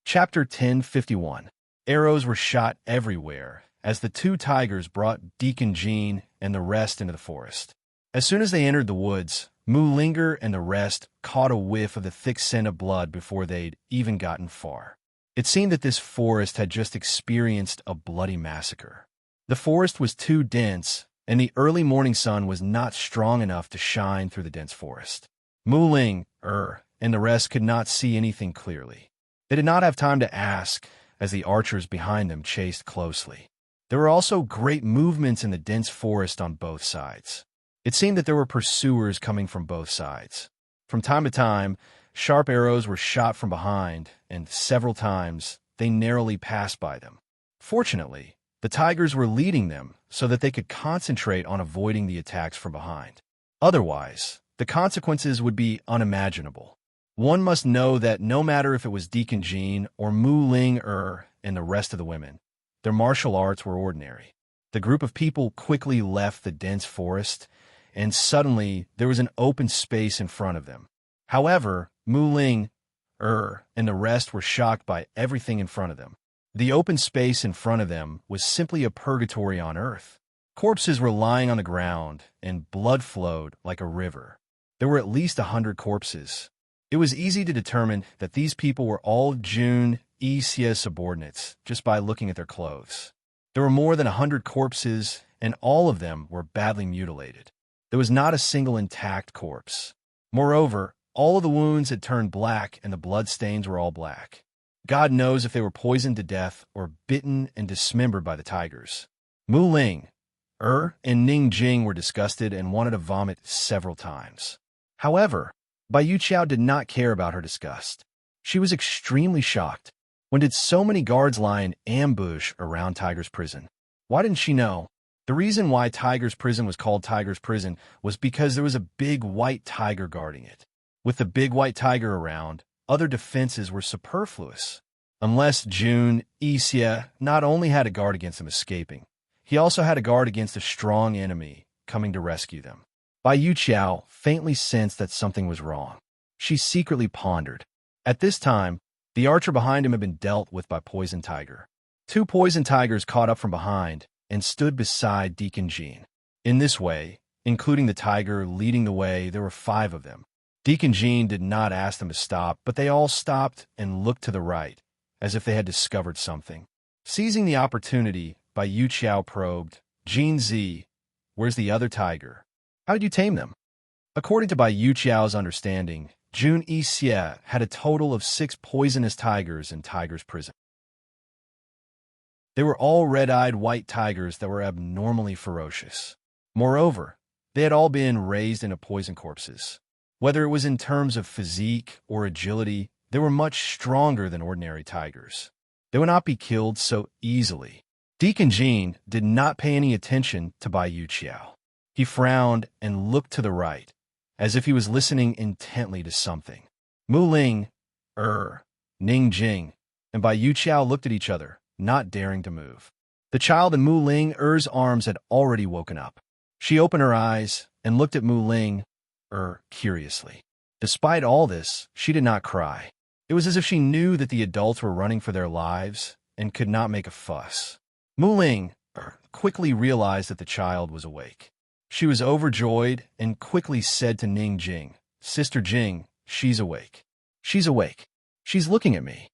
Chapter 1051. Arrows were shot everywhere as the two tigers brought Deacon Jean and the rest into the forest. As soon as they entered the woods, Mu Linger and the rest caught a whiff of the thick scent of blood before they'd even gotten far. It seemed that this forest had just experienced a bloody massacre. The forest was too dense, and the early morning sun was not strong enough to shine through the dense forest. Mu Ling, and the rest could not see anything clearly. They did not have time to ask, as the archers behind them chased closely. There were also great movements in the dense forest on both sides. It seemed that there were pursuers coming from both sides. From time to time, sharp arrows were shot from behind, and several times they narrowly passed by them. Fortunately, the tigers were leading them so that they could concentrate on avoiding the attacks from behind. Otherwise, the consequences would be unimaginable. One must know that no matter if it was Deacon Jean or Mu Ling and the rest of the women, their martial arts were ordinary. The group of people quickly left the dense forest, and suddenly there was an open space in front of them. However, Mu Ling, and the rest were shocked by everything in front of them. The open space in front of them was simply a purgatory on earth. Corpses were lying on the ground, and blood flowed like a river. There were at least 100 corpses. It was easy to determine that these people were all Jun Yixie's subordinates just by looking at their clothes. There were more than 100 corpses, and all of them were badly mutilated. There was not a single intact corpse. Moreover, all of the wounds had turned black, and the blood stains were all black. God knows if they were poisoned to death or bitten and dismembered by the tigers. Mu Ling, and Ning Jing were disgusted and wanted to vomit several times. However, Bai Yuqiao did not care about her disgust. She was extremely shocked. When did so many guards lie in ambush around Tiger's prison? Why didn't she know? The reason why Tiger's prison was called Tiger's prison was because there was a big white tiger guarding it. With the big white tiger around, other defenses were superfluous. Unless Jun Yixie not only had a guard against them escaping, he also had a guard against a strong enemy coming to rescue them. Bai Yuqiao faintly sensed that something was wrong. She secretly pondered. At this time, the archer behind him had been dealt with by Poison Tiger. Two poison tigers caught up from behind and stood beside Deacon Jean. In this way, including the tiger leading the way, there were 5 of them. Deacon Jean did not ask them to stop, but they all stopped and looked to the right, as if they had discovered something. Seizing the opportunity, Bai Yuqiao probed, "Jean Z, where's the other tiger? How did you tame them?" According to Bai Yuqiao's understanding, Jun Yixie had a total of 6 poisonous tigers in Tiger's prison. They were all red-eyed white tigers that were abnormally ferocious. Moreover, they had all been raised into poison corpses. Whether it was in terms of physique or agility, they were much stronger than ordinary tigers. They would not be killed so easily. Deacon Jean did not pay any attention to Bai Yuqiao. He frowned and looked to the right, as if he was listening intently to something. Mu Ling, Ning Jing, and Bai Yuqiao looked at each other, not daring to move. The child in Mu Ling arms had already woken up. She opened her eyes and looked at Mu Ling curiously. Despite all this, she did not cry. It was as if she knew that the adults were running for their lives and could not make a fuss. Mu Ling quickly realized that the child was awake. She was overjoyed and quickly said to Ning Jing, "Sister Jing, she's awake. She's awake. She's looking at me."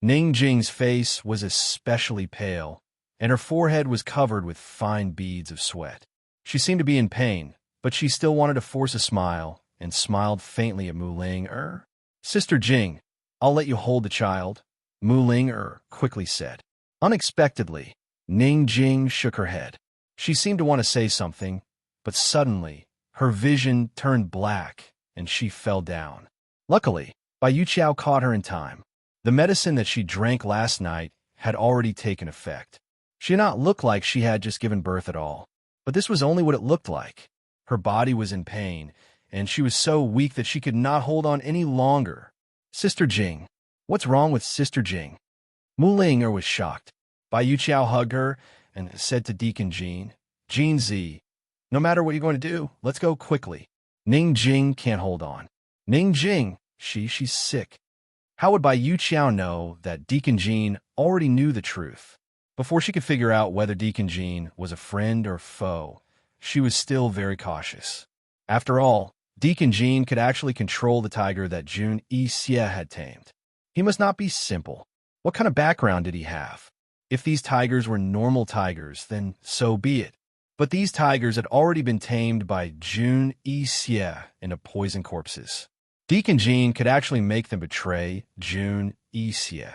Ning Jing's face was especially pale, and her forehead was covered with fine beads of sweat. She seemed to be in pain, but she still wanted to force a smile and smiled faintly at Mu Ling. Sister Jing, I'll let you hold the child, Mu Ling quickly said. Unexpectedly, Ning Jing shook her head. She seemed to want to say something, but suddenly, her vision turned black and she fell down. Luckily, Bai Yuqiao caught her in time. The medicine that she drank last night had already taken effect. She did not look like she had just given birth at all, but this was only what it looked like. Her body was in pain, and she was so weak that she could not hold on any longer. Sister Jing, what's wrong with Sister Jing? Mu Ling was shocked. Bai Yuqiao hugged her and said to Deacon Jean, Jean Z, no matter what you're going to do, let's go quickly. Ning Jing can't hold on. Ning Jing, she's sick. How would Bai Yuqiao know that Deacon Jean already knew the truth? Before she could figure out whether Deacon Jean was a friend or foe, she was still very cautious. After all, Deacon Jean could actually control the tiger that Jun Yixie had tamed. He must not be simple. What kind of background did he have? If these tigers were normal tigers, then so be it. But these tigers had already been tamed by Jun Yixie into poison corpses. Deacon Jean could actually make them betray Jun Yixie.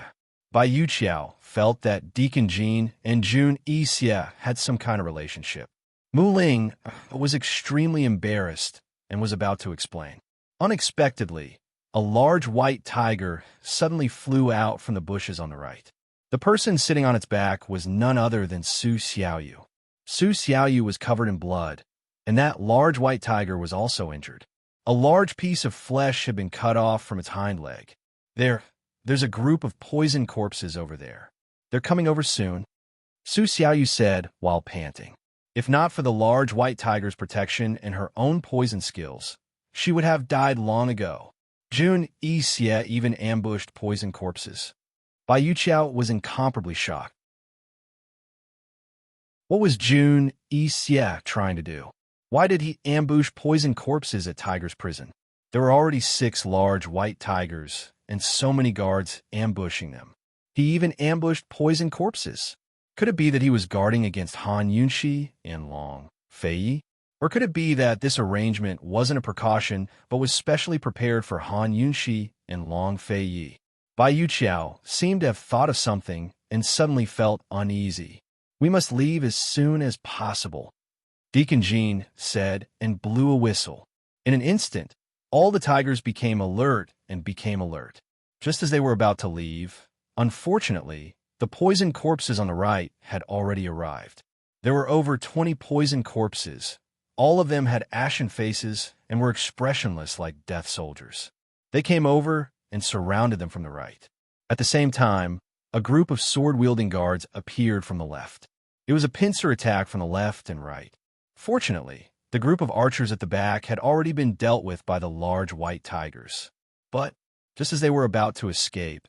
Bai Yuqiao felt that Deacon Jean and Jun Yixie had some kind of relationship. Mu Ling was extremely embarrassed and was about to explain. Unexpectedly, a large white tiger suddenly flew out from the bushes on the right. The person sitting on its back was none other than Su Xiaoyu. Su Xiaoyu was covered in blood, and that large white tiger was also injured. A large piece of flesh had been cut off from its hind leg. There's a group of poison corpses over there. They're coming over soon, Su Xiaoyu said while panting. If not for the large white tiger's protection and her own poison skills, she would have died long ago. Jun Yixie even ambushed poison corpses. Bai Yuqiao was incomparably shocked. What was Jun Yixie trying to do? Why did he ambush poison corpses at Tiger's prison? There were already 6 large white tigers and so many guards ambushing them. He even ambushed poison corpses. Could it be that he was guarding against Han Yunxi and Long Feiyi? Or could it be that this arrangement wasn't a precaution but was specially prepared for Han Yunxi and Long Feiyi? Bai Yuqiao seemed to have thought of something and suddenly felt uneasy. We must leave as soon as possible, Deacon Jean said and blew a whistle. In an instant, all the tigers became alert. Just as they were about to leave, unfortunately, the poison corpses on the right had already arrived. There were over 20 poison corpses. All of them had ashen faces and were expressionless like death soldiers. They came over and surrounded them from the right. At the same time, a group of sword-wielding guards appeared from the left. It was a pincer attack from the left and right. Fortunately, the group of archers at the back had already been dealt with by the large white tigers. But, just as they were about to escape,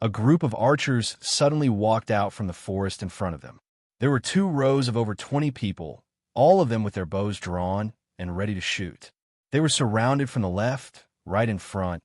a group of archers suddenly walked out from the forest in front of them. There were 2 rows of over 20 people, all of them with their bows drawn and ready to shoot. They were surrounded from the left, right in front,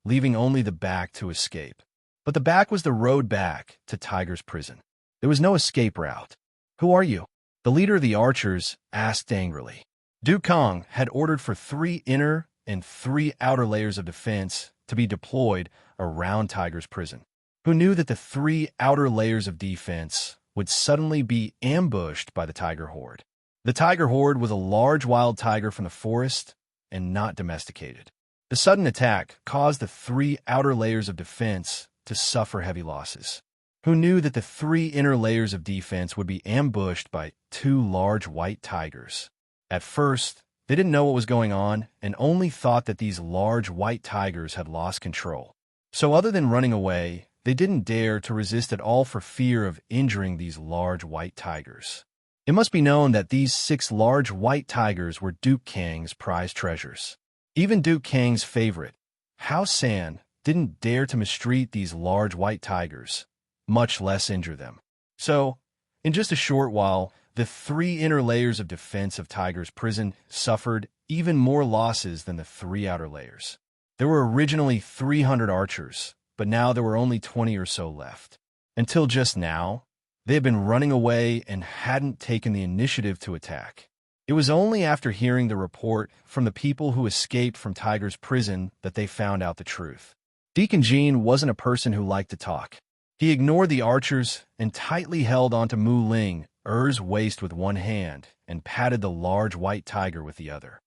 leaving only the back to escape. But the back was the road back to Tiger's prison. There was no escape route. Who are you? The leader of the archers asked angrily. Du Kong had ordered for 3 inner and 3 outer layers of defense to be deployed around Tiger's prison. Who knew that the 3 outer layers of defense would suddenly be ambushed by the tiger horde? The tiger horde was a large wild tiger from the forest and not domesticated. The sudden attack caused the 3 outer layers of defense to suffer heavy losses. Who knew that the 3 inner layers of defense would be ambushed by 2 large white tigers? At first, they didn't know what was going on and only thought that these large white tigers had lost control. So other than running away, they didn't dare to resist at all for fear of injuring these large white tigers. It must be known that these 6 large white tigers were Duke Kang's prized treasures. Even Duke Kang's favorite, Hao San, didn't dare to mistreat these large white tigers, much less injure them. So, in just a short while, the 3 inner layers of defense of Tiger's prison suffered even more losses than the 3 outer layers. There were originally 300 archers, but now there were only 20 or so left. Until just now, they had been running away and hadn't taken the initiative to attack. It was only after hearing the report from the people who escaped from Tiger's prison that they found out the truth. Deacon Jean wasn't a person who liked to talk. He ignored the archers and tightly held onto Mu Ling, Er's waist with one hand, and patted the large white tiger with the other.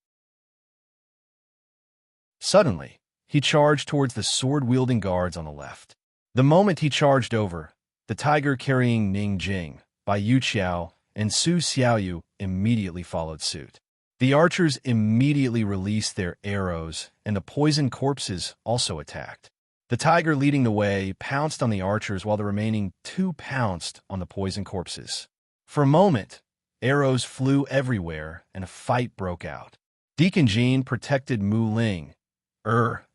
Suddenly, he charged towards the sword-wielding guards on the left. The moment he charged over, the tiger carrying Ning Jing, Bai Yuqiao, and Su Xiaoyu immediately followed suit. The archers immediately released their arrows, and the poisoned corpses also attacked. The tiger leading the way pounced on the archers while the remaining two pounced on the poisoned corpses. For a moment, arrows flew everywhere and a fight broke out. Deacon Jean protected Mu Ling,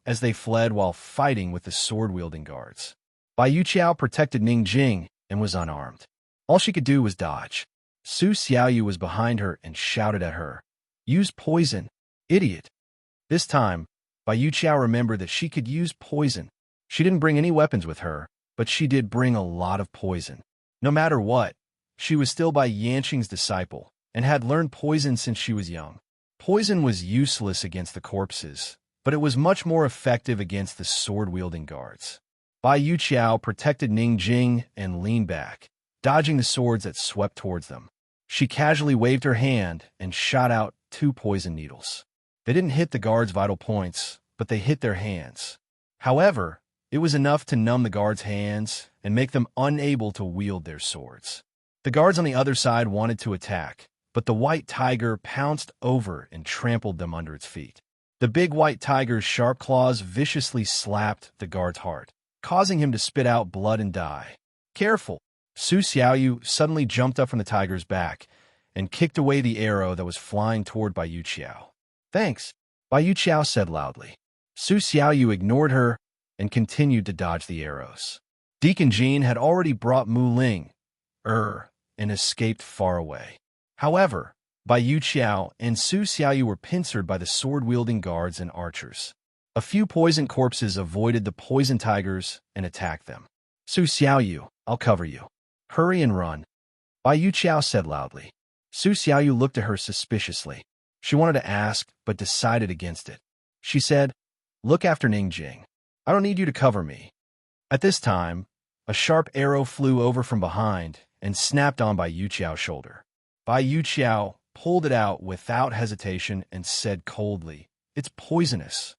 as they fled while fighting with the sword-wielding guards. Bai Yuqiao protected Ning Jing and was unarmed. All she could do was dodge. Su Xiaoyu was behind her and shouted at her, "Use poison, idiot!" This time, Bai Yuqiao remembered that she could use poison. She didn't bring any weapons with her, but she did bring a lot of poison. No matter what, she was still Bai Yanqing's disciple and had learned poison since she was young. Poison was useless against the corpses, but it was much more effective against the sword-wielding guards. Bai Yuqiao protected Ning Jing and leaned back, dodging the swords that swept towards them. She casually waved her hand and shot out 2 poison needles. They didn't hit the guards' vital points, but they hit their hands. However, it was enough to numb the guards' hands and make them unable to wield their swords. The guards on the other side wanted to attack, but the white tiger pounced over and trampled them under its feet. The big white tiger's sharp claws viciously slapped the guard's heart, causing him to spit out blood and die. "Careful!" Su Xiaoyu suddenly jumped up from the tiger's back and kicked away the arrow that was flying toward Bai Yuqiao. "Thanks," Bai Yuqiao said loudly. Su Xiaoyu ignored her and continued to dodge the arrows. Deacon Jean had already brought Mu Ling, and escaped far away. However, Bai Yuqiao and Su Xiaoyu were pincered by the sword-wielding guards and archers. A few poisoned corpses avoided the poison tigers and attacked them. "Su Xiaoyu, I'll cover you. Hurry and run," Bai Yuqiao said loudly. Su Xiaoyu looked at her suspiciously. She wanted to ask, but decided against it. She said, "Look after Ning Jing. I don't need you to cover me." At this time, a sharp arrow flew over from behind and snapped on Bai Yuqiao's shoulder. Bai Yuqiao pulled it out without hesitation and said coldly, "It's poisonous."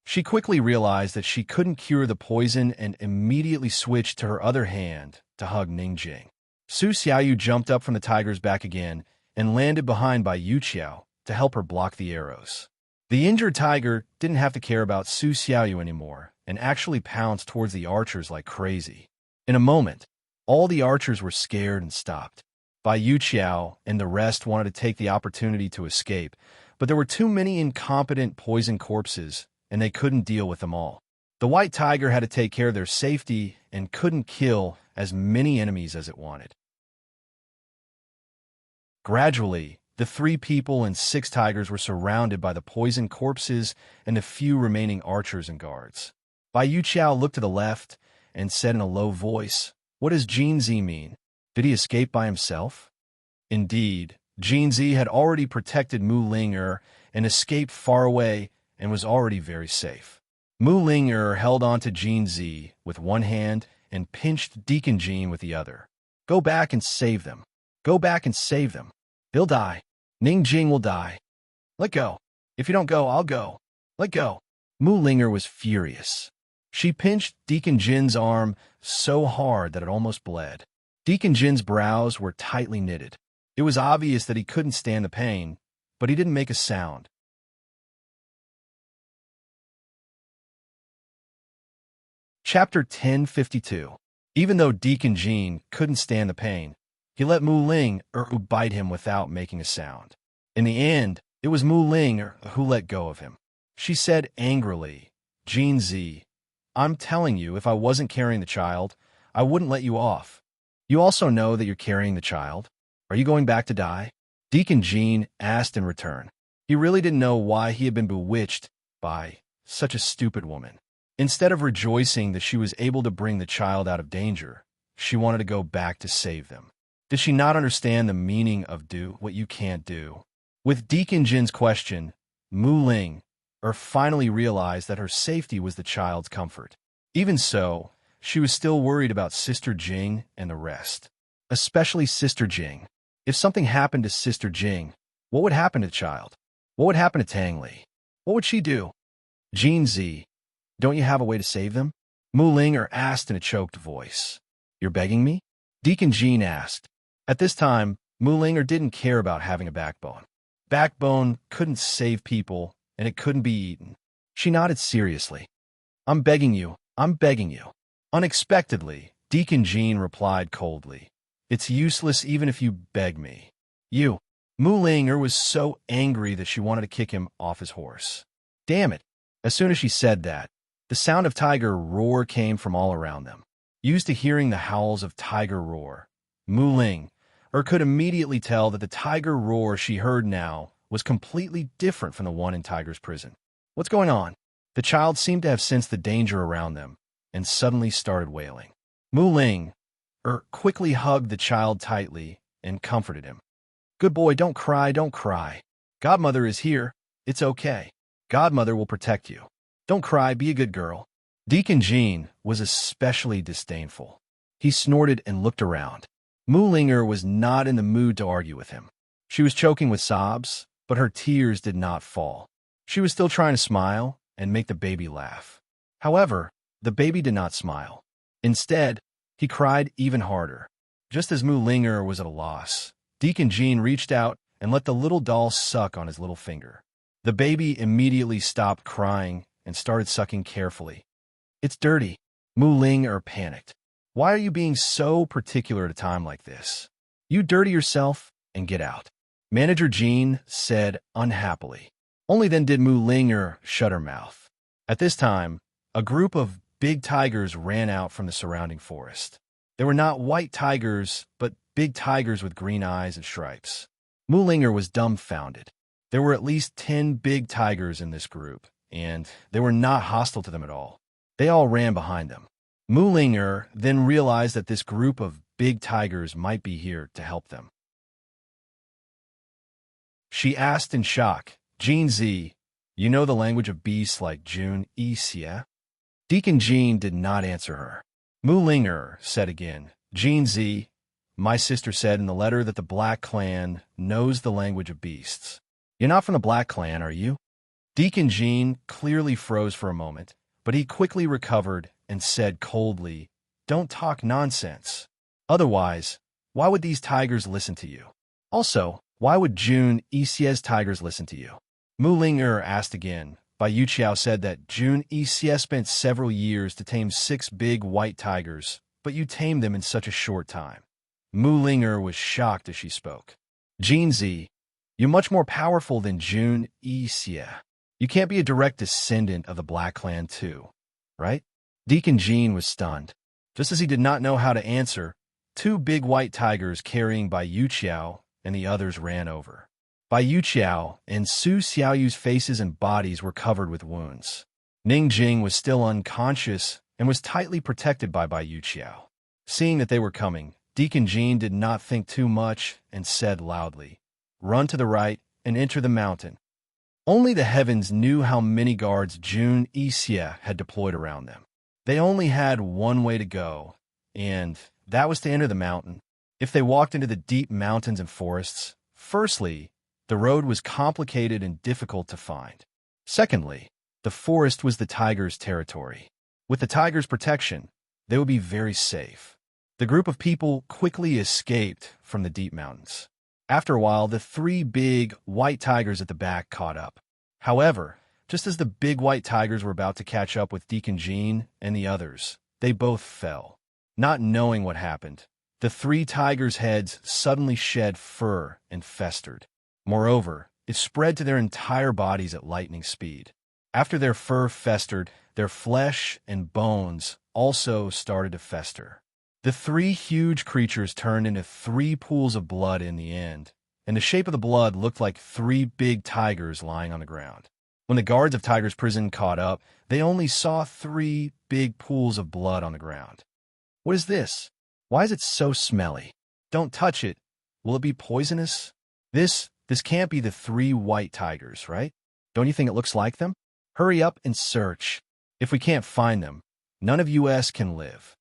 She quickly realized that she couldn't cure the poison and immediately switched to her other hand to hug Ning Jing. Su Xiaoyu jumped up from the tiger's back again and landed behind Bai Yuqiao to help her block the arrows. The injured tiger didn't have to care about Su Xiaoyu anymore and actually pounced towards the archers like crazy. In a moment, all the archers were scared and stopped. Bai Yuqiao and the rest wanted to take the opportunity to escape, but there were too many incompetent poison corpses, and they couldn't deal with them all. The white tiger had to take care of their safety and couldn't kill as many enemies as it wanted. Gradually, the 3 people and 6 tigers were surrounded by the poisoned corpses and the few remaining archers and guards. Bai Yuqiao looked to the left and said in a low voice, "What does Jin Zi mean? Did he escape by himself?" Indeed, Jin Zi had already protected Mu Ling and escaped far away and was already very safe. Mu Ling held on to Jin Zi with one hand and pinched Deacon Jean with the other. "Go back and save them. Go back and save them. They'll die. Ning Jing will die. Let go. If you don't go, I'll go. Let go." Mu Ling was furious. She pinched Deacon Jin's arm so hard that it almost bled. Deacon Jin's brows were tightly knitted. It was obvious that he couldn't stand the pain, but he didn't make a sound. Chapter 1052. Even though Deacon Jean couldn't stand the pain, he let Mu Ling bite him without making a sound. In the end, it was Mu Ling who let go of him. She said angrily, "Jin Zi, I'm telling you, if I wasn't carrying the child, I wouldn't let you off. You also know that you're carrying the child. Are you going back to die?" Deacon Jean asked in return. He really didn't know why he had been bewitched by such a stupid woman. Instead of rejoicing that she was able to bring the child out of danger, she wanted to go back to save them. Did she not understand the meaning of do what you can't do? With Deacon Jin's question, Mu Ling finally realized that her safety was the child's comfort. Even so, she was still worried about Sister Jing and the rest. Especially Sister Jing. If something happened to Sister Jing, what would happen to the child? What would happen to Tang Li? What would she do? Jin Zi, don't you have a way to save them? Mu Ling asked in a choked voice. You're begging me? Deacon Jin asked. At this time, Mu Ling didn't care about having a backbone. Backbone couldn't save people, and it couldn't be eaten. She nodded seriously. I'm begging you. I'm begging you. Unexpectedly, Deacon Jin replied coldly. It's useless even if you beg me. You. Mu Ling was so angry that she wanted to kick him off his horse. Damn it. As soon as she said that, the sound of tiger roar came from all around them. Used to hearing the howls of tiger roar, Mu Ling could immediately tell that the tiger roar she heard now was completely different from the one in Tiger's prison. What's going on? The child seemed to have sensed the danger around them and suddenly started wailing. Mu Ling quickly hugged the child tightly and comforted him. Good boy, don't cry, don't cry. Godmother is here. It's okay. Godmother will protect you. Don't cry, be a good girl. Deacon Jin was especially disdainful. He snorted and looked around. Mu Ling was not in the mood to argue with him. She was choking with sobs, but her tears did not fall. She was still trying to smile and make the baby laugh. However, the baby did not smile. Instead, he cried even harder. Just as Mu Ling was at a loss, Deacon Jin reached out and let the little doll suck on his little finger. The baby immediately stopped crying and started sucking carefully. It's dirty. Mu Ling panicked. Why are you being so particular at a time like this? You dirty yourself and get out. Manager Jean said unhappily. Only then did Mu Ling shut her mouth. At this time, a group of big tigers ran out from the surrounding forest. They were not white tigers, but big tigers with green eyes and stripes. Mu Ling was dumbfounded. There were at least 10 big tigers in this group, and they were not hostile to them at all. They all ran behind them. Mu Ling then realized that this group of big tigers might be here to help them. She asked in shock, Jin Zi, you know the language of beasts like Jun Yi Xie? Deacon Jin did not answer her. Mu Ling said again, Jin Zi, my sister said in the letter that the Black Clan knows the language of beasts. You're not from the Black Clan, are you? Deacon Jin clearly froze for a moment, but he quickly recovered and said coldly, don't talk nonsense. Otherwise, why would these tigers listen to you? Also, why would Jun Yi Xie's tigers listen to you? Mu Ling asked again. Bai Yuqiao said that Jun Yi Xie spent several years to tame 6 big white tigers, but you tamed them in such a short time. Mu Ling was shocked as she spoke. Jin Zi, you're much more powerful than Jun Yi Xie. You can't be a direct descendant of the Black Clan too, right? Deacon Jin was stunned. Just as he did not know how to answer, 2 big white tigers carrying Bai Yuqiao and the others ran over. Bai Yuqiao and Su Xiaoyu's faces and bodies were covered with wounds. Ning Jing was still unconscious and was tightly protected by Bai Yuqiao. Seeing that they were coming, Deacon Jin did not think too much and said loudly, run to the right and enter the mountain. Only the heavens knew how many guards Jun Yi Xie had deployed around them. They only had one way to go, and that was to enter the mountain. If they walked into the deep mountains and forests, firstly, the road was complicated and difficult to find. Secondly, the forest was the tigers' territory. With the tigers' protection, they would be very safe. The group of people quickly escaped from the deep mountains. After a while, the 3 big white tigers at the back caught up. However, just as the big white tigers were about to catch up with Deacon Jin and the others, they both fell. Not knowing what happened, the 3 tigers' heads suddenly shed fur and festered. Moreover, it spread to their entire bodies at lightning speed. After their fur festered, their flesh and bones also started to fester. The 3 huge creatures turned into 3 pools of blood in the end, and the shape of the blood looked like 3 big tigers lying on the ground. When the guards of Tiger's prison caught up, they only saw 3 big pools of blood on the ground. What is this? Why is it so smelly? Don't touch it. Will it be poisonous? This This can't be the 3 white tigers, right? Don't you think it looks like them? Hurry up and search. If we can't find them, none of us can live."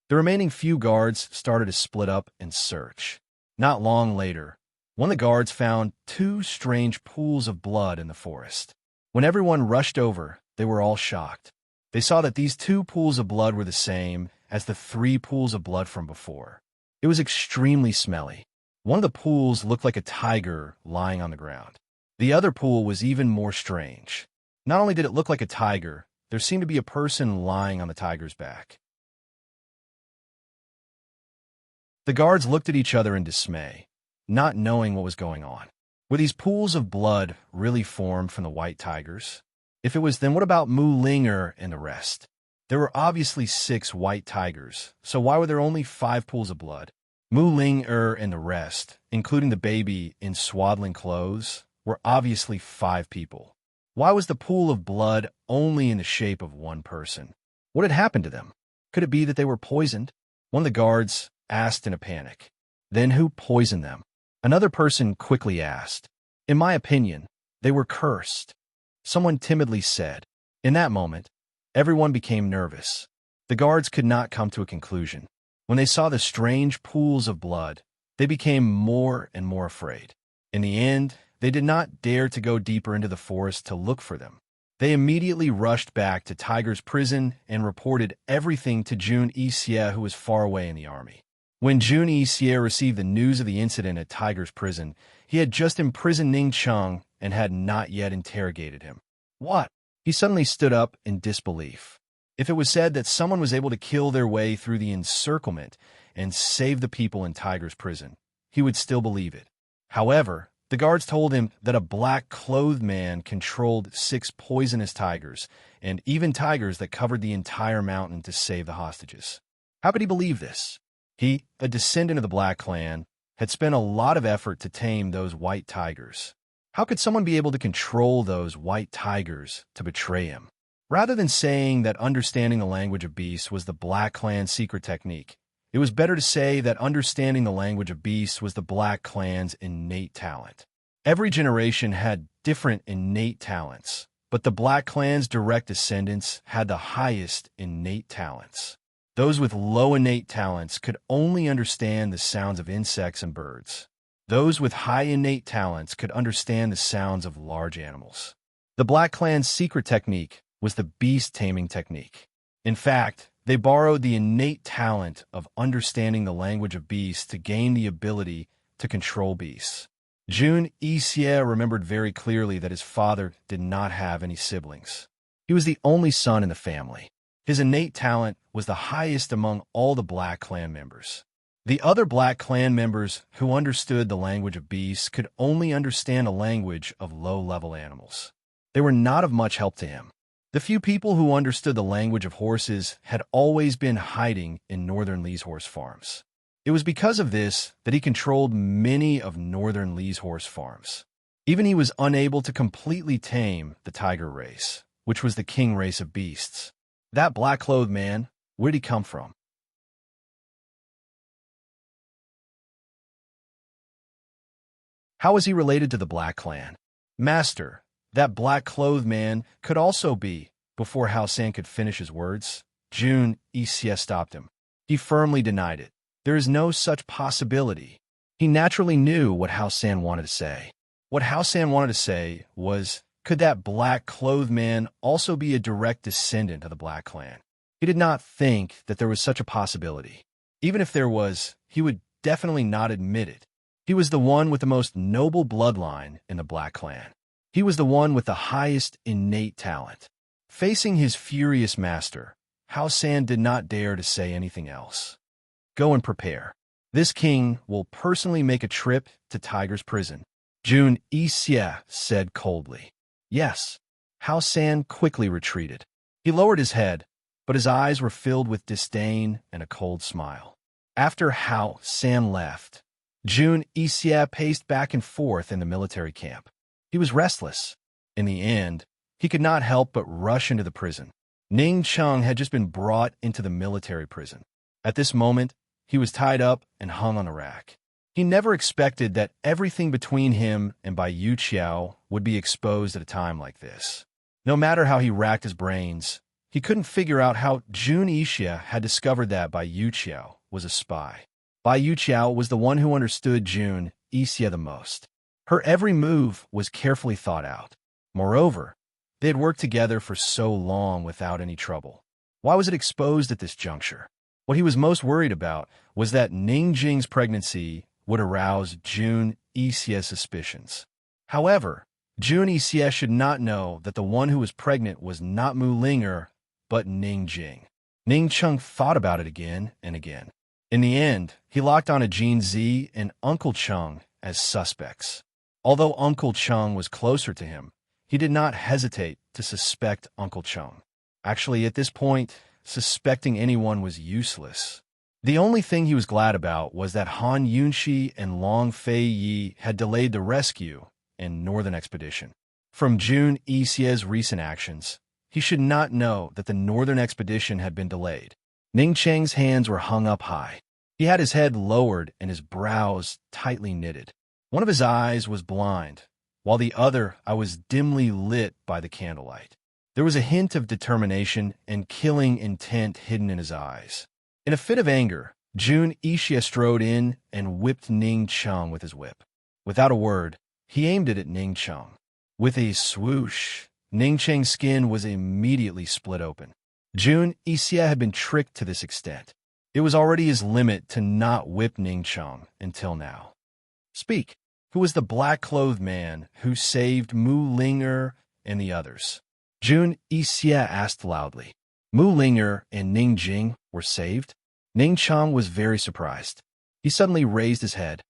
The remaining few guards started to split up and search. Not long later, one of the guards found 2 strange pools of blood in the forest. When everyone rushed over, they were all shocked. They saw that these 2 pools of blood were the same as the 3 pools of blood from before. It was extremely smelly. One of the pools looked like a tiger lying on the ground. The other pool was even more strange. Not only did it look like a tiger, there seemed to be a person lying on the tiger's back. The guards looked at each other in dismay, not knowing what was going on. Were these pools of blood really formed from the white tigers? If it was, then what about Mu Linger and the rest? There were obviously 6 white tigers, so why were there only 5 pools of blood? Mu Linger and the rest, including the baby in swaddling clothes, were obviously 5 people. Why was the pool of blood only in the shape of one person? What had happened to them? Could it be that they were poisoned? One of the guards asked in a panic. Then who poisoned them? Another person quickly asked. In my opinion, they were cursed. Someone timidly said. In that moment, everyone became nervous. The guards could not come to a conclusion. When they saw the strange pools of blood, they became more and more afraid. In the end, they did not dare to go deeper into the forest to look for them. They immediately rushed back to Tiger's prison and reported everything to Jun Yixie, who was far away in the army. When Jun Yixie received the news of the incident at Tiger's prison, he had just imprisoned Ning Cheng and had not yet interrogated him. What? He suddenly stood up in disbelief. If it was said that someone was able to kill their way through the encirclement and save the people in Tiger's prison, he would still believe it. However, the guards told him that a black-clothed man controlled 6 poisonous tigers, and even tigers that covered the entire mountain to save the hostages. How could he believe this? He, a descendant of the Black Clan, had spent a lot of effort to tame those white tigers. How could someone be able to control those white tigers to betray him? Rather than saying that understanding the language of beasts was the Black Clan's secret technique, it was better to say that understanding the language of beasts was the Black Clan's innate talent. Every generation had different innate talents, but the Black Clan's direct descendants had the highest innate talents. Those with low innate talents could only understand the sounds of insects and birds. Those with high innate talents could understand the sounds of large animals. The Black Clan's secret technique was the beast taming technique. In fact, they borrowed the innate talent of understanding the language of beasts to gain the ability to control beasts. Jun Yixie remembered very clearly that his father did not have any siblings. He was the only son in the family. His innate talent was the highest among all the Black Clan members. The other Black Clan members who understood the language of beasts could only understand a language of low-level animals. They were not of much help to him. The few people who understood the language of horses had always been hiding in Northern Lee's horse farms. It was because of this that he controlled many of Northern Lee's horse farms. Even he was unable to completely tame the tiger race, which was the king race of beasts. That black-clothed man, where did he come from? How was he related to the Black Clan? Master, that black-clothed man could also be, before Hao San could finish his words, Jun Yixie stopped him. He firmly denied it. There is no such possibility. He naturally knew what Hao San wanted to say. What Hao San wanted to say was, could that black-clothed man also be a direct descendant of the Black Clan? He did not think that there was such a possibility. Even if there was, he would definitely not admit it. He was the one with the most noble bloodline in the Black Clan. He was the one with the highest innate talent. Facing his furious master, Hao San did not dare to say anything else. Go and prepare. This king will personally make a trip to Tiger's prison, Jun Yixie said coldly. Yes. Hao San quickly retreated. He lowered his head, but his eyes were filled with disdain and a cold smile. After Hao San left, Jun Yixie paced back and forth in the military camp. He was restless. In the end, he could not help but rush into the prison. Ning Cheng had just been brought into the military prison. At this moment, he was tied up and hung on a rack. He never expected that everything between him and Bai Yuqiao would be exposed at a time like this. No matter how he racked his brains, he couldn't figure out how Jun Yixia had discovered that Bai Yuqiao was a spy. Bai Yuqiao was the one who understood Jun Yixia the most. Her every move was carefully thought out. Moreover, they had worked together for so long without any trouble. Why was it exposed at this juncture? What he was most worried about was that Ning Jing's pregnancy would arouse Jun Yixia's suspicions. However, Jun Yixia should not know that the one who was pregnant was not Mu Ling'er, but Ning Jing. Ning Cheng thought about it again and again. In the end, he locked on Jin Zi and Uncle Cheng as suspects. Although Uncle Cheng was closer to him, he did not hesitate to suspect Uncle Cheng. Actually, at this point, suspecting anyone was useless. The only thing he was glad about was that Han Yunxi and Long Fei Yi had delayed the rescue and northern expedition. From Jun Yixia's recent actions, he should not know that the northern expedition had been delayed. Ning Cheng's hands were hung up high. He had his head lowered and his brows tightly knitted. One of his eyes was blind, while the other eye was dimly lit by the candlelight. There was a hint of determination and killing intent hidden in his eyes. In a fit of anger, Jun Yixia strode in and whipped Ning Cheng with his whip. Without a word, he aimed it at Ning Cheng. With a swoosh, Ning Cheng's skin was immediately split open. Jun Yixia had been tricked to this extent. It was already his limit to not whip Ning Cheng until now. Speak. Who was the black-clothed man who saved Mu Ling'er and the others? Jun Yixia asked loudly. Mu Ling'er and Ning Jing were saved? Ning Cheng was very surprised. He suddenly raised his head.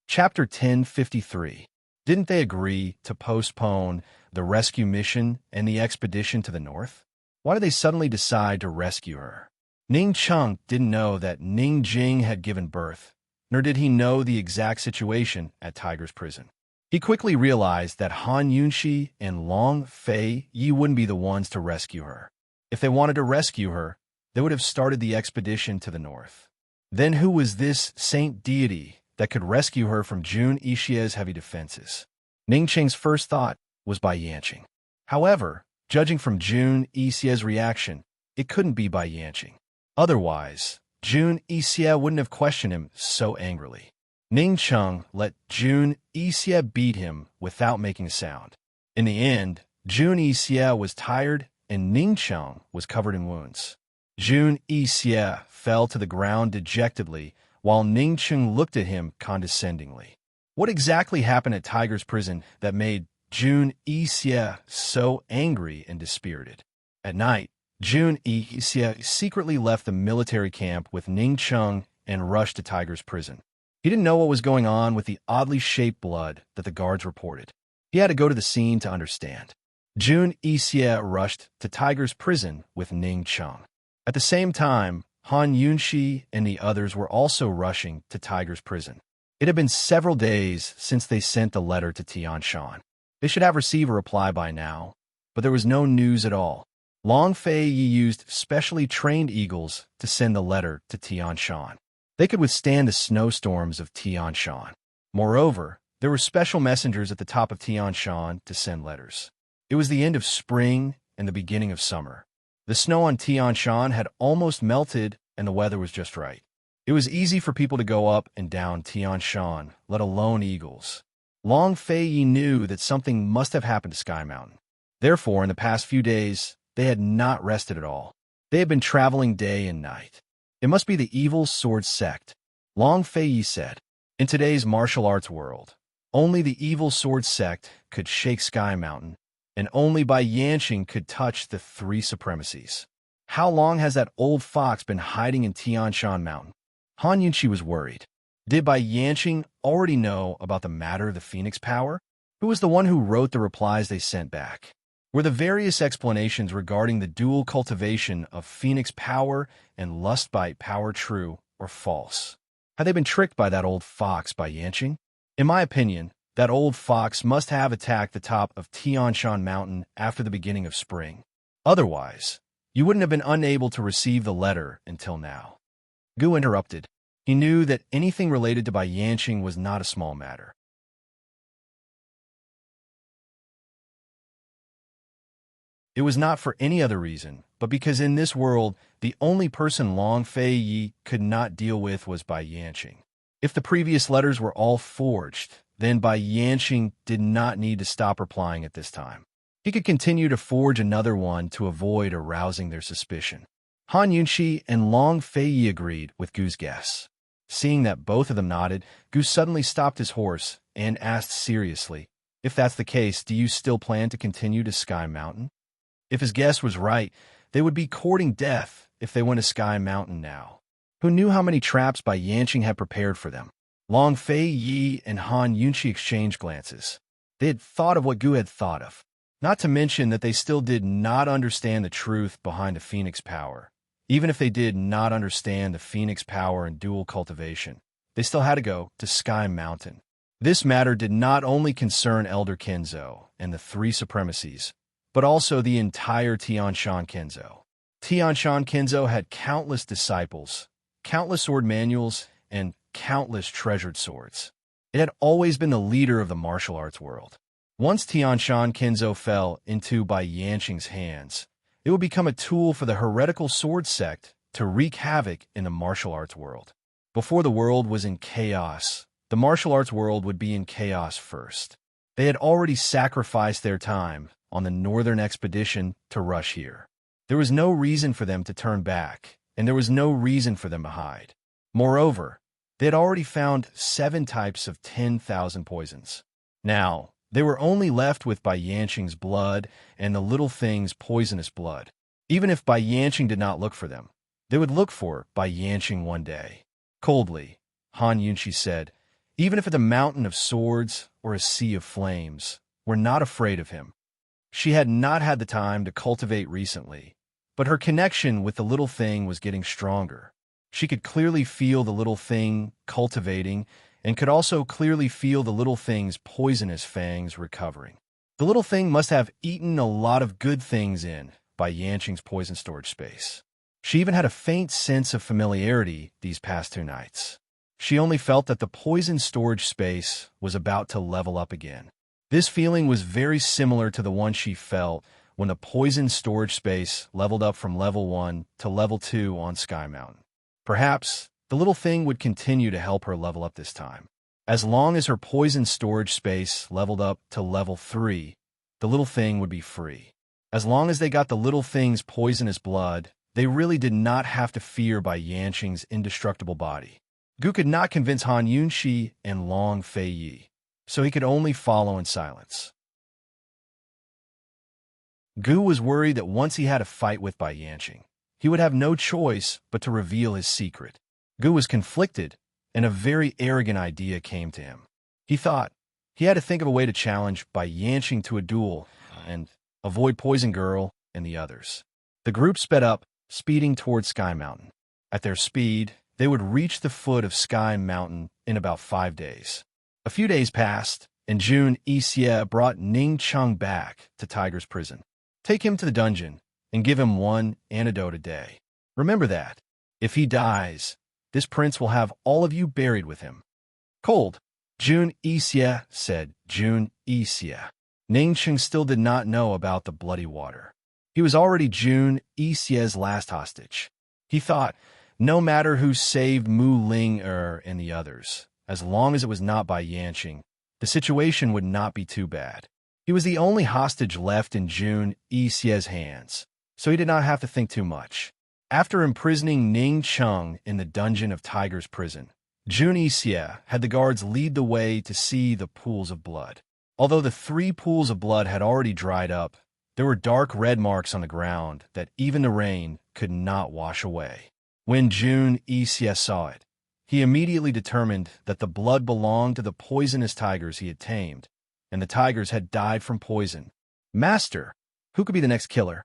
Chapter 1053. Didn't they agree to postpone the rescue mission and the expedition to the north? Why did they suddenly decide to rescue her? Ning Cheng didn't know that Ning Jing had given birth, nor did he know the exact situation at Tiger's prison. He quickly realized that Han Yunxi and Long Fei Yi wouldn't be the ones to rescue her. If they wanted to rescue her, they would have started the expedition to the north. Then who was this saint deity that could rescue her from Jun Yixia's heavy defenses? Ning Cheng's first thought was Bai Yanqing. However, judging from Jun Yixia's reaction, it couldn't be Bai Yanqing. Otherwise, Jun Yixia wouldn't have questioned him so angrily. Ning Cheng let Jun Yixia beat him without making a sound. In the end, Jun Yixia was tired and Ning Cheng was covered in wounds. Jun Yixia fell to the ground dejectedly while Ning Cheng looked at him condescendingly. What exactly happened at Tiger's prison that made Jun Yixia so angry and dispirited? At night, Jun Yixia secretly left the military camp with Ning Cheng and rushed to Tiger's prison. He didn't know what was going on with the oddly shaped blood that the guards reported. He had to go to the scene to understand. Jun Yixia rushed to Tiger's prison with Ning Cheng. At the same time, Han Yunxi and the others were also rushing to Tiger's prison. It had been several days since they sent the letter to Tian Shan. They should have received a reply by now, but there was no news at all. Long Fei Yi used specially trained eagles to send the letter to Tian Shan. They could withstand the snowstorms of Tian Shan. Moreover, there were special messengers at the top of Tian Shan to send letters. It was the end of spring and the beginning of summer. The snow on Tian Shan had almost melted and the weather was just right. It was easy for people to go up and down Tian Shan, let alone eagles. Long Fei Yi knew that something must have happened to Sky Mountain. Therefore, in the past few days, they had not rested at all. They had been traveling day and night. It must be the evil sword sect, Long Fei Yi said. In today's martial arts world, only the evil sword sect could shake Sky Mountain, and only Bai Yanqing could touch the three supremacies. How long has that old fox been hiding in Tian Shan Mountain? Han Yunxi was worried. Did Bai Yanqing already know about the matter of the Phoenix Power? Who was the one who wrote the replies they sent back? Were the various explanations regarding the dual cultivation of Phoenix Power and Lustbite Power true or false? Had they been tricked by that old fox Bai Yanqing? In my opinion, that old fox must have attacked the top of Tian Shan Mountain after the beginning of spring. Otherwise, You wouldn't have been unable to receive the letter until now. Gu interrupted. He knew that anything related to Bai Yanqing was not a small matter. It was not for any other reason, but because in this world, the only person Long Fei Yi could not deal with was Bai Yanqing. If the previous letters were all forged, then Bai Yanqing did not need to stop replying at this time. He could continue to forge another one to avoid arousing their suspicion. Han Yunxi and Long Fei Yi agreed with Gu's guess. Seeing that both of them nodded, Gu suddenly stopped his horse and asked seriously, "If that's the case, do you still plan to continue to Sky Mountain?" If his guess was right, they would be courting death if they went to Sky Mountain now. Who knew how many traps Bai Yanqing had prepared for them? Long Fei Yi and Han Yunxi exchanged glances. They had thought of what Gu had thought of. Not to mention that they still did not understand the truth behind the Phoenix power. Even if they did not understand the Phoenix power and dual cultivation, they still had to go to Sky Mountain. This matter did not only concern Elder Kenzo and the three supremacies, but also the entire Tianshan Kenzo. Tianshan Kenzo had countless disciples, countless sword manuals, and countless treasured swords. It had always been the leader of the martial arts world. Once Tianshan Kenzo fell into Bai Yanqing's hands, it would become a tool for the heretical sword sect to wreak havoc in the martial arts world. Before the world was in chaos, the martial arts world would be in chaos first. They had already sacrificed their time on the northern expedition to rush here. There was no reason for them to turn back, and there was no reason for them to hide. Moreover, they had already found 7 types of 10,000 poisons. Now, they were only left with Bai Yanqing's blood and the little thing's poisonous blood. Even if Bai Yanqing did not look for them, they would look for Bai Yanqing one day. Coldly, Han Yunxi said, "Even if it's a mountain of swords or a sea of flames, we're not afraid of him." She had not had the time to cultivate recently, but her connection with the little thing was getting stronger. She could clearly feel the little thing cultivating and could also clearly feel the little thing's poisonous fangs recovering. The little thing must have eaten a lot of good things in Bai Yanqing's poison storage space. She even had a faint sense of familiarity these past 2 nights. She only felt that the poison storage space was about to level up again. This feeling was very similar to the one she felt when the poison storage space leveled up from level 1 to level 2 on Sky Mountain. Perhaps the little thing would continue to help her level up this time. As long as her poison storage space leveled up to level 3, the little thing would be free. As long as they got the little thing's poisonous blood, they really did not have to fear Bai Yanqing's indestructible body. Gu could not convince Han Yunxi and Long Fei Yi, so he could only follow in silence. Gu was worried that once he had a fight with Bai Yanqing, he would have no choice but to reveal his secret. Gu was conflicted, and a very arrogant idea came to him. He thought he had to think of a way to challenge Bai Yanqing to a duel and avoid Poison Girl and the others. The group sped up, speeding towards Sky Mountain. At their speed, they would reach the foot of Sky Mountain in about 5 days. A few days passed, and Jun Yixie brought Ning Cheng back to Tiger's prison. Take him to the dungeon and give him 1 antidote a day. Remember that. If he dies, this prince will have all of you buried with him. Cold, Jun Yixie said. Jun Yixie. Ning Cheng still did not know about the bloody water. He was already Jun Yixie's last hostage. He thought, no matter who saved Mu Ling and the others, as long as it was not Bai Yanqing, the situation would not be too bad. He was the only hostage left in Jun Yixie's hands, so he did not have to think too much. After imprisoning Ning Cheng in the dungeon of Tiger's prison, Jun Yixie had the guards lead the way to see the pools of blood. Although the 3 pools of blood had already dried up, there were dark red marks on the ground that even the rain could not wash away. When Jun Yixie saw it, he immediately determined that the blood belonged to the poisonous tigers he had tamed, and the tigers had died from poison. Master, who could be the next killer?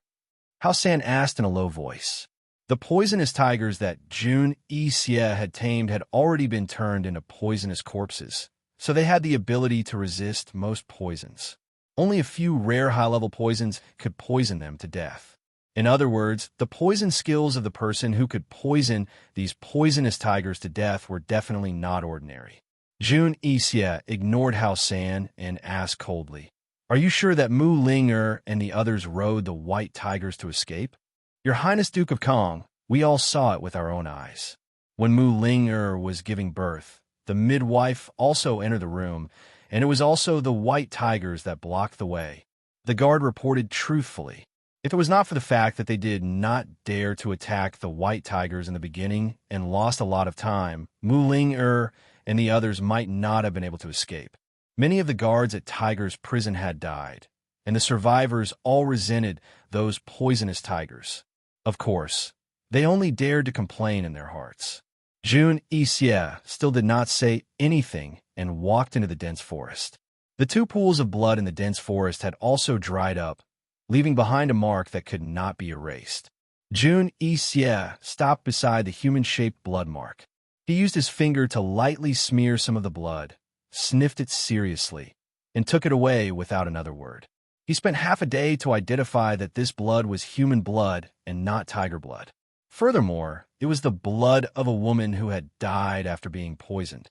Hao San asked in a low voice. The poisonous tigers that Jun Yixie had tamed had already been turned into poisonous corpses, so they had the ability to resist most poisons. Only a few rare high-level poisons could poison them to death. In other words, the poison skills of the person who could poison these poisonous tigers to death were definitely not ordinary. Jun Yixie ignored Hao San and asked coldly, "Are you sure that Mu Ling and the others rode the white tigers to escape?" "Your Highness Duke of Kong, we all saw it with our own eyes. When Mu Ling was giving birth, the midwife also entered the room, and it was also the white tigers that blocked the way," the guard reported truthfully. If it was not for the fact that they did not dare to attack the white tigers in the beginning and lost a lot of time, Mu Ling and the others might not have been able to escape. Many of the guards at Tiger's prison had died, and the survivors all resented those poisonous tigers. Of course, they only dared to complain in their hearts. Jun Yixie still did not say anything and walked into the dense forest. The two pools of blood in the dense forest had also dried up, leaving behind a mark that could not be erased. Jun Yixie stopped beside the human-shaped blood mark. He used his finger to lightly smear some of the blood, sniffed it seriously, and took it away without another word. He spent half a day to identify that this blood was human blood and not tiger blood. Furthermore, it was the blood of a woman who had died after being poisoned.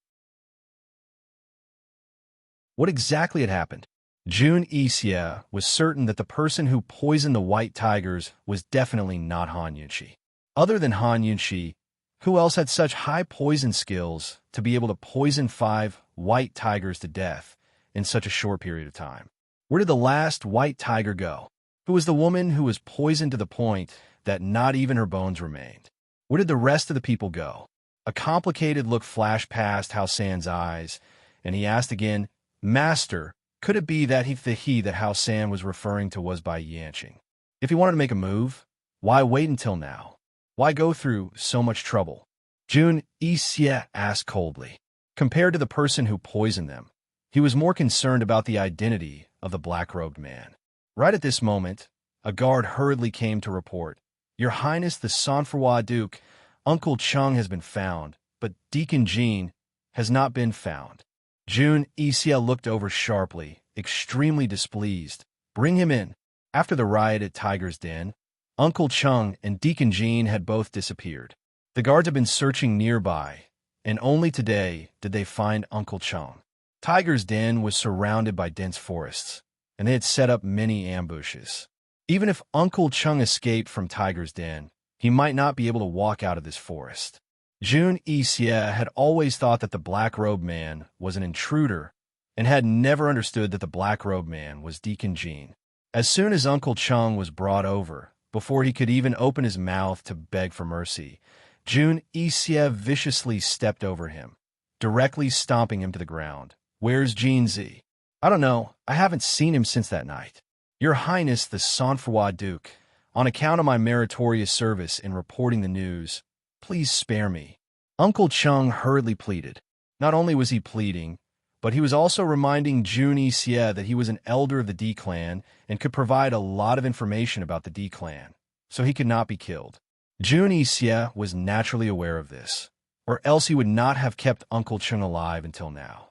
What exactly had happened? Jun Yixie was certain that the person who poisoned the white tigers was definitely not Han Yunxi. Other than Han Yunxi, who else had such high poison skills to be able to poison 5 white tigers to death in such a short period of time? Where did the last white tiger go? Who was the woman who was poisoned to the point that not even her bones remained? Where did the rest of the people go? A complicated look flashed past Hao San's eyes, and he asked again, "Master, could it be that the he that Hao San was referring to was by Yanqing? If he wanted to make a move, why wait until now? Why go through so much trouble?" Jun Yixie asked coldly. Compared to the person who poisoned them, he was more concerned about the identity of the black-robed man. Right at this moment, a guard hurriedly came to report, "Your Highness the Sanfroid Duke, Uncle Chung has been found, but Deacon Jean has not been found." Jun Yixie looked over sharply, extremely displeased. "Bring him in." After the riot at Tiger's Den, Uncle Chung and Deacon Jean had both disappeared. The guards had been searching nearby, and only today did they find Uncle Chung. Tiger's Den was surrounded by dense forests, and they had set up many ambushes. Even if Uncle Chung escaped from Tiger's Den, he might not be able to walk out of this forest. Jun Yixie had always thought that the black-robed man was an intruder and had never understood that the black-robed man was Deacon Jean. As soon as Uncle Chung was brought over, before he could even open his mouth to beg for mercy, Jun Yixie viciously stepped over him, directly stomping him to the ground. "Where's Jean Z?" "I don't know. I haven't seen him since that night." "Your Highness the Sanfroid Duke, on account of my meritorious service in reporting the news, please spare me." Uncle Chung hurriedly pleaded. Not only was he pleading, but he was also reminding Jun Yixie that he was an elder of the D clan and could provide a lot of information about the D clan, so he could not be killed. Jun Yixie was naturally aware of this, or else he would not have kept Uncle Chung alive until now.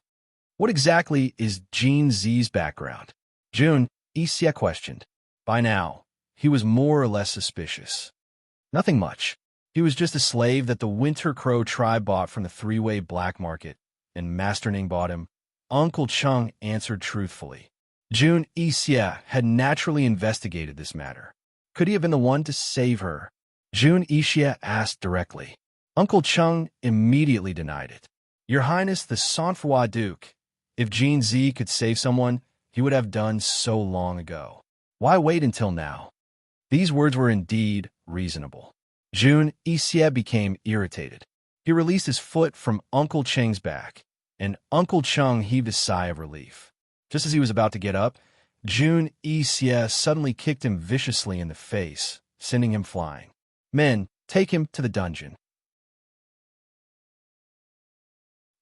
"What exactly is Jean Z's background?" Jun Yixie questioned. By now, he was more or less suspicious. "Nothing much. He was just a slave that the Winter Crow tribe bought from the three-way black market, and Master Ning bought him," Uncle Chung answered truthfully. Jun Yixie had naturally investigated this matter. Could he have been the one to save her? Jun Yixie asked directly. Uncle Chung immediately denied it. "Your Highness the Sanfroid Duke, if Jean Z could save someone, he would have done so long ago. Why wait until now?" These words were indeed reasonable. Jun Yixie became irritated. He released his foot from Uncle Cheng's back, and Uncle Chung heaved a sigh of relief. Just as he was about to get up, Jun Yixie suddenly kicked him viciously in the face, sending him flying. "Men, take him to the dungeon.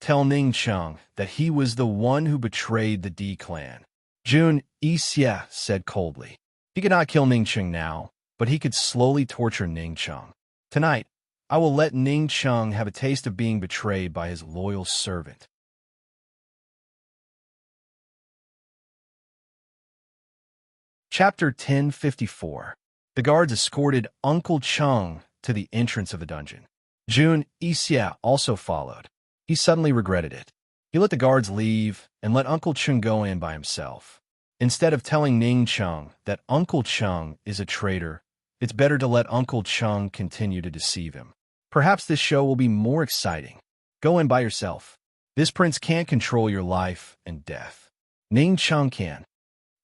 Tell Ning Chung that he was the one who betrayed the D clan." Jun Yixie said coldly. He could not kill Ning Chung now, but he could slowly torture Ning Chung. "Tonight, I will let Ning Chung have a taste of being betrayed by his loyal servant." Chapter 1054. The guards escorted Uncle Chung to the entrance of the dungeon. Jun Yixie also followed. He suddenly regretted it. He let the guards leave and let Uncle Chung go in by himself. Instead of telling Ning Chung that Uncle Chung is a traitor, it's better to let Uncle Chung continue to deceive him. Perhaps this show will be more exciting. Go in by yourself. This prince can't control your life and death. Ning Chung can.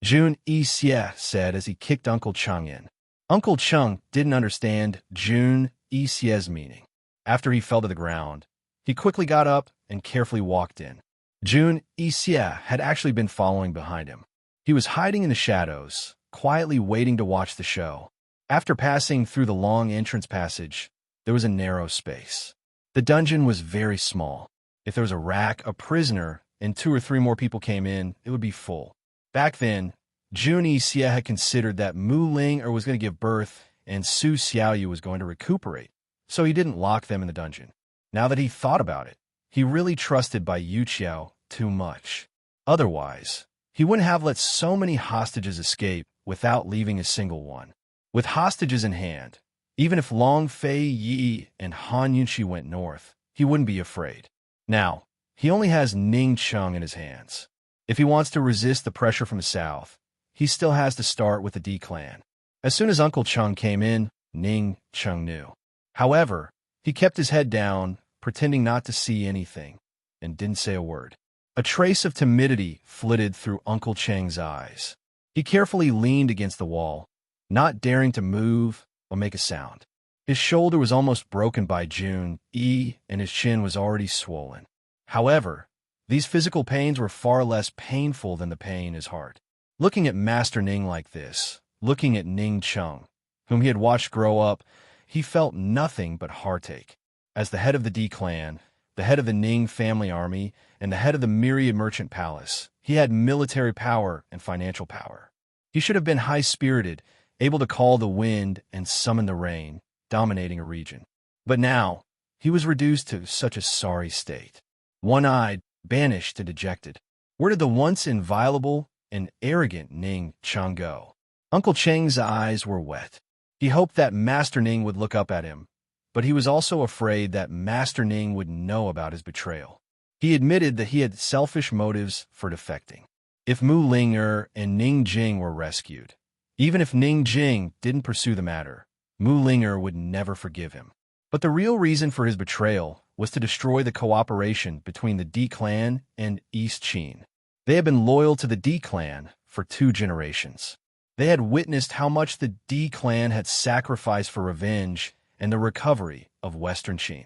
Jun Yixie said as he kicked Uncle Chung in. Uncle Chung didn't understand Jun Yixie's meaning. After he fell to the ground, he quickly got up and carefully walked in. Jun Yixie had actually been following behind him. He was hiding in the shadows, quietly waiting to watch the show. After passing through the long entrance passage, there was a narrow space. The dungeon was very small. If there was a rack, a prisoner, and 2 or 3 more people came in, it would be full. Back then, Jun Yixie had considered that Mu Ling was going to give birth and Su Xiaoyu was going to recuperate, so he didn't lock them in the dungeon. Now that he thought about it, he really trusted Bai Yuqiao too much. Otherwise, he wouldn't have let so many hostages escape without leaving a single one. With hostages in hand, even if Long Fei Yi and Han Yunxi went north, he wouldn't be afraid. Now, he only has Ning Chung in his hands. If he wants to resist the pressure from the south, he still has to start with the D clan. As soon as Uncle Chung came in, Ning Chung knew. However, he kept his head down, pretending not to see anything, and didn't say a word. A trace of timidity flitted through Uncle Chang's eyes. He carefully leaned against the wall, not daring to move or make a sound. His shoulder was almost broken by Jun Yi, and his chin was already swollen. However, these physical pains were far less painful than the pain in his heart. Looking at Master Ning like this, looking at Ning Chung, whom he had watched grow up, he felt nothing but heartache. As the head of the D clan, the head of the Ning family army, and the head of the Myriad Merchant Palace, he had military power and financial power. He should have been high-spirited, able to call the wind and summon the rain, dominating a region. But now, he was reduced to such a sorry state. One-eyed, banished and dejected. Where did the once inviolable and arrogant Ning Chung go? Uncle Cheng's eyes were wet. He hoped that Master Ning would look up at him, but he was also afraid that Master Ning would know about his betrayal. He admitted that he had selfish motives for defecting. If Mu Linger and Ning Jing were rescued, even if Ning Jing didn't pursue the matter, Mu Linger would never forgive him. But the real reason for his betrayal was to destroy the cooperation between the D clan and East Qin. They had been loyal to the D clan for 2 generations. They had witnessed how much the D clan had sacrificed for revenge and the recovery of Western Qin.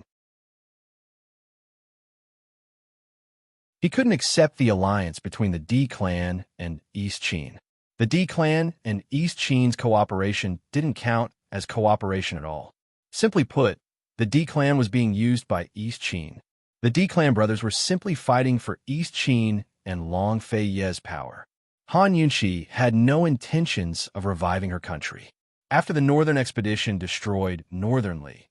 He couldn't accept the alliance between the D clan and East Qin. The D clan and East Qin's cooperation didn't count as cooperation at all. Simply put, the D clan was being used by East Qin. The D clan brothers were simply fighting for East Qin and Long Fei Ye's power. Han Yunxi had no intentions of reviving her country. After the northern expedition destroyed Northern Li,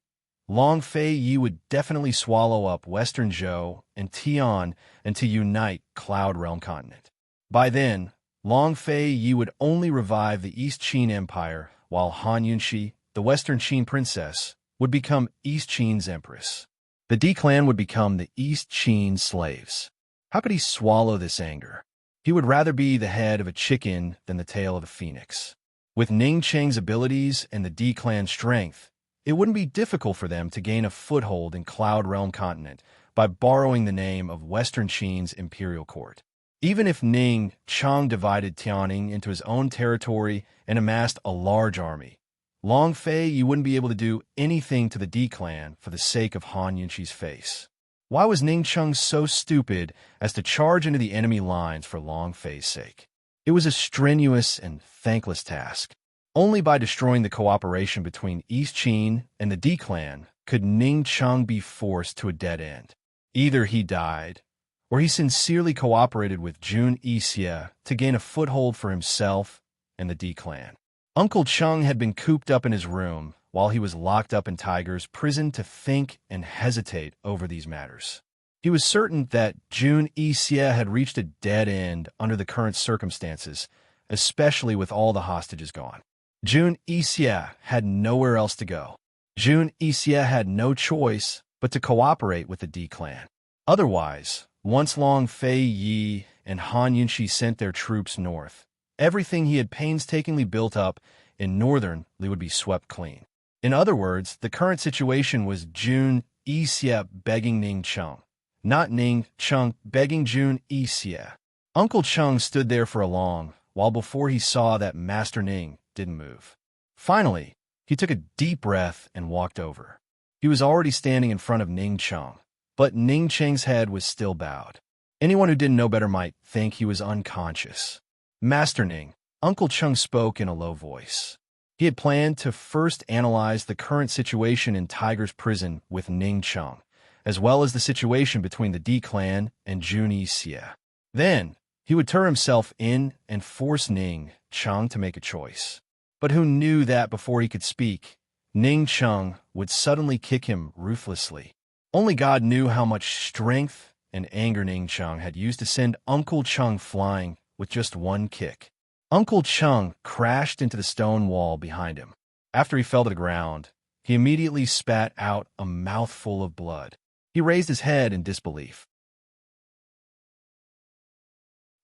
Long Fei Yi would definitely swallow up Western Zhou and Tian and to unite Cloud Realm continent. By then, Long Fei Yi would only revive the East Qin Empire, while Han Yunxi, the Western Qin princess, would become East Qin's empress. The D clan would become the East Qin slaves. How could he swallow this anger? He would rather be the head of a chicken than the tail of a phoenix. With Ning Cheng's abilities and the D clan's strength, it wouldn't be difficult for them to gain a foothold in Cloud Realm continent by borrowing the name of Western Qin's imperial court. Even if Ning Chung divided Tianning into his own territory and amassed a large army, Long Fei you wouldn't be able to do anything to the D clan for the sake of Han Yunxi's face. Why was Ning Chung so stupid as to charge into the enemy lines for Long Fei's sake? It was a strenuous and thankless task. Only by destroying the cooperation between East Qin and the D clan could Ning Chung be forced to a dead end. Either he died, or he sincerely cooperated with Jun Yixie to gain a foothold for himself and the D clan. Uncle Chung had been cooped up in his room while he was locked up in Tiger's prison to think and hesitate over these matters. He was certain that Jun Yixie had reached a dead end under the current circumstances, especially with all the hostages gone. Jun Yixie had nowhere else to go. Jun Yixie had no choice but to cooperate with the D clan. Otherwise, once Long Fei Yi and Han Yunxi sent their troops north, everything he had painstakingly built up in northern Li would be swept clean. In other words, the current situation was Jun Yixie begging Ning Cheng, not Ning Cheng begging Jun Yixie. Uncle Cheng stood there for a long while before he saw that Master Ning didn't move. Finally, he took a deep breath and walked over. He was already standing in front of Ning Cheng, but Ning Cheng's head was still bowed. Anyone who didn't know better might think he was unconscious. Master Ning, Uncle Cheng spoke in a low voice. He had planned to first analyze the current situation in Tiger's prison with Ning Cheng, as well as the situation between the D clan and Jun Yixie. Then, he would turn himself in and force Ning Cheng to make a choice. But who knew that before he could speak, Ning Cheng would suddenly kick him ruthlessly. Only God knew how much strength and anger Ning Cheng had used to send Uncle Cheng flying with just one kick. Uncle Cheng crashed into the stone wall behind him. After he fell to the ground, he immediately spat out a mouthful of blood. He raised his head in disbelief.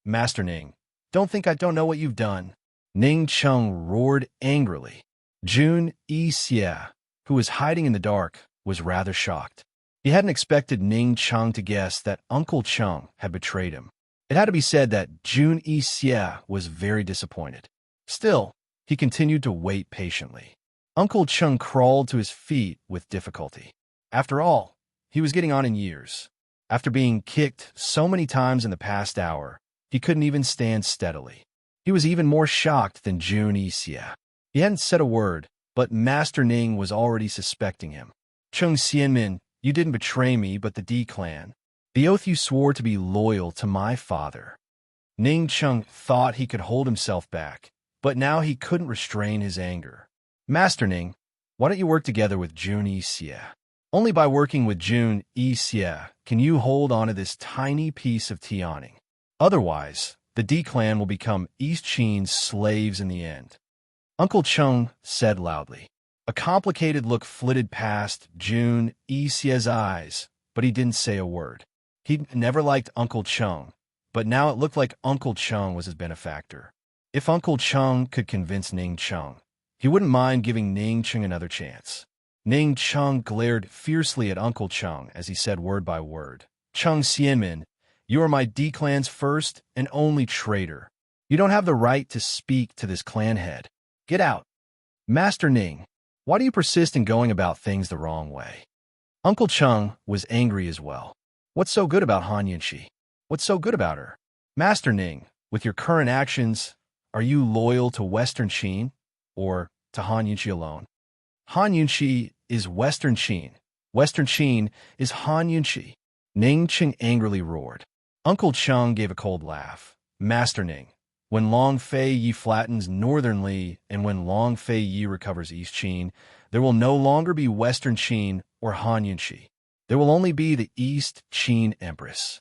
Master Ning, don't think I don't know what you've done. Ning Cheng roared angrily. Jun Yixie, who was hiding in the dark, was rather shocked. He hadn't expected Ning Cheng to guess that Uncle Cheng had betrayed him. It had to be said that Jun Yixie was very disappointed. Still, he continued to wait patiently. Uncle Cheng crawled to his feet with difficulty. After all, he was getting on in years. After being kicked so many times in the past hour, he couldn't even stand steadily. He was even more shocked than Jun Yixie. He hadn't said a word, but Master Ning was already suspecting him. Cheng Xianmin, you didn't betray me but the D clan. The oath you swore to be loyal to my father. Ning Cheng thought he could hold himself back, but now he couldn't restrain his anger. Master Ning, why don't you work together with Jun Yixie? Only by working with Jun Yixie can you hold on to this tiny piece of Tianing. Otherwise, the D clan will become East Qin's slaves in the end. Uncle Cheng said loudly. A complicated look flitted past Jun Yixie's eyes, but he didn't say a word. He'd never liked Uncle Cheng, but now it looked like Uncle Cheng was his benefactor. If Uncle Cheng could convince Ning Cheng, he wouldn't mind giving Ning Cheng another chance. Ning Cheng glared fiercely at Uncle Cheng as he said word by word, Cheng Xianmin, you are my D clan's first and only traitor. You don't have the right to speak to this clan head. Get out. Master Ning, why do you persist in going about things the wrong way? Uncle Cheng was angry as well. What's so good about Han Yunxi? What's so good about her? Master Ning, with your current actions, are you loyal to Western Qin or to Han Yunxi alone? Han Yunxi is Western Qin. Western Qin is Han Yunxi. Ning Cheng angrily roared. Uncle Cheng gave a cold laugh. Master Ning, when Long Fei Yi flattens Northern Li and when Long Fei Yi recovers East Qin, there will no longer be Western Qin or Han Yunxi. There will only be the East Qin Empress.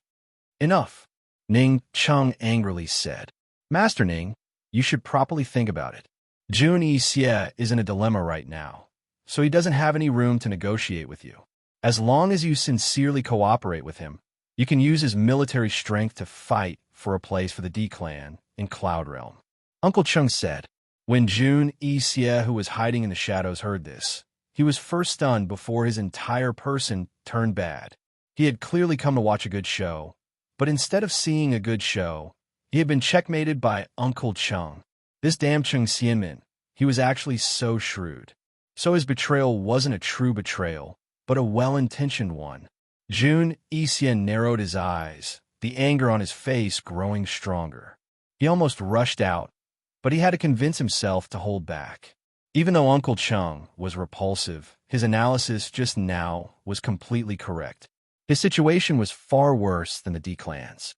Enough, Ning Cheng angrily said. Master Ning, you should properly think about it. Jun Yixie is in a dilemma right now, so he doesn't have any room to negotiate with you. As long as you sincerely cooperate with him, you can use his military strength to fight for a place for the D clan in Cloud Realm. Uncle Cheng said. When Jun Yixie, who was hiding in the shadows, heard this, he was first stunned before his entire person turned bad. He had clearly come to watch a good show, but instead of seeing a good show, he had been checkmated by Uncle Cheng. This damn Cheng Xianmin, he was actually so shrewd. So his betrayal wasn't a true betrayal, but a well-intentioned one. Jun Yixie narrowed his eyes, the anger on his face growing stronger. He almost rushed out, but he had to convince himself to hold back. Even though Uncle Cheng was repulsive, his analysis just now was completely correct. His situation was far worse than the D clans.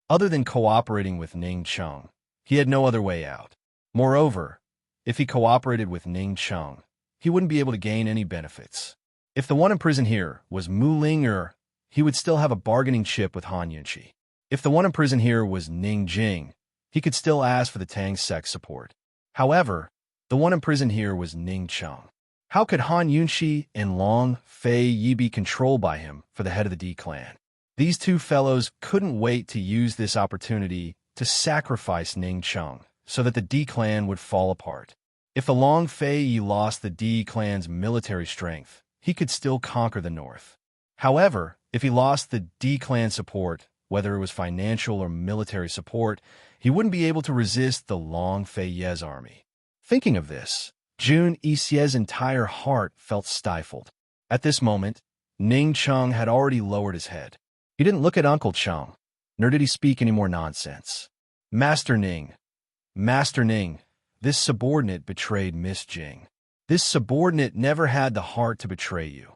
Other than cooperating with Ning Cheng, he had no other way out. Moreover, if he cooperated with Ning Cheng, he wouldn't be able to gain any benefits. If the one in prison here was Mu Ling, he would still have a bargaining chip with Han Yunxi. If the one in prison here was Ning Jing, he could still ask for the Tang's sex support. However, the one imprisoned here was Ning Cheng. How could Han Yunxi and Long Fei Yi be controlled by him for the head of the D clan? These two fellows couldn't wait to use this opportunity to sacrifice Ning Cheng so that the D clan would fall apart. If the Long Fei Yi lost the D clan's military strength, he could still conquer the north. However, if he lost the D clan support, whether it was financial or military support, he wouldn't be able to resist the Long Fei Ye's army. Thinking of this, Jun Yixie's entire heart felt stifled. At this moment, Ning Cheng had already lowered his head. He didn't look at Uncle Cheng, nor did he speak any more nonsense. Master Ning, this subordinate betrayed Miss Jing. This subordinate never had the heart to betray you.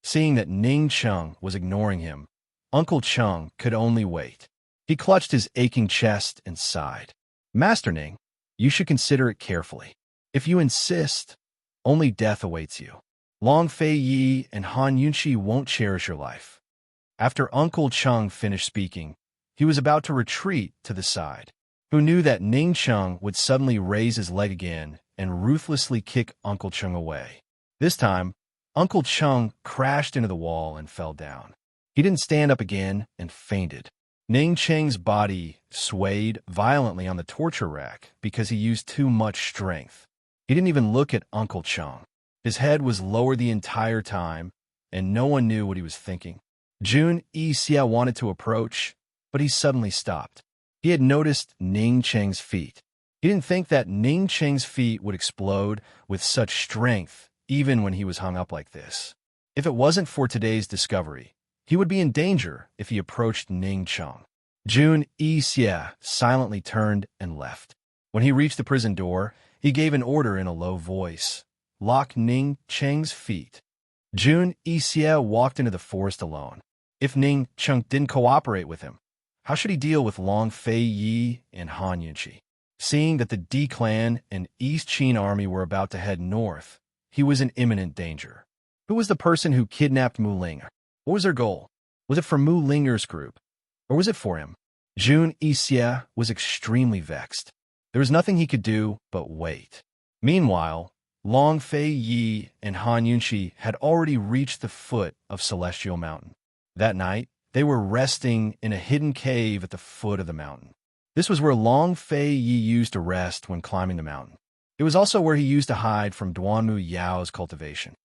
Seeing that Ning Cheng was ignoring him, Uncle Cheng could only wait. He clutched his aching chest and sighed. Master Ning, you should consider it carefully. If you insist, only death awaits you. Long Fei Yi and Han Yunxi won't cherish your life. After Uncle Cheng finished speaking, he was about to retreat to the side. Who knew that Ning Cheng would suddenly raise his leg again and ruthlessly kick Uncle Cheng away. This time, Uncle Cheng crashed into the wall and fell down. He didn't stand up again and fainted. Ning Cheng's body swayed violently on the torture rack because he used too much strength. He didn't even look at Uncle Cheng. His head was lower the entire time, and no one knew what he was thinking. Jun Yixie wanted to approach, but he suddenly stopped. He had noticed Ning Cheng's feet. He didn't think that Ning Cheng's feet would explode with such strength even when he was hung up like this. If it wasn't for today's discovery, he would be in danger if he approached Ning Cheng. Jun Yixie silently turned and left. When he reached the prison door, he gave an order in a low voice. Lock Ning Cheng's feet. Jun Yixie walked into the forest alone. If Ning Cheng didn't cooperate with him, how should he deal with Long Fei Yi and Han Yunxi? Seeing that the D clan and East Qin army were about to head north, he was in imminent danger. Who was the person who kidnapped Mu Ling? What was their goal? Was it for Mu Linger's group? Or was it for him? Jun Yixie was extremely vexed. There was nothing he could do but wait. Meanwhile, Long Fei Yi and Han Yunxi had already reached the foot of Celestial Mountain. That night, they were resting in a hidden cave at the foot of the mountain. This was where Long Fei Yi used to rest when climbing the mountain. It was also where he used to hide from Duanmu Yao's cultivation.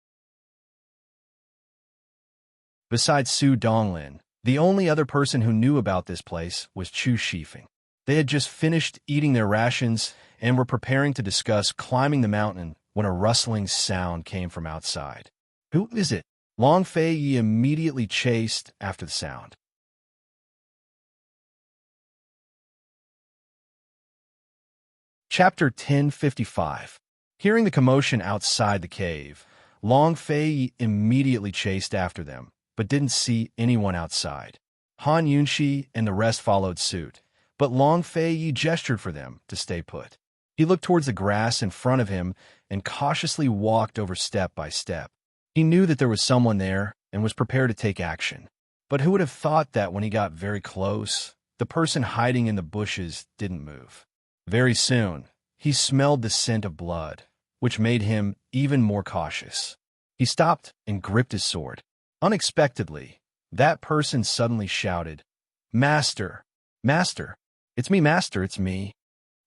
Besides Su Donglin, the only other person who knew about this place was Chu Shifeng. They had just finished eating their rations and were preparing to discuss climbing the mountain when a rustling sound came from outside. Who is it? Long Fei Yi immediately chased after the sound. Chapter 1055. Hearing the commotion outside the cave, Long Fei Yi immediately chased after them, but didn't see anyone outside. Han Yunxi and the rest followed suit, but Long Fei Yi gestured for them to stay put. He looked towards the grass in front of him and cautiously walked over step by step. He knew that there was someone there and was prepared to take action. But who would have thought that when he got very close, the person hiding in the bushes didn't move? Very soon, he smelled the scent of blood, which made him even more cautious. He stopped and gripped his sword. Unexpectedly, that person suddenly shouted, "Master! Master! It's me, Master, it's me!"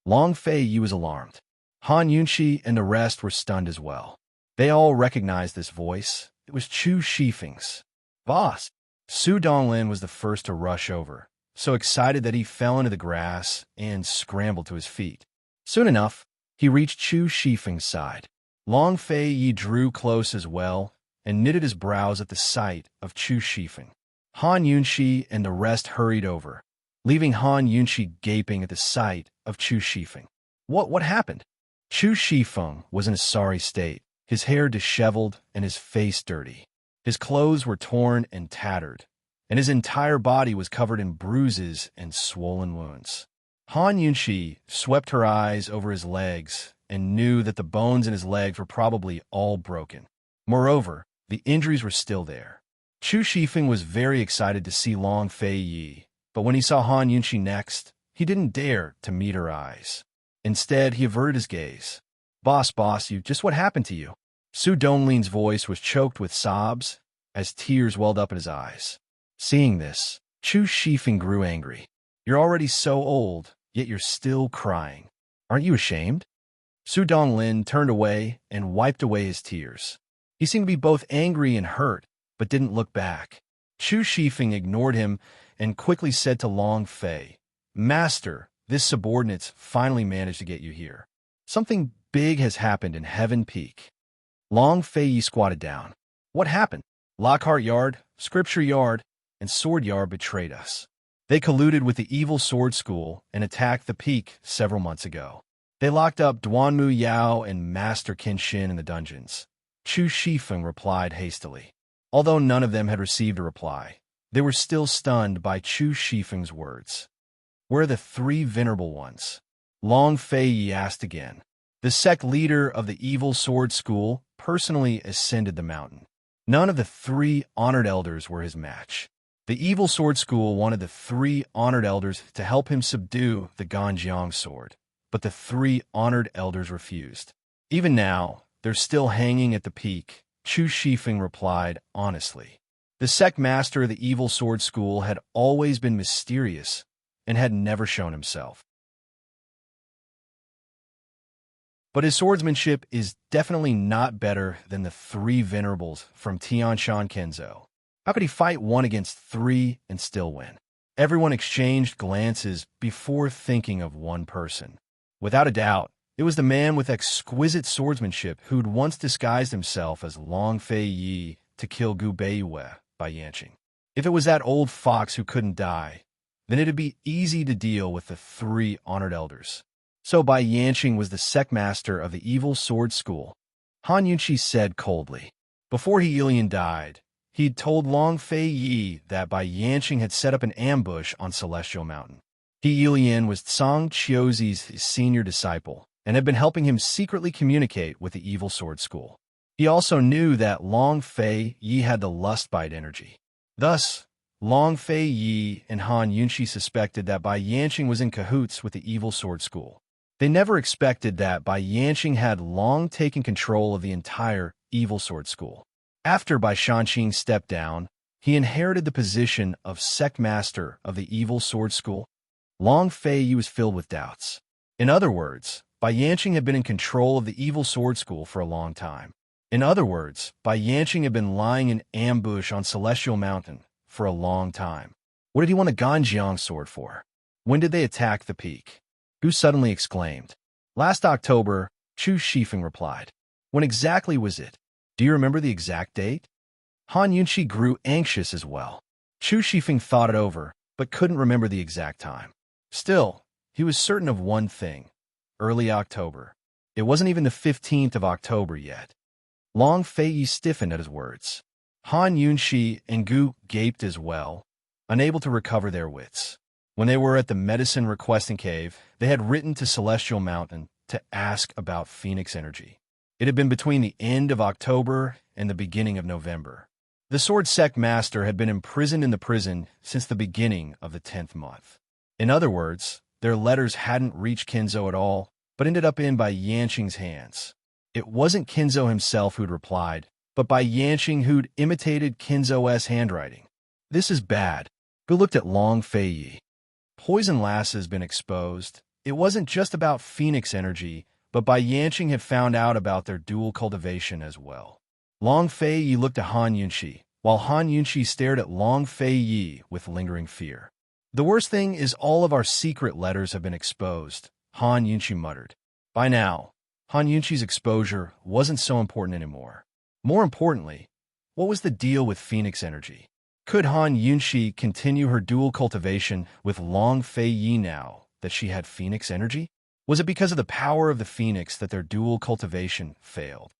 Long Fei Yi was alarmed. Han Yunxi and the rest were stunned as well. They all recognized this voice. It was Chu Shifeng's. Boss! Su Donglin was the first to rush over, so excited that he fell into the grass and scrambled to his feet. Soon enough, he reached Chu Shifeng's side. Long Fei Yi drew close as well and knitted his brows at the sight of Chu Shifeng. Han Yunxi and the rest hurried over, leaving Han Yunxi gaping at the sight of Chu Shifeng. What happened? Chu Shifeng was in a sorry state, his hair disheveled and his face dirty. His clothes were torn and tattered, and his entire body was covered in bruises and swollen wounds. Han Yunxi swept her eyes over his legs and knew that the bones in his legs were probably all broken. Moreover, the injuries were still there. Chu Shifeng was very excited to see Long Fei Yi, but when he saw Han Yunxi next, He didn't dare to meet her eyes. Instead, he averted his gaze. Boss, just what happened to you? Su Donglin's voice was choked with sobs as tears welled up in his eyes. Seeing this, Chu Shifeng grew angry. You're already so old, yet you're still crying. Aren't you ashamed? Su Donglin turned away and wiped away his tears. He seemed to be both angry and hurt, but didn't look back. Chu Shifeng ignored him and quickly said to Long Fei, Master, this subordinate's finally managed to get you here. Something big has happened in Heaven Peak. Long Fei squatted down. What happened? Lockhart Yard, Scripture Yard, and Sword Yard betrayed us. They colluded with the evil sword school and attacked the peak several months ago. They locked up Duanmu Yao and Master Qinshin in the dungeons. Chu Shifeng replied hastily. Although none of them had received a reply, they were still stunned by Chu Shifeng's words. Where are the three venerable ones? Long Fei asked again. The sect leader of the evil sword school personally ascended the mountain. None of the three honored elders were his match. The evil sword school wanted the three honored elders to help him subdue the Ganjiang sword, but the three honored elders refused. Even now, they're still hanging at the peak, Chu Shifeng replied honestly. The sect master of the evil sword school had always been mysterious and had never shown himself. But his swordsmanship is definitely not better than the three venerables from Tianshan Kenzo. How could he fight one against three and still win? Everyone exchanged glances before thinking of one person. Without a doubt, it was the man with exquisite swordsmanship who'd once disguised himself as Long Fei Yi to kill Gu Beiyue by Yanqing. If it was that old fox who couldn't die, then it'd be easy to deal with the three honored elders. So Bai Yanqing was the sect master of the evil sword school. Han Yunqi said coldly. Before He Yilian died, he'd told Long Fei Yi that Bai Yanqing had set up an ambush on Celestial Mountain. He Yilian was Tsang Qiuzi's senior disciple and had been helping him secretly communicate with the evil sword school. He also knew that Long Fei Yi had the lust bite energy. Thus, Long Fei Yi and Han Yunqi suspected that Bai Yanqing was in cahoots with the evil sword school. They never expected that Bai Yanqing had long taken control of the entire evil sword school. After Bai Shanqing stepped down, he inherited the position of sect master of the evil sword school. Long Fei Yi was filled with doubts. In other words, Bai Yanqing had been in control of the evil sword school for a long time. In other words, Bai Yanqing had been lying in ambush on Celestial Mountain for a long time. What did he want a Ganjiang sword for? When did they attack the peak? Gu suddenly exclaimed. Last October, Chu Shifeng replied. When exactly was it? Do you remember the exact date? Han Yunqi grew anxious as well. Chu Shifeng thought it over, but couldn't remember the exact time. Still, he was certain of one thing. Early October. It wasn't even the 15th of October yet. Long Fei Yi stiffened at his words. Han Yunqi and Gu gaped as well, unable to recover their wits. When they were at the Medicine Requesting Cave, they had written to Celestial Mountain to ask about Phoenix energy. It had been between the end of October and the beginning of November. The Sword Sect Master had been imprisoned in the prison since the beginning of the 10th month. In other words, their letters hadn't reached Kinzo at all, but ended up in Bai Yanqing's hands. It wasn't Kinzo himself who'd replied, but Bai Yanqing who'd imitated Kinzo's handwriting. This is bad. Gu looked at Long Fei Yi. Poison Lass has been exposed. It wasn't just about Phoenix energy, but Bai Yanqing had found out about their dual cultivation as well. Long Fei Yi looked at Han Yunqi, while Han Yunqi stared at Long Fei Yi with lingering fear. The worst thing is all of our secret letters have been exposed, Han Yunqi muttered. By now, Han Yunqi's exposure wasn't so important anymore. More importantly, what was the deal with Phoenix energy? Could Han Yunqi continue her dual cultivation with Long Fei Yi now that she had Phoenix energy? Was it because of the power of the Phoenix that their dual cultivation failed?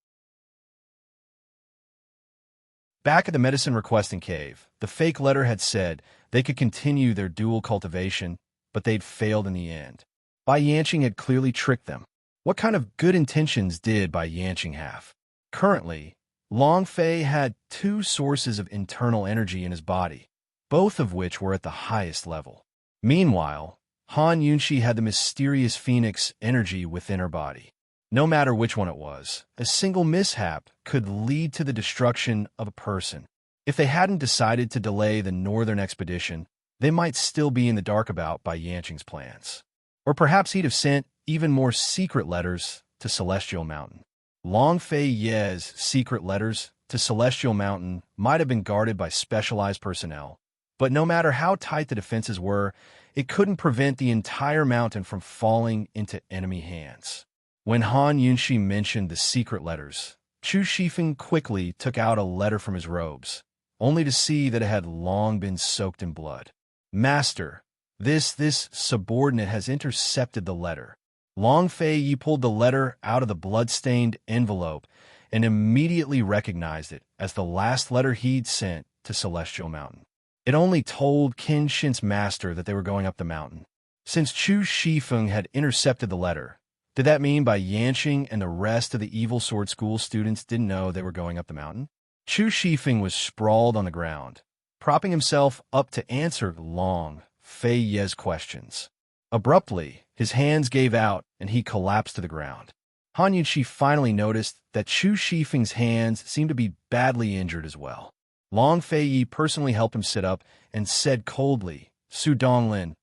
Back at the Medicine Requesting Cave, the fake letter had said they could continue their dual cultivation, but they'd failed in the end. Bai Yanqing had clearly tricked them. What kind of good intentions did Bai Yanqing have? Currently, Long Fei had two sources of internal energy in his body, both of which were at the highest level. Meanwhile, Han Yunshi had the mysterious phoenix energy within her body. No matter which one it was, a single mishap could lead to the destruction of a person. If they hadn't decided to delay the northern expedition, they might still be in the dark about Bai Yanqing's plans. Or perhaps he'd have sent even more secret letters to Celestial Mountain. Long Fei Ye's secret letters to Celestial Mountain might have been guarded by specialized personnel, but no matter how tight the defenses were, it couldn't prevent the entire mountain from falling into enemy hands. When Han Yunshi mentioned the secret letters, Chu Shifeng quickly took out a letter from his robes, only to see that it had long been soaked in blood. Master, this subordinate has intercepted the letter. Long Fei Yi pulled the letter out of the blood-stained envelope and immediately recognized it as the last letter he'd sent to Celestial Mountain. It only told Qin Shin's master that they were going up the mountain. Since Chu Shifeng had intercepted the letter, did that mean Bai Yanqing and the rest of the Evil Sword School students didn't know they were going up the mountain? Chu Shifeng was sprawled on the ground, propping himself up to answer Long Fei Ye's questions. Abruptly, his hands gave out and he collapsed to the ground. Han Yunshi finally noticed that Chu Shifeng's hands seemed to be badly injured as well. Long Fei Yi personally helped him sit up and said coldly, "Su Donglin,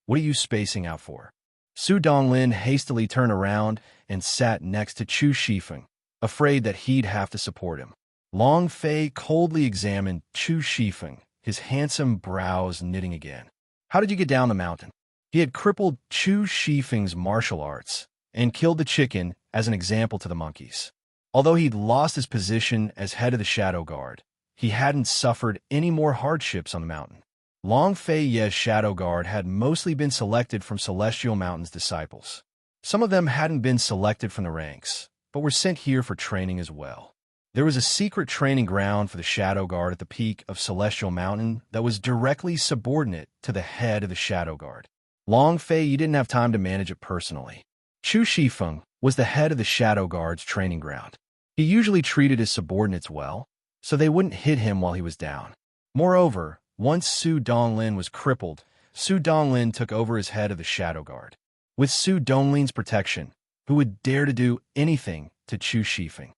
what are you spacing out for?" Su Donglin hastily turned around and sat next to Chu Shifeng, afraid that he'd have to support him. Long Fei coldly examined Chu Shifeng, his handsome brows knitting again. "How did you get down the mountain?" He had crippled Chu Shifeng's martial arts and killed the chicken as an example to the monkeys. Although he'd lost his position as head of the Shadow Guard, he hadn't suffered any more hardships on the mountain. Long Fei Ye's Shadow Guard had mostly been selected from Celestial Mountain's disciples. Some of them hadn't been selected from the ranks, but were sent here for training as well. There was a secret training ground for the Shadow Guard at the peak of Celestial Mountain that was directly subordinate to the head of the Shadow Guard. Long Fei didn't have time to manage it personally. Chu Shifeng was the head of the Shadow Guard's training ground. He usually treated his subordinates well, so they wouldn't hit him while he was down. Moreover, once Su Donglin was crippled, Su Donglin took over as head of the Shadow Guard. With Su Donglin's protection, who would dare to do anything to Chu Shifeng?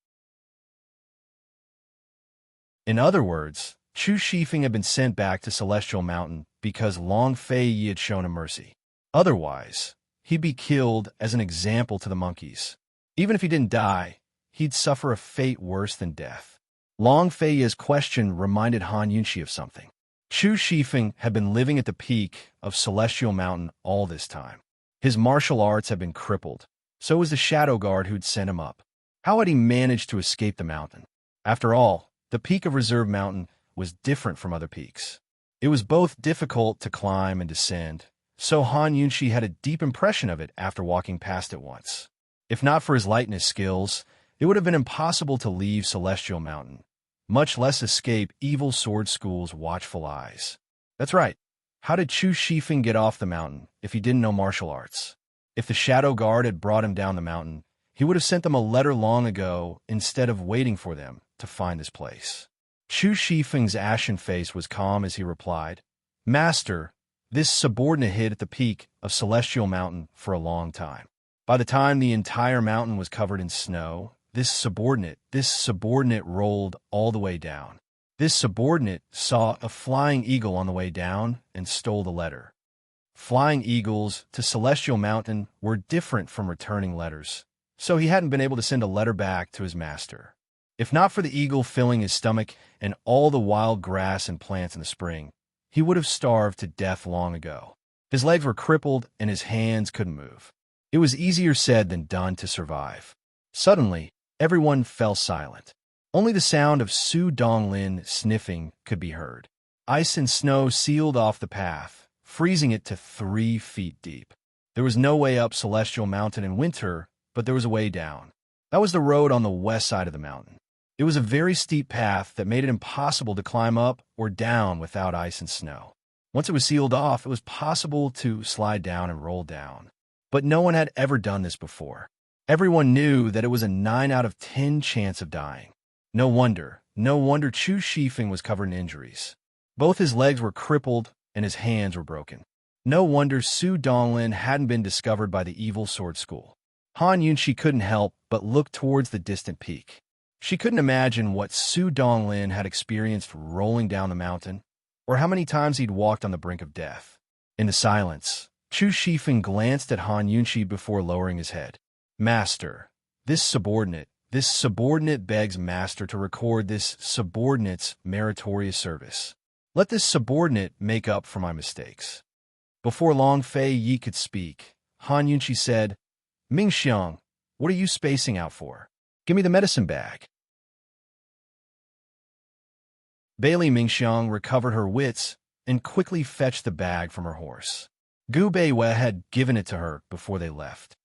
In other words, Chu Shifeng had been sent back to Celestial Mountain because Long Fei Yi had shown him mercy. Otherwise, he'd be killed as an example to the monkeys. Even if he didn't die, he'd suffer a fate worse than death. Long Fei Yi's question reminded Han Yunshi of something. Chu Shifeng had been living at the peak of Celestial Mountain all this time. His martial arts had been crippled. So was the Shadow Guard who'd sent him up. How had he managed to escape the mountain? After all, the peak of Reserve Mountain was different from other peaks. It was both difficult to climb and descend, so Han Yunshi had a deep impression of it after walking past it once. If not for his lightness skills, it would have been impossible to leave Celestial Mountain, much less escape Evil Sword School's watchful eyes. That's right. How did Chu Shifeng get off the mountain if he didn't know martial arts? If the Shadow Guard had brought him down the mountain, he would have sent them a letter long ago instead of waiting for them to find this place. Chu Shifeng's ashen face was calm as he replied, "Master, this subordinate hid at the peak of Celestial Mountain for a long time. By the time the entire mountain was covered in snow, this subordinate rolled all the way down. This subordinate saw a flying eagle on the way down and stole the letter." Flying eagles to Celestial Mountain were different from returning letters, so he hadn't been able to send a letter back to his master. If not for the eagle filling his stomach and all the wild grass and plants in the spring, he would have starved to death long ago. His legs were crippled and his hands couldn't move. It was easier said than done to survive. Suddenly, everyone fell silent. Only the sound of Su Donglin sniffing could be heard. Ice and snow sealed off the path, freezing it to 3 feet deep. There was no way up Celestial Mountain in winter, but there was a way down. That was the road on the west side of the mountain. It was a very steep path that made it impossible to climb up or down without ice and snow. Once it was sealed off, it was possible to slide down and roll down. But no one had ever done this before. Everyone knew that it was a 9 out of 10 chance of dying. No wonder Chu Shifeng was covered in injuries. Both his legs were crippled and his hands were broken. No wonder Su Donglin hadn't been discovered by the evil sword school. Han Yunshi couldn't help but look towards the distant peak. She couldn't imagine what Su Donglin had experienced rolling down the mountain, or how many times he'd walked on the brink of death. In the silence, Chu Shifeng glanced at Han Yunshi before lowering his head. Master, this subordinate begs Master to record this subordinate's meritorious service. Let this subordinate make up for my mistakes. Before Long Fei Yi could speak, Han Yunshi said, Mingxiang, what are you spacing out for? Give me the medicine bag. Bailey Mingxiang recovered her wits and quickly fetched the bag from her horse. Gu Beiwei had given it to her before they left.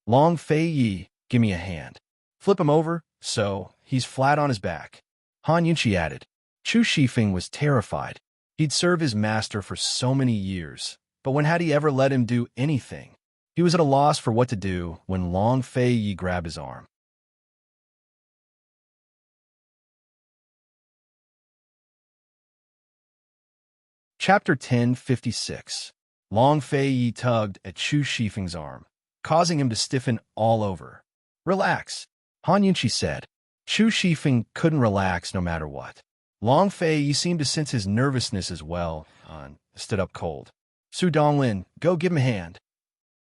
Long Fei Yi, give me a hand. Flip him over, so he's flat on his back. Han Yunshi added. Chu Shifeng was terrified. He'd served his master for so many years, but when had he ever let him do anything? He was at a loss for what to do when Long Fei Yi grabbed his arm. Chapter 1056. Long Fei Yi tugged at Chu Shifeng's arm, causing him to stiffen all over. Relax, Han Yunshi said. Chu Shifeng couldn't relax no matter what. Long Fei Yi seemed to sense his nervousness as well, and stood up cold. Su Donglin, go give him a hand.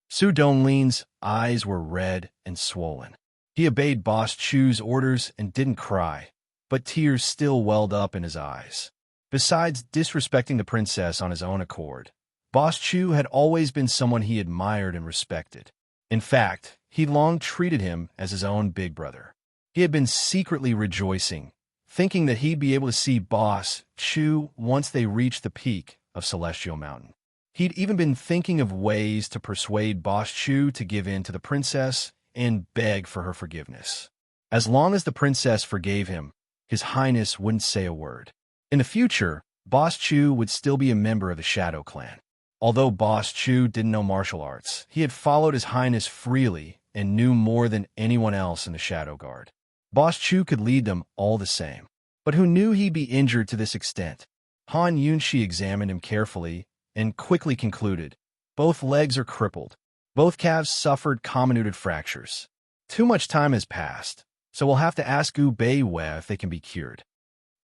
Su Donglin's eyes were red and swollen. He obeyed Boss Chu's orders and didn't cry, but tears still welled up in his eyes. Besides disrespecting the princess on his own accord, Boss Chu had always been someone he admired and respected. In fact, he long treated him as his own big brother. He had been secretly rejoicing, thinking that he'd be able to see Boss Chu once they reached the peak of Celestial Mountain. He'd even been thinking of ways to persuade Boss Chu to give in to the princess and beg for her forgiveness. As long as the princess forgave him, His Highness wouldn't say a word. In the future, Boss Chu would still be a member of the Shadow Clan. Although Boss Chu didn't know martial arts, he had followed His Highness freely and knew more than anyone else in the Shadow Guard. Boss Chu could lead them all the same. But who knew he'd be injured to this extent? Han Yunshi examined him carefully and quickly concluded, both legs are crippled. Both calves suffered comminuted fractures. Too much time has passed, so we'll have to ask Gu Beiwei if they can be cured.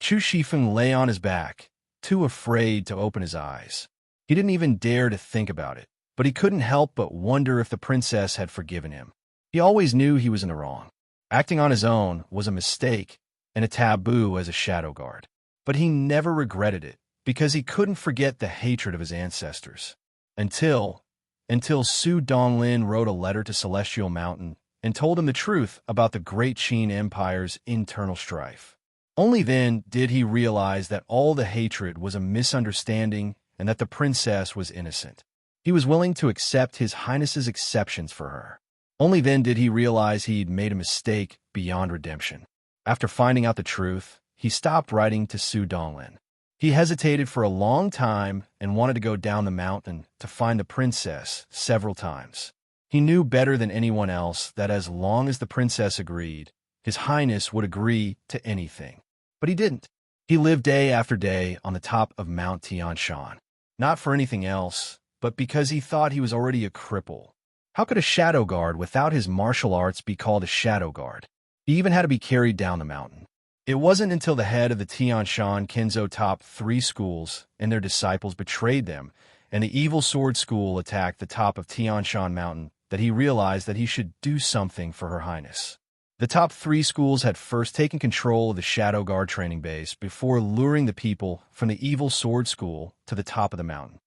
Chu Shifeng lay on his back, too afraid to open his eyes. He didn't even dare to think about it, but he couldn't help but wonder if the princess had forgiven him. He always knew he was in the wrong. Acting on his own was a mistake and a taboo as a Shadow Guard. But he never regretted it, because he couldn't forget the hatred of his ancestors. Until Su Donglin wrote a letter to Celestial Mountain and told him the truth about the Great Qin Empire's internal strife. Only then did he realize that all the hatred was a misunderstanding and that the princess was innocent. He was willing to accept His Highness's exceptions for her. Only then did he realize he'd made a mistake beyond redemption. After finding out the truth, he stopped writing to Su Donglin. He hesitated for a long time and wanted to go down the mountain to find the princess several times. He knew better than anyone else that as long as the princess agreed, His Highness would agree to anything. But he didn't. He lived day after day on the top of Mount Tianshan. Not for anything else, but because he thought he was already a cripple. How could a Shadow Guard without his martial arts be called a Shadow Guard? He even had to be carried down the mountain. It wasn't until the head of the Tianshan Kenzo top 3 schools and their disciples betrayed them, and the evil sword school attacked the top of Tianshan Mountain, that he realized that he should do something for Her Highness. The top 3 schools had first taken control of the Shadow Guard training base before luring the people from the evil sword school to the top of the mountain.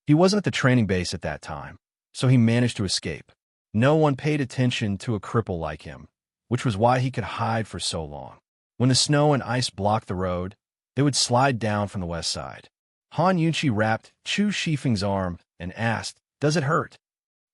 He wasn't at the training base at that time, so he managed to escape. No one paid attention to a cripple like him, which was why he could hide for so long. When the snow and ice blocked the road, they would slide down from the west side. Han Yunshi wrapped Chu Shifeng's arm and asked, "Does it hurt?"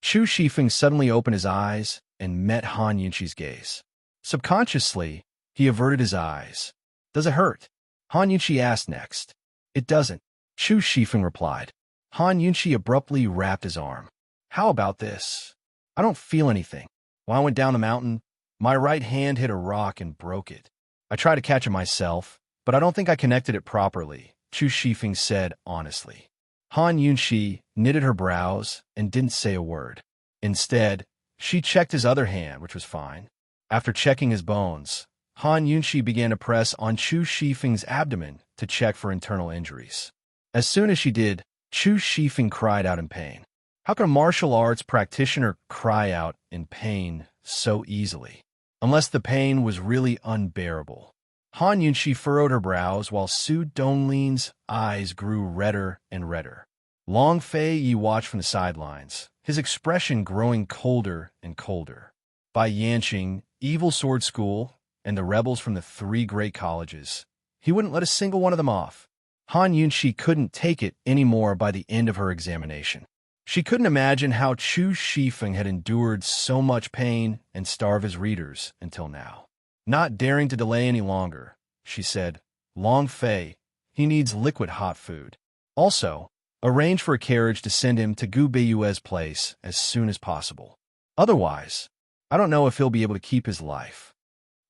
Chu Shifeng suddenly opened his eyes and met Han Yunshi's gaze. Subconsciously, he averted his eyes. "Does it hurt?" Han Yunshi asked next. "It doesn't," Chu Shifeng replied. Han Yunshi abruptly wrapped his arm. "How about this? I don't feel anything. When I went down the mountain, my right hand hit a rock and broke it. I tried to catch it myself, but I don't think I connected it properly, Chu Shifeng said honestly. Han Yunxi knitted her brows and didn't say a word. Instead, she checked his other hand, which was fine. After checking his bones, Han Yunxi began to press on Chu Shifeng's abdomen to check for internal injuries. As soon as she did, Chu Shifeng cried out in pain. How could a martial arts practitioner cry out in pain so easily? Unless the pain was really unbearable. Han Yunxi furrowed her brows while Su Donglin's eyes grew redder and redder. Long Fei Yi watched from the sidelines, his expression growing colder and colder. By Yanqing, Evil Sword School, and the rebels from the 3 great colleges, he wouldn't let a single one of them off. Han Yunxi couldn't take it anymore by the end of her examination. She couldn't imagine how Chu Shifeng had endured so much pain and starve his readers until now. Not daring to delay any longer, she said, Long Fei, he needs liquid hot food. Also, arrange for a carriage to send him to Gu Beiyue's place as soon as possible. Otherwise, I don't know if he'll be able to keep his life.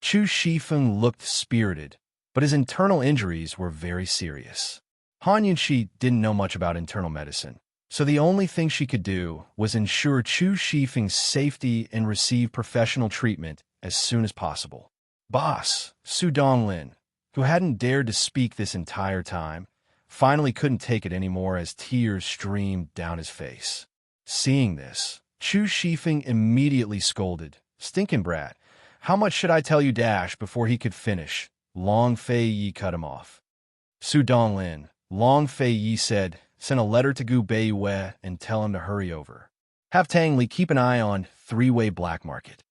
Chu Shifeng looked spirited, but his internal injuries were very serious. Han Yunxi didn't know much about internal medicine, so the only thing she could do was ensure Chu Shifeng's safety and receive professional treatment as soon as possible. Boss, Su Donglin, who hadn't dared to speak this entire time, finally couldn't take it anymore as tears streamed down his face. Seeing this, Chu Shifeng immediately scolded, "Stinkin' brat, how much should I tell you dash?" Before he could finish, Long Fei Yi cut him off. Su Donglin, Long Fei Yi said, send a letter to Gu Beiyue and tell him to hurry over. Have Tang Li keep an eye on 3-way black market.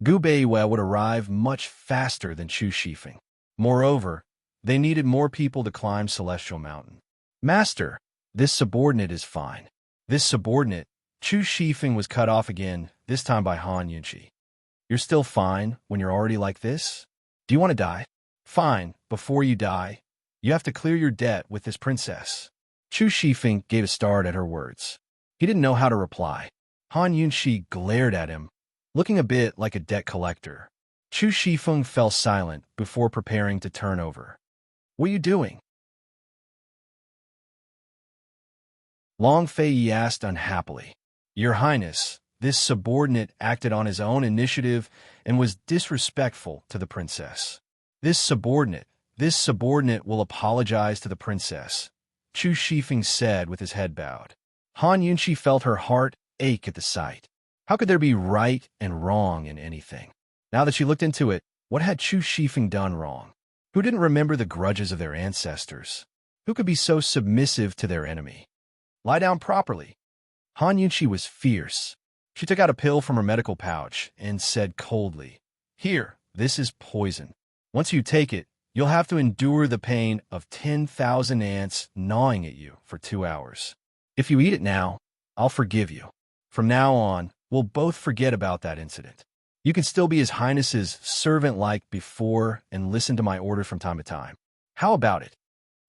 Gu Beiyue would arrive much faster than Chu Shifeng. Moreover, they needed more people to climb Celestial Mountain. Master, this subordinate is fine. This subordinate, Chu Shifeng was cut off again, this time by Han Yunxi. You're still fine when you're already like this? Do you want to die? Fine, before you die, you have to clear your debt with this princess. Chu Shifeng gave a start at her words. He didn't know how to reply. Han Yunxi glared at him, looking a bit like a debt collector. Chu Shifeng fell silent before preparing to turn over. What are you doing? Long Fei Yi asked unhappily. Your Highness, this subordinate acted on his own initiative and was disrespectful to the princess. This subordinate will apologize to the princess, Chu Shifeng said with his head bowed. Han Yunxi felt her heart ache at the sight. How could there be right and wrong in anything? Now that she looked into it, what had Chu Shifeng done wrong? Who didn't remember the grudges of their ancestors? Who could be so submissive to their enemy? Lie down properly. Han Yunxi was fierce. She took out a pill from her medical pouch and said coldly, Here, this is poison. Once you take it, you'll have to endure the pain of 10,000 ants gnawing at you for 2 hours. If you eat it now, I'll forgive you. From now on, we'll both forget about that incident. You can still be His Highness's servant like before and listen to my orders from time to time. How about it?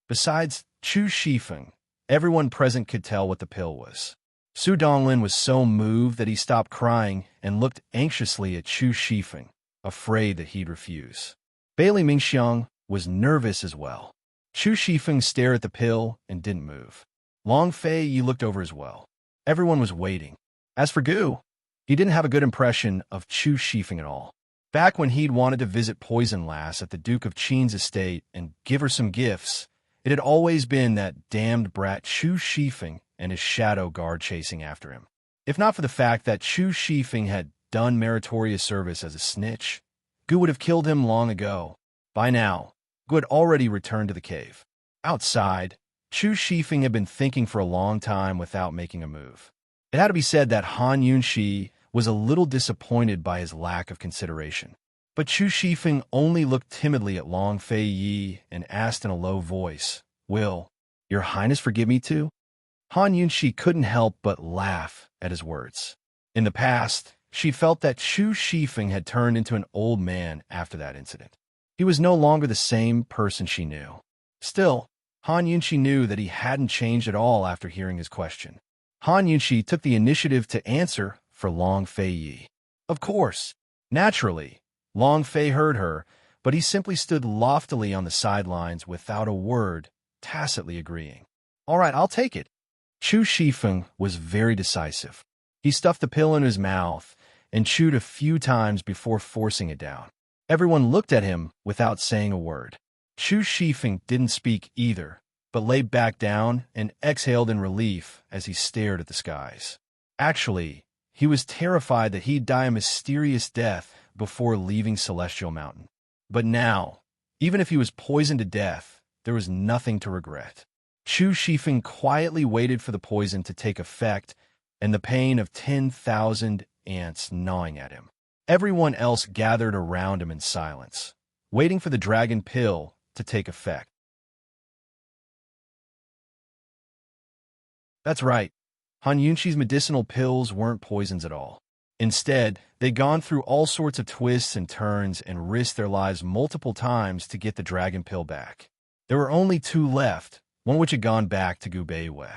Besides Chu Shifeng, everyone present could tell what the pill was. Su Donglin was so moved that he stopped crying and looked anxiously at Chu Shifeng, afraid that he'd refuse. Bailey Mingxiang was nervous as well. Chu Shifeng stared at the pill and didn't move. Long Fei Yi looked over as well. Everyone was waiting. As for Gu, he didn't have a good impression of Chu Shifeng at all. Back when he'd wanted to visit Poison Lass at the Duke of Qin's estate and give her some gifts, it had always been that damned brat Chu Shifeng and his shadow guard chasing after him. If not for the fact that Chu Shifeng had done meritorious service as a snitch, Gu would have killed him long ago. By now, Gu had already returned to the cave. Outside, Chu Shifeng had been thinking for a long time without making a move. It had to be said that Han Yunxi was a little disappointed by his lack of consideration. But Chu Shifeng only looked timidly at Long Fei Yi and asked in a low voice, Will Your Highness forgive me too? Han Yunxi couldn't help but laugh at his words. In the past, she felt that Chu Shifeng had turned into an old man after that incident. He was no longer the same person she knew. Still, Han Yunxi knew that he hadn't changed at all after hearing his question. Han Yunxi took the initiative to answer for Long Fei Yi. Of course, naturally, Long Fei heard her, but he simply stood loftily on the sidelines without a word tacitly agreeing. All right, I'll take it. Chu Shifeng was very decisive. He stuffed the pill in his mouth and chewed a few times before forcing it down. Everyone looked at him without saying a word. Chu Shifeng didn't speak either, but lay back down and exhaled in relief as he stared at the skies. Actually, he was terrified that he'd die a mysterious death before leaving Celestial Mountain. But now, even if he was poisoned to death, there was nothing to regret. Chu Shifeng quietly waited for the poison to take effect and the pain of 10,000 ants gnawing at him. Everyone else gathered around him in silence, waiting for the dragon pill to take effect. That's right. Han Yunxi's medicinal pills weren't poisons at all. Instead, they'd gone through all sorts of twists and turns and risked their lives multiple times to get the dragon pill back. There were only 2 left, one which had gone back to Gu Beiwei.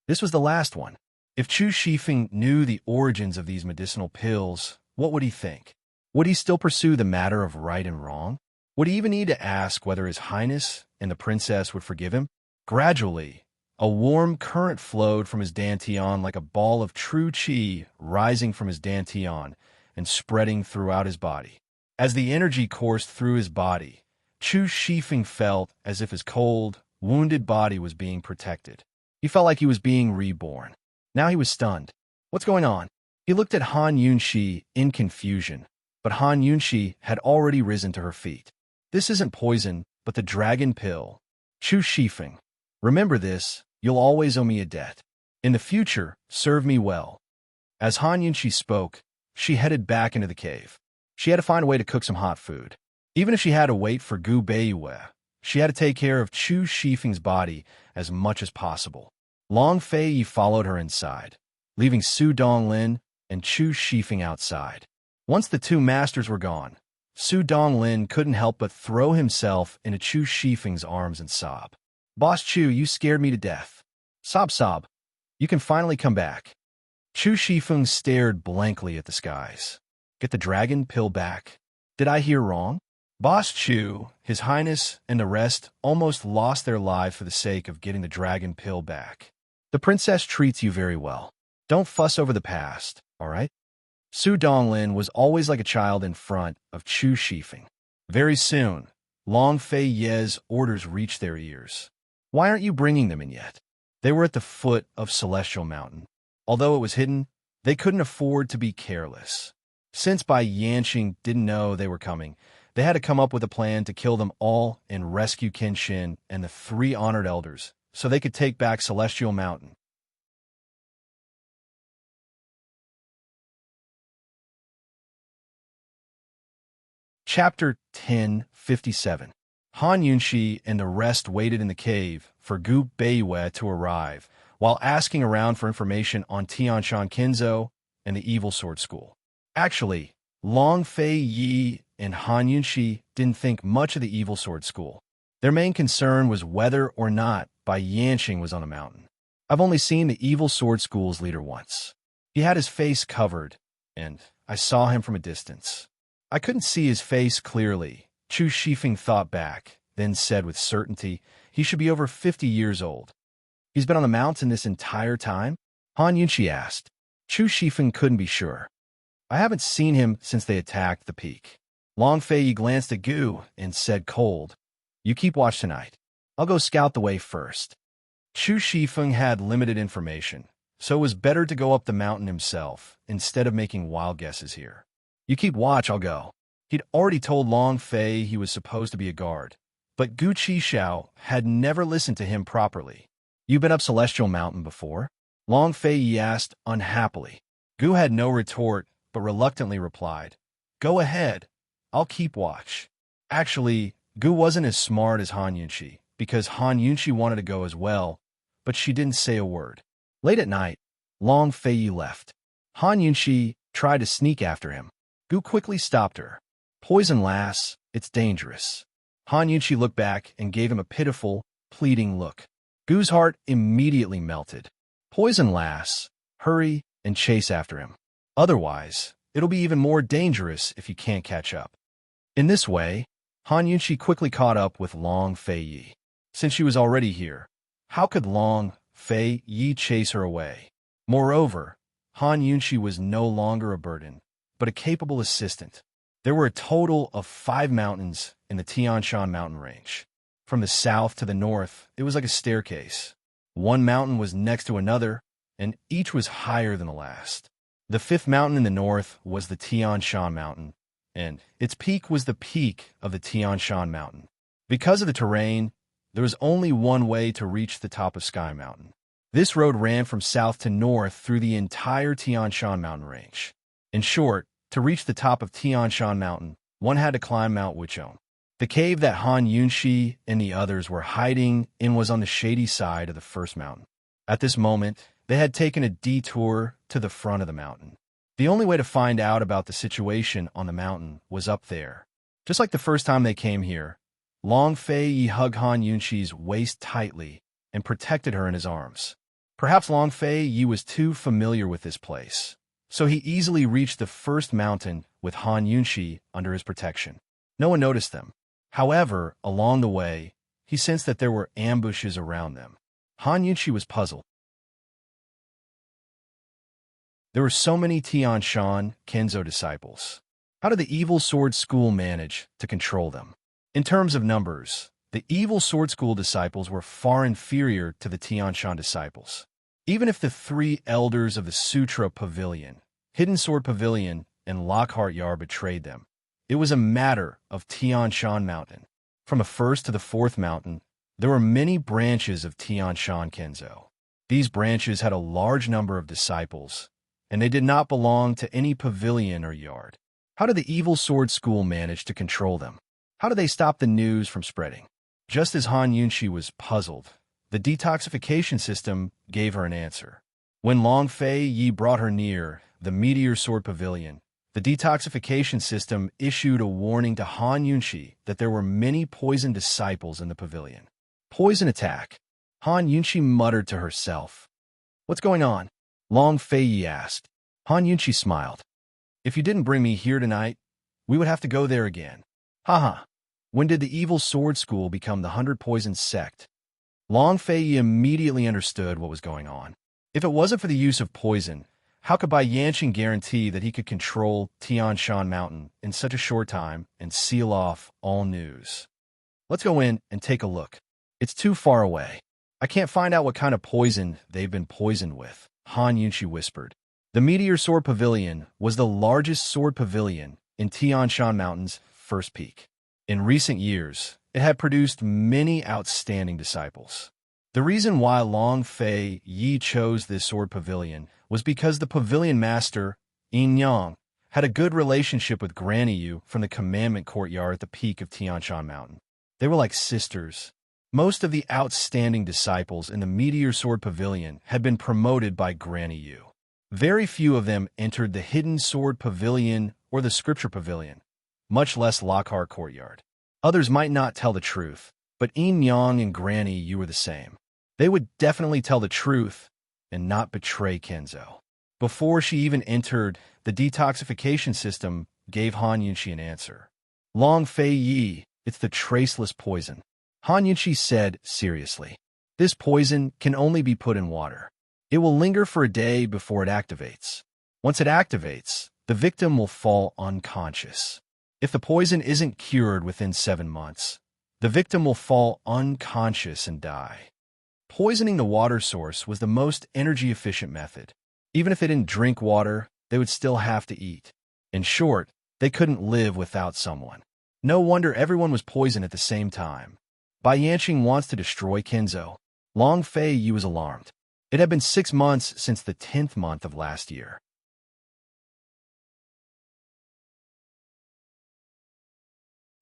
This was the last one. If Chu Shifeng knew the origins of these medicinal pills, what would he think? Would he still pursue the matter of right and wrong? Would he even need to ask whether His Highness and the princess would forgive him? Gradually, a warm current flowed from his dantian like a ball of true qi rising from his dantian and spreading throughout his body. As the energy coursed through his body, Chu Shifeng felt as if his cold, wounded body was being protected. He felt like he was being reborn. Now he was stunned. What's going on? He looked at Han Yunxi in confusion, but Han Yunxi had already risen to her feet. This isn't poison, but the dragon pill. Chu Shifeng, remember this, you'll always owe me a debt. In the future, serve me well. As Han Yunxi spoke, she headed back into the cave. She had to find a way to cook some hot food. Even if she had to wait for Gu Beiwei, she had to take care of Chu Shifeng's body as much as possible. Long Fei followed her inside, leaving Su Donglin and Chu Shifeng outside. Once the 2 masters were gone, Su Donglin couldn't help but throw himself into Chu Shifeng's arms and sob. Boss Chu, you scared me to death. Sob sob. You can finally come back. Chu Shifeng stared blankly at the skies. Get the dragon pill back. Did I hear wrong? Boss Chu, His Highness, and the rest almost lost their lives for the sake of getting the dragon pill back. The princess treats you very well. Don't fuss over the past, all right? Su Donglin was always like a child in front of Chu Shifeng. Very soon, Long Fei Ye's orders reached their ears. Why aren't you bringing them in yet? They were at the foot of Celestial Mountain. Although it was hidden, they couldn't afford to be careless. Since Bai Yanqing didn't know they were coming, they had to come up with a plan to kill them all and rescue Kenshin and the 3 honored elders, so they could take back Celestial Mountain. Chapter 1057. Han Yunxi and the rest waited in the cave for Gu Beiwei to arrive, while asking around for information on Tianshan Kinzo and the Evil Sword School. Actually, Long Fei Yi and Han Yunxi didn't think much of the Evil Sword School. Their main concern was whether or not Bai Yanqing was on a mountain. I've only seen the Evil Sword School's leader once. He had his face covered, and I saw him from a distance. I couldn't see his face clearly. Chu Shifeng thought back, then said with certainty, he should be over 50 years old. He's been on the mountain this entire time? Han Yunxi asked. Chu Shifeng couldn't be sure. I haven't seen him since they attacked the peak. Long Fei glanced at Gu and said cold, you keep watch tonight. I'll go scout the way first. Chu Shifeng had limited information, so it was better to go up the mountain himself instead of making wild guesses here. You keep watch, I'll go. He'd already told Long Fei he was supposed to be a guard, but Gu Qixiao had never listened to him properly. You've been up Celestial Mountain before? Long Fei asked unhappily. Gu had no retort, but reluctantly replied, go ahead, I'll keep watch. Actually, Gu wasn't as smart as Han Yunxi, because Han Yunxi wanted to go as well, but she didn't say a word. Late at night, Long Fei left. Han Yunxi tried to sneak after him. Gu quickly stopped her. Poison, lass, it's dangerous. Han Yunxi looked back and gave him a pitiful, pleading look. Gu's heart immediately melted. Poison, lass, hurry and chase after him. Otherwise, it'll be even more dangerous if you can't catch up. In this way, Han Yunxi quickly caught up with Long Fei. Since she was already here, how could Long Fei Yi chase her away? Moreover, Han Yunshi was no longer a burden, but a capable assistant. There were a total of 5 mountains in the Tian Shan mountain range. From the south to the north, it was like a staircase. One mountain was next to another, and each was higher than the last. The 5th mountain in the north was the Tian Shan mountain, and its peak was the peak of the Tian Shan mountain. Because of the terrain, there was only one way to reach the top of Sky Mountain. This road ran from south to north through the entire Tian Shan mountain range. In short, to reach the top of Tian Shan mountain, one had to climb Mount Wuchong. The cave that Han Yunshi and the others were hiding in was on the shady side of the first mountain. At this moment, they had taken a detour to the front of the mountain. The only way to find out about the situation on the mountain was up there. Just like the first time they came here, Long Fei Yi hugged Han Yunshi's waist tightly and protected her in his arms. Perhaps Long Fei Yi was too familiar with this place, so he easily reached the first mountain with Han Yunshi under his protection. No one noticed them. However, along the way, he sensed that there were ambushes around them. Han Yunshi was puzzled. There were so many Tian Shan Kenzo disciples. How did the Evil Sword School manage to control them? In terms of numbers, the Evil Sword School disciples were far inferior to the Tian Shan disciples. Even if the 3 elders of the Sutra Pavilion, Hidden Sword Pavilion, and Lockhart Yar betrayed them, it was a matter of Tian Shan Mountain. From the 1st to the 4th mountain, there were many branches of Tian Shan Kenzo. These branches had a large number of disciples, and they did not belong to any pavilion or yard. How did the Evil Sword School manage to control them? How did they stop the news from spreading? Just as Han Yunshi was puzzled, the detoxification system gave her an answer. When Long Fei Yi brought her near the Meteor Sword Pavilion, the detoxification system issued a warning to Han Yunshi that there were many poisoned disciples in the pavilion. Poison attack. Han Yunshi muttered to herself. What's going on? Long Fei Yi asked. Han Yunshi smiled. If you didn't bring me here tonight, we would have to go there again. Haha. When did the Evil Sword School become the 100 Poison sect? Long Fei Yi immediately understood what was going on. If it wasn't for the use of poison, how could Bai Yanqing guarantee that he could control Tian Shan Mountain in such a short time and seal off all news? Let's go in and take a look. It's too far away. I can't find out what kind of poison they've been poisoned with, Han Yunshi whispered. The Meteor Sword Pavilion was the largest sword pavilion in Tian Shan Mountain's first peak. In recent years, it had produced many outstanding disciples. The reason why Long Fei Yi chose this sword pavilion was because the pavilion master, Yin Yang, had a good relationship with Granny Yu from the commandment courtyard at the peak of Tian Shan Mountain. They were like sisters. Most of the outstanding disciples in the Meteor Sword Pavilion had been promoted by Granny Yu. Very few of them entered the Hidden Sword Pavilion or the Scripture Pavilion, much less Lockhart Courtyard. Others might not tell the truth, but Yin Yang and Granny Yu were the same. They would definitely tell the truth and not betray Kenzo. Before she even entered, the detoxification system gave Han Yunshi an answer. Long Fei Yi, it's the traceless poison. Han Yunshi said seriously. This poison can only be put in water. It will linger for a day before it activates. Once it activates, the victim will fall unconscious. If the poison isn't cured within 7 months, the victim will fall unconscious and die. Poisoning the water source was the most energy-efficient method. Even if they didn't drink water, they would still have to eat. In short, they couldn't live without someone. No wonder everyone was poisoned at the same time. Bai Yanqing wants to destroy Kenzo. Long Fei Yi was alarmed. It had been 6 months since the 10th month of last year.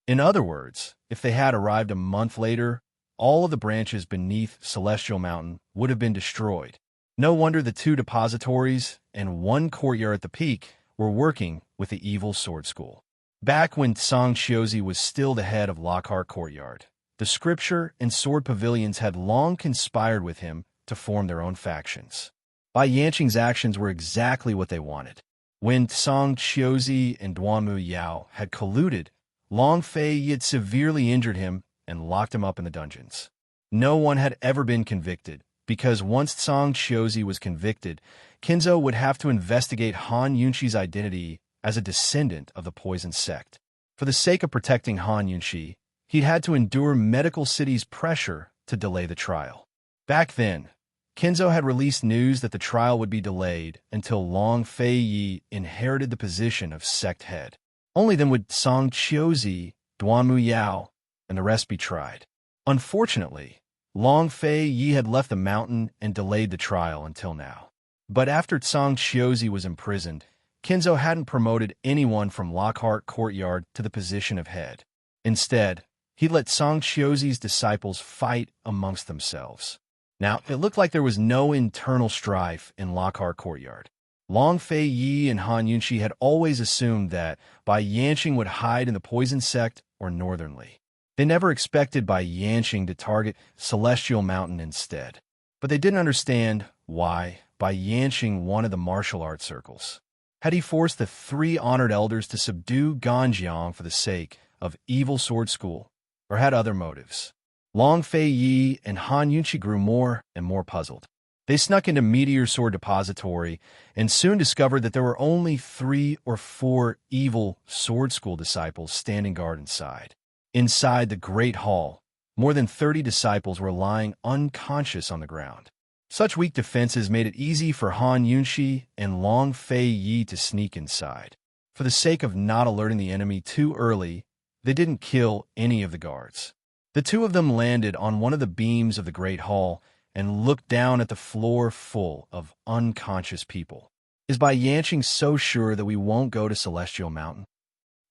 In other words, if they had arrived a month later, all of the branches beneath Celestial Mountain would have been destroyed. No wonder the 2 depositories and 1 courtyard at the peak were working with the Evil Sword School. Back when Tsang Xiuzi was still the head of Lockhart Courtyard, the Scripture and Sword Pavilions had long conspired with him to form their own factions. Bai Yanqing's actions were exactly what they wanted. When Tsang Xiuzi and Duanmu Yao had colluded, Long Fei Yi had severely injured him and locked him up in the dungeons. No one had ever been convicted, because once Song Chiozi was convicted, Kinzo would have to investigate Han Yunxi's identity as a descendant of the poison sect. For the sake of protecting Han Yunxi, he'd had to endure Medical City's pressure to delay the trial. Back then, Kinzo had released news that the trial would be delayed until Long Fei Yi inherited the position of sect head. Only then would Song Chiozi, Duanmu Yao, and the rest be tried. Unfortunately, Long Fei Yi had left the mountain and delayed the trial until now. But after Song Chiozi was imprisoned, Kinzo hadn't promoted anyone from Lockhart Courtyard to the position of head. Instead, he let Song Chiozi's disciples fight amongst themselves. Now, it looked like there was no internal strife in Lockhart Courtyard. Long Fei Yi and Han Yunxi had always assumed that Bai Yanqing would hide in the poison sect or northernly. They never expected Bai Yanqing to target Celestial Mountain instead. But they didn't understand why Bai Yanqing wanted the martial arts circles. Had he forced the 3 honored elders to subdue Ganjiang for the sake of evil sword school, or had other motives? Long Fei Yi and Han Yunxi grew more and more puzzled. They snuck into Meteor Sword Depository and soon discovered that there were only 3 or 4 evil sword school disciples standing guard inside. Inside the Great Hall, more than 30 disciples were lying unconscious on the ground. Such weak defenses made it easy for Han Yunxi and Long Fei Yi to sneak inside. For the sake of not alerting the enemy too early, they didn't kill any of the guards. The 2 of them landed on one of the beams of the Great Hall and looked down at the floor full of unconscious people. Is Bai Yanqing so sure that we won't go to Celestial Mountain?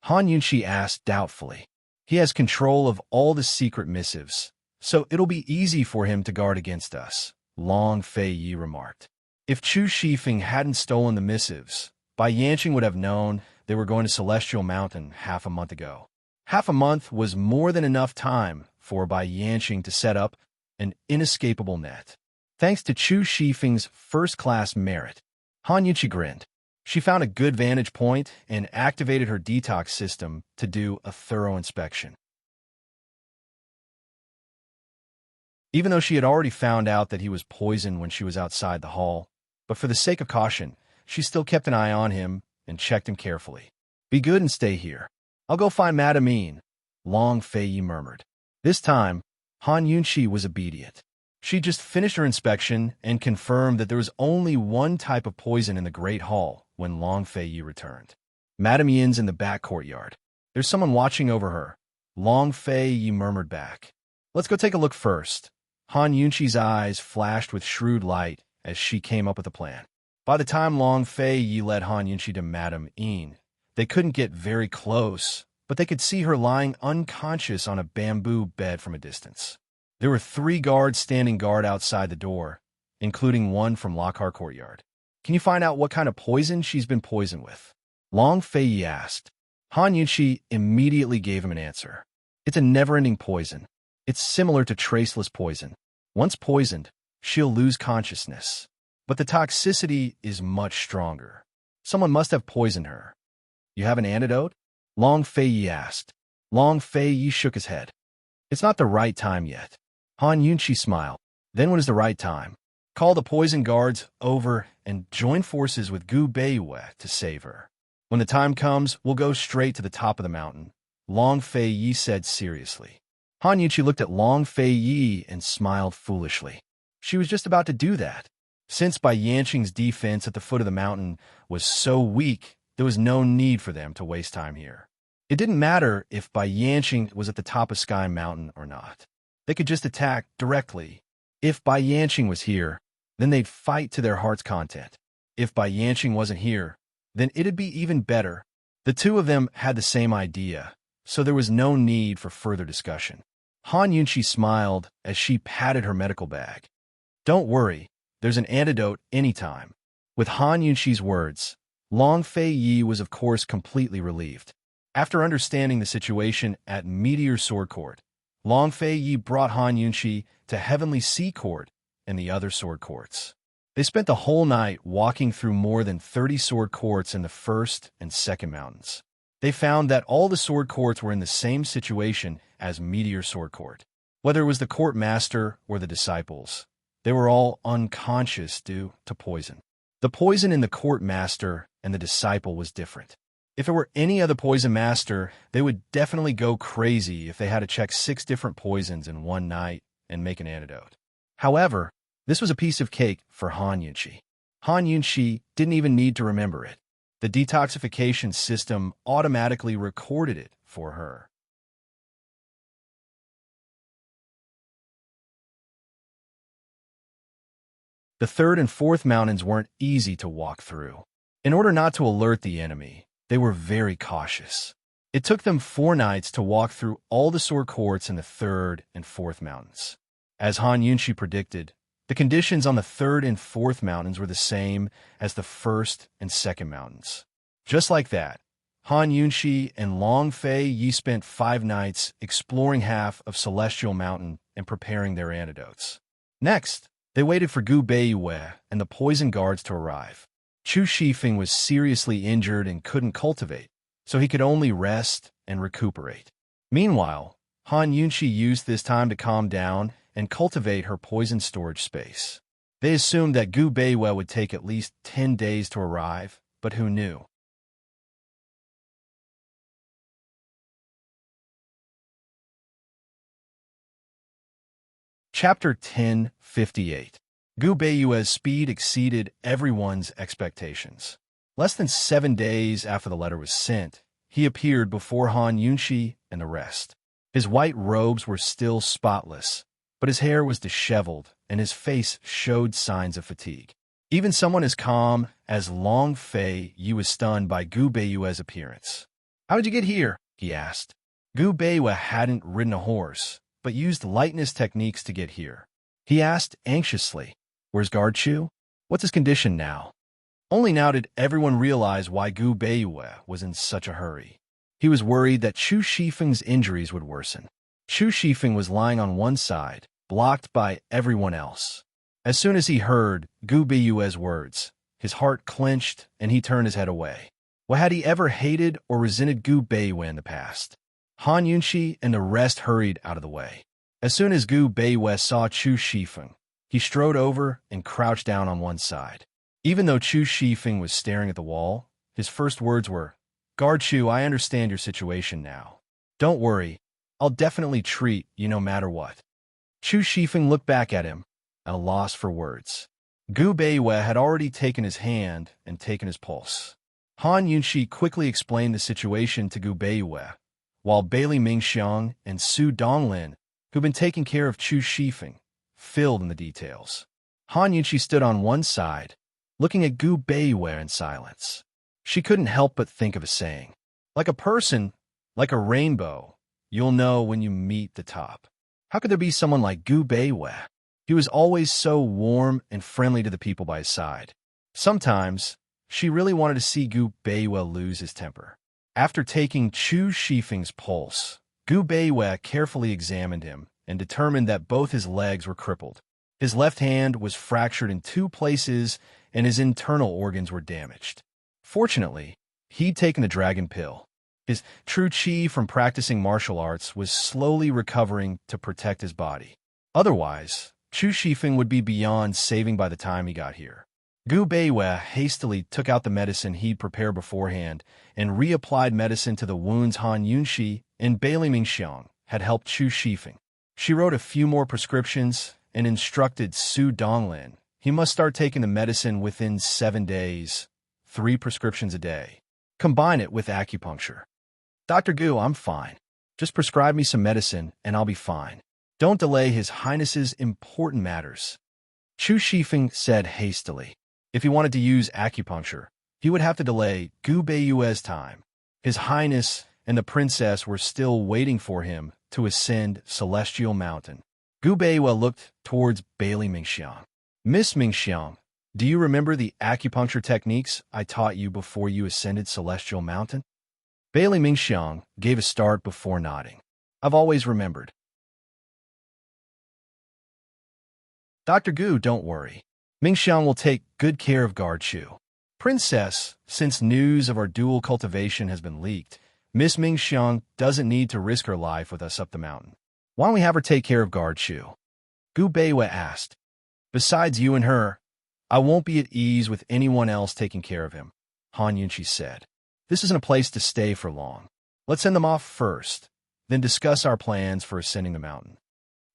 Han Yunxi asked doubtfully. He has control of all the secret missives, so it'll be easy for him to guard against us, Long Fei Yi remarked. If Chu Shifeng hadn't stolen the missives, Bai Yanqing would have known they were going to Celestial Mountain half a month ago. Half a month was more than enough time for Bai Yanqing to set up an inescapable net. Thanks to Chu Shifeng's first-class merit, Han Yunxi grinned. She found a good vantage point and activated her detox system to do a thorough inspection. Even though she had already found out that he was poisoned when she was outside the hall, but for the sake of caution, she still kept an eye on him and checked him carefully. Be good and stay here. I'll go find Madame Yin, Long Fei Yi murmured. This time, Han Yunxi was obedient. She just finished her inspection and confirmed that there was only one type of poison in the Great Hall when Long Fei Yi returned. Madame Yin's in the back courtyard. There's someone watching over her, Long Fei Yi murmured back. Let's go take a look first. Han Yunxi's eyes flashed with shrewd light as she came up with a plan. By the time Long Fei Yi led Han Yunxi to Madame Yin, they couldn't get very close, but they could see her lying unconscious on a bamboo bed from a distance. There were 3 guards standing guard outside the door, including one from Lockhart Courtyard. Can you find out what kind of poison she's been poisoned with? Long Fei Yi asked. Han Yunxi immediately gave him an answer. It's a never-ending poison. It's similar to traceless poison. Once poisoned, she'll lose consciousness. But the toxicity is much stronger. Someone must have poisoned her. You have an antidote? Long Fei Yi asked. Long Fei Yi shook his head. It's not the right time yet. Han Yunxi smiled. Then when is the right time? Call the poison guards over and join forces with Gu Beiyue to save her. When the time comes, we'll go straight to the top of the mountain, Long Fei Yi said seriously. Han Yunxi looked at Long Fei Yi and smiled foolishly. She was just about to do that. Since Bai Yanqing's defense at the foot of the mountain was so weak, there was no need for them to waste time here. It didn't matter if Bai Yanqing was at the top of Sky Mountain or not. They could just attack directly. If Bai Yanqing was here, then they'd fight to their heart's content. If Bai Yanqing wasn't here, then it'd be even better. The 2 of them had the same idea, so there was no need for further discussion. Han Yunxi smiled as she patted her medical bag. Don't worry, there's an antidote anytime. With Han Yunxi's words, Long Fei Yi was of course completely relieved. After understanding the situation at Meteor Sword Court, Long Fei Yi brought Han Yunxi to Heavenly Sea Court and the other sword courts. They spent the whole night walking through more than 30 sword courts in the first and second mountains. They found that all the sword courts were in the same situation as Meteor Sword Court. Whether it was the court master or the disciples, they were all unconscious due to poison. The poison in the court master and the disciple was different. If it were any other poison master, they would definitely go crazy if they had to check 6 different poisons in one night and make an antidote. However, this was a piece of cake for Han Yunshi. Han Yunshi didn't even need to remember it. The detoxification system automatically recorded it for her. The third and fourth mountains weren't easy to walk through. In order not to alert the enemy, they were very cautious. It took them 4 nights to walk through all the sword courts in the third and fourth mountains. As Han Yunshi predicted, the conditions on the third and fourth mountains were the same as the first and second mountains. Just like that, Han Yunshi and Long Fei Yi spent 5 nights exploring half of Celestial Mountain and preparing their antidotes. Next, they waited for Gu Beiyue and the poison guards to arrive. Chu Shifeng was seriously injured and couldn't cultivate, so he could only rest and recuperate. Meanwhile, Han Yunshi used this time to calm down and cultivate her poison storage space. They assumed that Gu Beiyue would take at least 10 days to arrive, but who knew? Chapter 1058. Gu Beiyue's speed exceeded everyone's expectations. Less than 7 days after the letter was sent, he appeared before Han Yunshi and the rest. His white robes were still spotless, but his hair was disheveled and his face showed signs of fatigue. Even someone as calm as Long Fei Yi was stunned by Gu Beiyue's appearance. "How did you get here?" he asked. Gu Beiyue hadn't ridden a horse, but used lightness techniques to get here. He asked anxiously, "Where's Guard Chu? What's his condition now?" Only now did everyone realize why Gu Beiyue was in such a hurry. He was worried that Chu Shifeng's injuries would worsen. Chu Shifeng was lying on one side, blocked by everyone else. As soon as he heard Gu Beiyue's words, his heart clenched and he turned his head away. Why had he ever hated or resented Gu Beiyue in the past? Han Yunshi and the rest hurried out of the way. As soon as Gu Beiyue saw Chu Shifeng, he strode over and crouched down on one side. Even though Chu Shifeng was staring at the wall, his first words were, "Guard Chu, I understand your situation now. Don't worry, I'll definitely treat you no matter what." Chu Shifeng looked back at him, at a loss for words. Gu Beiyue had already taken his hand and taken his pulse. Han Yunshi quickly explained the situation to Gu Beiyue, while Bailey Mingxiang and Su Donglin, who'd been taking care of Chu Shifeng, filled in the details. Han Yunshi stood on one side, looking at Gu Beiyue in silence. She couldn't help but think of a saying. Like a person, like a rainbow, you'll know when you meet the top. How could there be someone like Gu Beiyue? He was always so warm and friendly to the people by his side. Sometimes, she really wanted to see Gu Beiyue lose his temper. After taking Chu Shifeng's pulse, Gu Beiyue carefully examined him and determined that both his legs were crippled. His left hand was fractured in 2 places and his internal organs were damaged. Fortunately, he'd taken the dragon pill. His true chi from practicing martial arts was slowly recovering to protect his body. Otherwise, Chu Shifeng would be beyond saving by the time he got here. Gu Beiyue hastily took out the medicine he'd prepared beforehand and reapplied medicine to the wounds Han Yunshi and Bailey Mingxiang had helped Chu Shifeng. She wrote a few more prescriptions and instructed Su Donglin he must start taking the medicine within 7 days, 3 prescriptions a day. Combine it with acupuncture. "Dr. Gu, I'm fine. Just prescribe me some medicine and I'll be fine. Don't delay His Highness's important matters." Chu Shifeng said hastily. If he wanted to use acupuncture, he would have to delay Gu Beiyue's time. His Highness and the princess were still waiting for him to ascend Celestial Mountain. Gu Beiyue looked towards Bailey Mingxiang. "Miss Mingxiang, do you remember the acupuncture techniques I taught you before you ascended Celestial Mountain?" Bailey Mingxiang gave a start before nodding. "I've always remembered." "Dr. Gu, don't worry. Mingxiang will take good care of Guard Chu. Princess, since news of our dual cultivation has been leaked, Miss Mingxiang doesn't need to risk her life with us up the mountain. Why don't we have her take care of guard Chu? Gu Beiwa asked. Besides you and her, I won't be at ease with anyone else taking care of him, Han Yunqi said. This isn't a place to stay for long. Let's send them off first, then discuss our plans for ascending the mountain.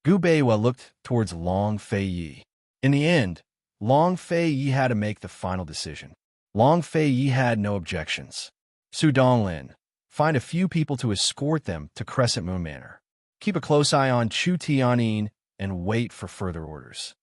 Gu Beiwa looked towards Long Fei Yi. In the end, Long Fei Yi had to make the final decision. Long Fei Yi had no objections. Su Donglin, find a few people to escort them to Crescent Moon Manor. Keep a close eye on Chu Tianyin and wait for further orders.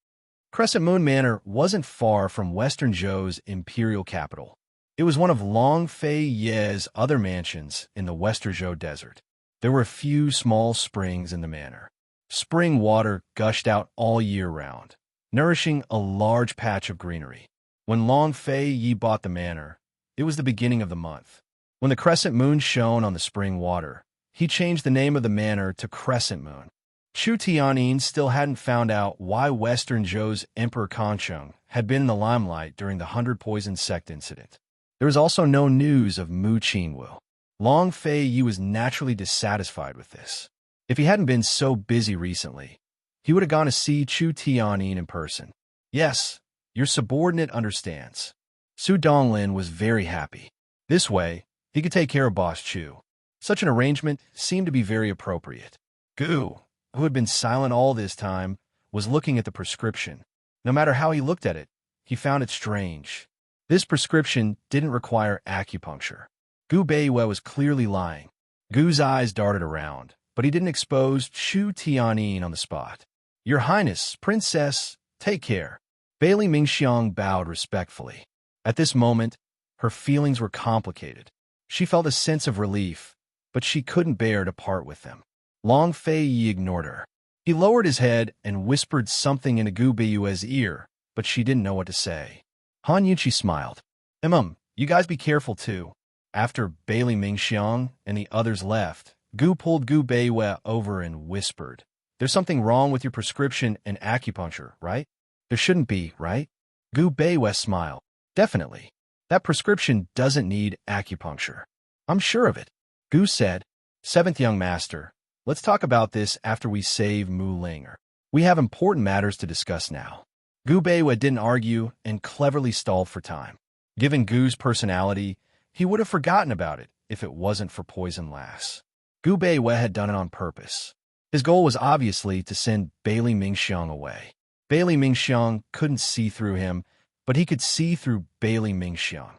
Crescent Moon Manor wasn't far from Western Zhou's imperial capital. It was one of Long Fei Ye's other mansions in the Western Zhou desert. There were a few small springs in the manor. Spring water gushed out all year round, nourishing a large patch of greenery. When Long Fei Yi bought the manor, it was the beginning of the month. When the crescent moon shone on the spring water, he changed the name of the manor to Crescent Moon. Chu Tianyin still hadn't found out why Western Zhou's Emperor Kansheng had been in the limelight during the 100 Poison Sect incident. There was also no news of Mu Qingwu. Long Fei Yi was naturally dissatisfied with this. If he hadn't been so busy recently, he would have gone to see Chu Tianyin in person. Yes, your subordinate understands. Su Donglin was very happy. This way, he could take care of Boss Chu. Such an arrangement seemed to be very appropriate. Gu, who had been silent all this time, was looking at the prescription. No matter how he looked at it, he found it strange. This prescription didn't require acupuncture. Gu Beiwa was clearly lying. Gu's eyes darted around, but he didn't expose Chu Tianyin on the spot. Your Highness, Princess, take care. Bailey Mingxiang bowed respectfully. At this moment, her feelings were complicated. She felt a sense of relief, but she couldn't bear to part with them. Long Fei Yi ignored her. He lowered his head and whispered something into Gu Beiwa's ear, but she didn't know what to say. Han Yunqi smiled. You guys be careful too. After Bailey Mingxiang and the others left, Gu pulled Gu Beiwa over and whispered, There's something wrong with your prescription and acupuncture, right? There shouldn't be, right? Gu Beiwa smiled. Definitely. That prescription doesn't need acupuncture. I'm sure of it. Gu said, Seventh young master, let's talk about this after we save Mu Linger. We have important matters to discuss now. Gu Beiwa didn't argue and cleverly stalled for time. Given Gu's personality, he would have forgotten about it if it wasn't for Poison Lass. Gu Beiwa had done it on purpose. His goal was obviously to send Bailey Mingxiang away. Bailey Mingxiang couldn't see through him, but he could see through Bailey Mingxiang.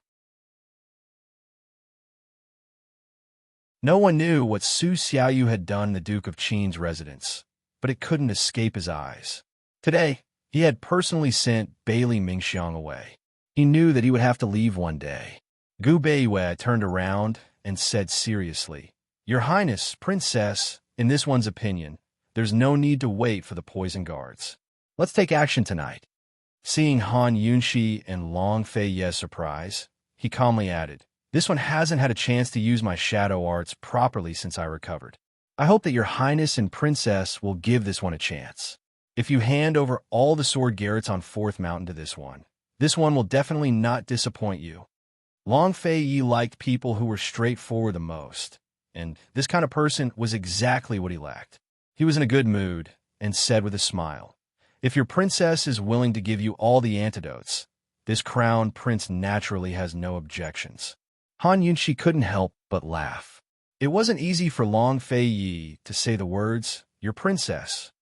No one knew what Su Xiaoyu had done in the Duke of Qin's residence, but it couldn't escape his eyes. Today, he had personally sent Bailey Mingxiang away. He knew that he would have to leave one day. Gu Beiwa turned around and said seriously, Your Highness, Princess, in this one's opinion, there's no need to wait for the poison guards. Let's take action tonight. Seeing Han Yunqi and Long Fei Ye's surprise, he calmly added, This one hasn't had a chance to use my shadow arts properly since I recovered. I hope that your Highness and Princess will give this one a chance. If you hand over all the sword garrets on 4th Mountain to this one will definitely not disappoint you. Long Fei Yi liked people who were straightforward the most, and this kind of person was exactly what he lacked. He was in a good mood and said with a smile, If your princess is willing to give you all the antidotes, this crowned prince naturally has no objections. Han Yunqi couldn't help but laugh. It wasn't easy for Long Fei Yi to say the words, Your princess.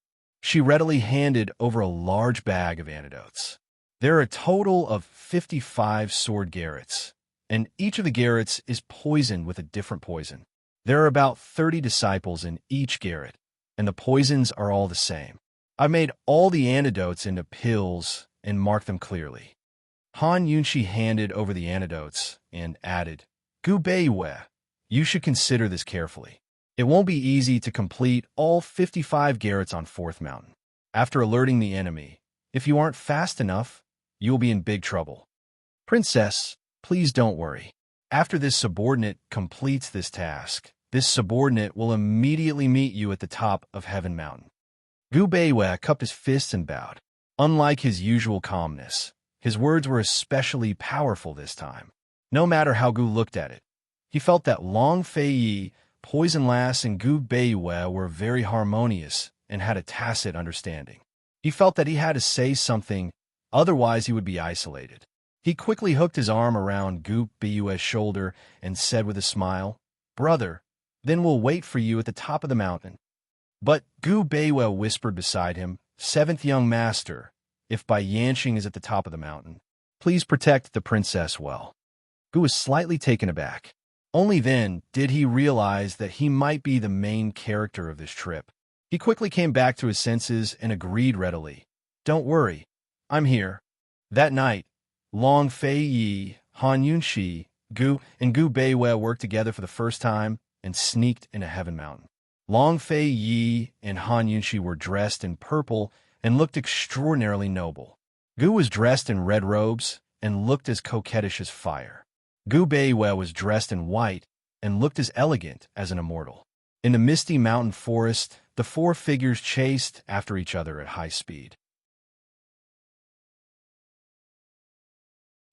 She readily handed over a large bag of antidotes. There are a total of 55 sword garrets, and each of the garrets is poisoned with a different poison. There are about 30 disciples in each garret, and the poisons are all the same. I made all the antidotes into pills and marked them clearly. Han Yunqi handed over the antidotes and added, Gu Beiwa, you should consider this carefully. It won't be easy to complete all 55 garrets on 4th Mountain. After alerting the enemy, if you aren't fast enough, you will be in big trouble. Princess, please don't worry. After this subordinate completes this task, this subordinate will immediately meet you at the top of Heaven Mountain. Gu Beiwa cupped his fists and bowed. Unlike his usual calmness, his words were especially powerful this time. No matter how Gu looked at it, he felt that Long Fei Yi Poison Lass and Gu Beiyue were very harmonious and had a tacit understanding. He felt that he had to say something, otherwise he would be isolated. He quickly hooked his arm around Gu Beiyue's shoulder and said with a smile, "Brother, then we'll wait for you at the top of the mountain." But Gu Beiyue whispered beside him, "Seventh young master, if Bai Yanqing is at the top of the mountain, please protect the princess well." Gu was slightly taken aback. Only then did he realize that he might be the main character of this trip. He quickly came back to his senses and agreed readily, "Don't worry, I'm here." That night, Long Fei Yi, Han Yunxi, Gu, and Gu Beiyue worked together for the first time and sneaked into Heaven Mountain. Long Fei Yi and Han Yunxi were dressed in purple and looked extraordinarily noble. Gu was dressed in red robes and looked as coquettish as fire. Gu Beiyue was dressed in white and looked as elegant as an immortal. In the misty mountain forest, the four figures chased after each other at high speed.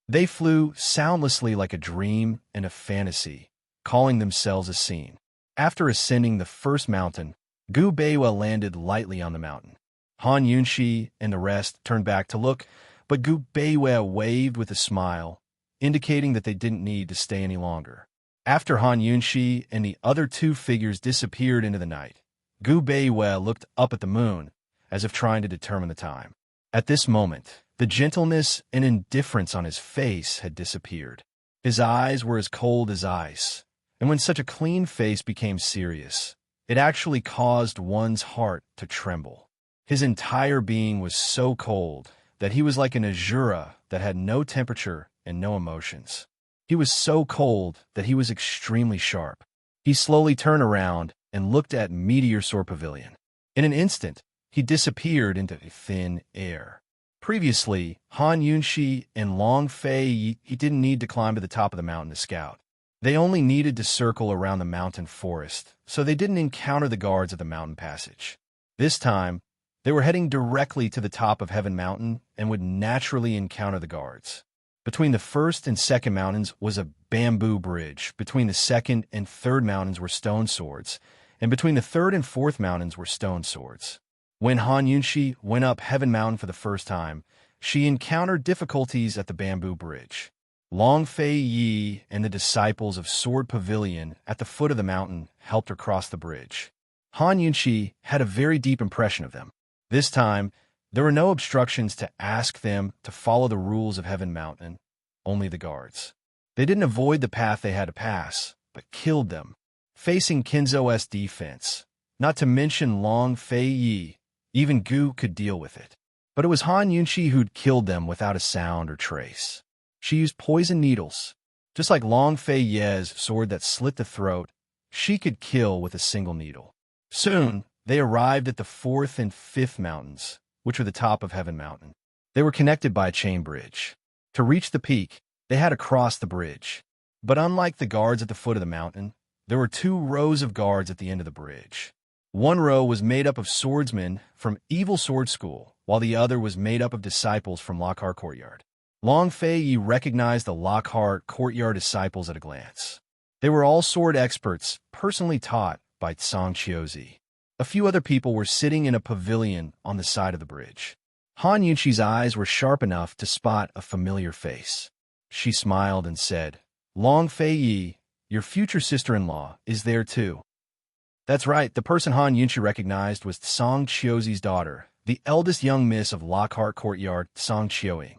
They flew soundlessly like a dream and a fantasy, calling themselves a scene. After ascending the first mountain, Gu Beiyue landed lightly on the mountain. Han Yunxi and the rest turned back to look, but Gu Beiyue waved with a smile, indicating that they didn't need to stay any longer. After Han Yunxi and the other two figures disappeared into the night, Gu Beiyue looked up at the moon, as if trying to determine the time. At this moment, the gentleness and indifference on his face had disappeared. His eyes were as cold as ice, and when such a clean face became serious, it actually caused one's heart to tremble. His entire being was so cold that he was like an azura that had no temperature and no emotions. He was so cold that he was extremely sharp. He slowly turned around and looked at Meteor Sword Pavilion. In an instant, he disappeared into thin air. Previously, Han Yunxi and Long Fei, he didn't need to climb to the top of the mountain to scout. They only needed to circle around the mountain forest, so they didn't encounter the guards at the mountain passage. This time, they were heading directly to the top of Heaven Mountain and would naturally encounter the guards. Between the first and second mountains was a bamboo bridge. Between the second and third mountains were stone swords, and between the third and fourth mountains were stone swords. When Han Yunxi went up Heaven Mountain for the first time, she encountered difficulties at the bamboo bridge. Long Fei Yi and the disciples of Sword Pavilion at the foot of the mountain helped her cross the bridge. Han Yunxi had a very deep impression of them. This time, there were no obstructions to ask them to follow the rules of Heaven Mountain, only the guards. They didn't avoid the path they had to pass, but killed them, facing Kinzo's defense. Not to mention Long Fei Yi, even Gu could deal with it. But it was Han Yunxi who'd killed them without a sound or trace. She used poison needles. Just like Long Fei Ye's sword that slit the throat, she could kill with a single needle. Soon, they arrived at the fourth and fifth mountains, which were the top of Heaven Mountain. They were connected by a chain bridge. To reach the peak, they had to cross the bridge. But unlike the guards at the foot of the mountain, there were two rows of guards at the end of the bridge. One row was made up of swordsmen from Evil Sword School, while the other was made up of disciples from Lockhart Courtyard. Long Fei Yi recognized the Lockhart Courtyard disciples at a glance. They were all sword experts, personally taught by Tsang Qiuzi. A few other people were sitting in a pavilion on the side of the bridge. Han Yunxi's eyes were sharp enough to spot a familiar face. She smiled and said, "Long Fei Yi, your future sister-in-law, is there too." That's right, the person Han Yunxi recognized was Tsang Qiuzi's daughter, the eldest young miss of Lockhart Courtyard, Tsang Qiuing.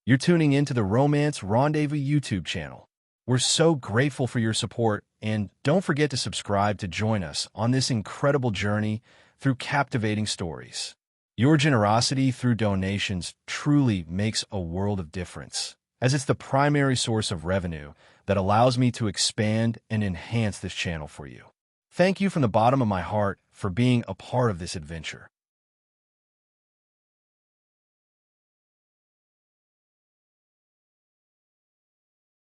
You're tuning into the Romance Rendezvous YouTube channel. We're so grateful for your support, and don't forget to subscribe to join us on this incredible journey through captivating stories. Your generosity through donations truly makes a world of difference, as it's the primary source of revenue that allows me to expand and enhance this channel for you. Thank you from the bottom of my heart for being a part of this adventure.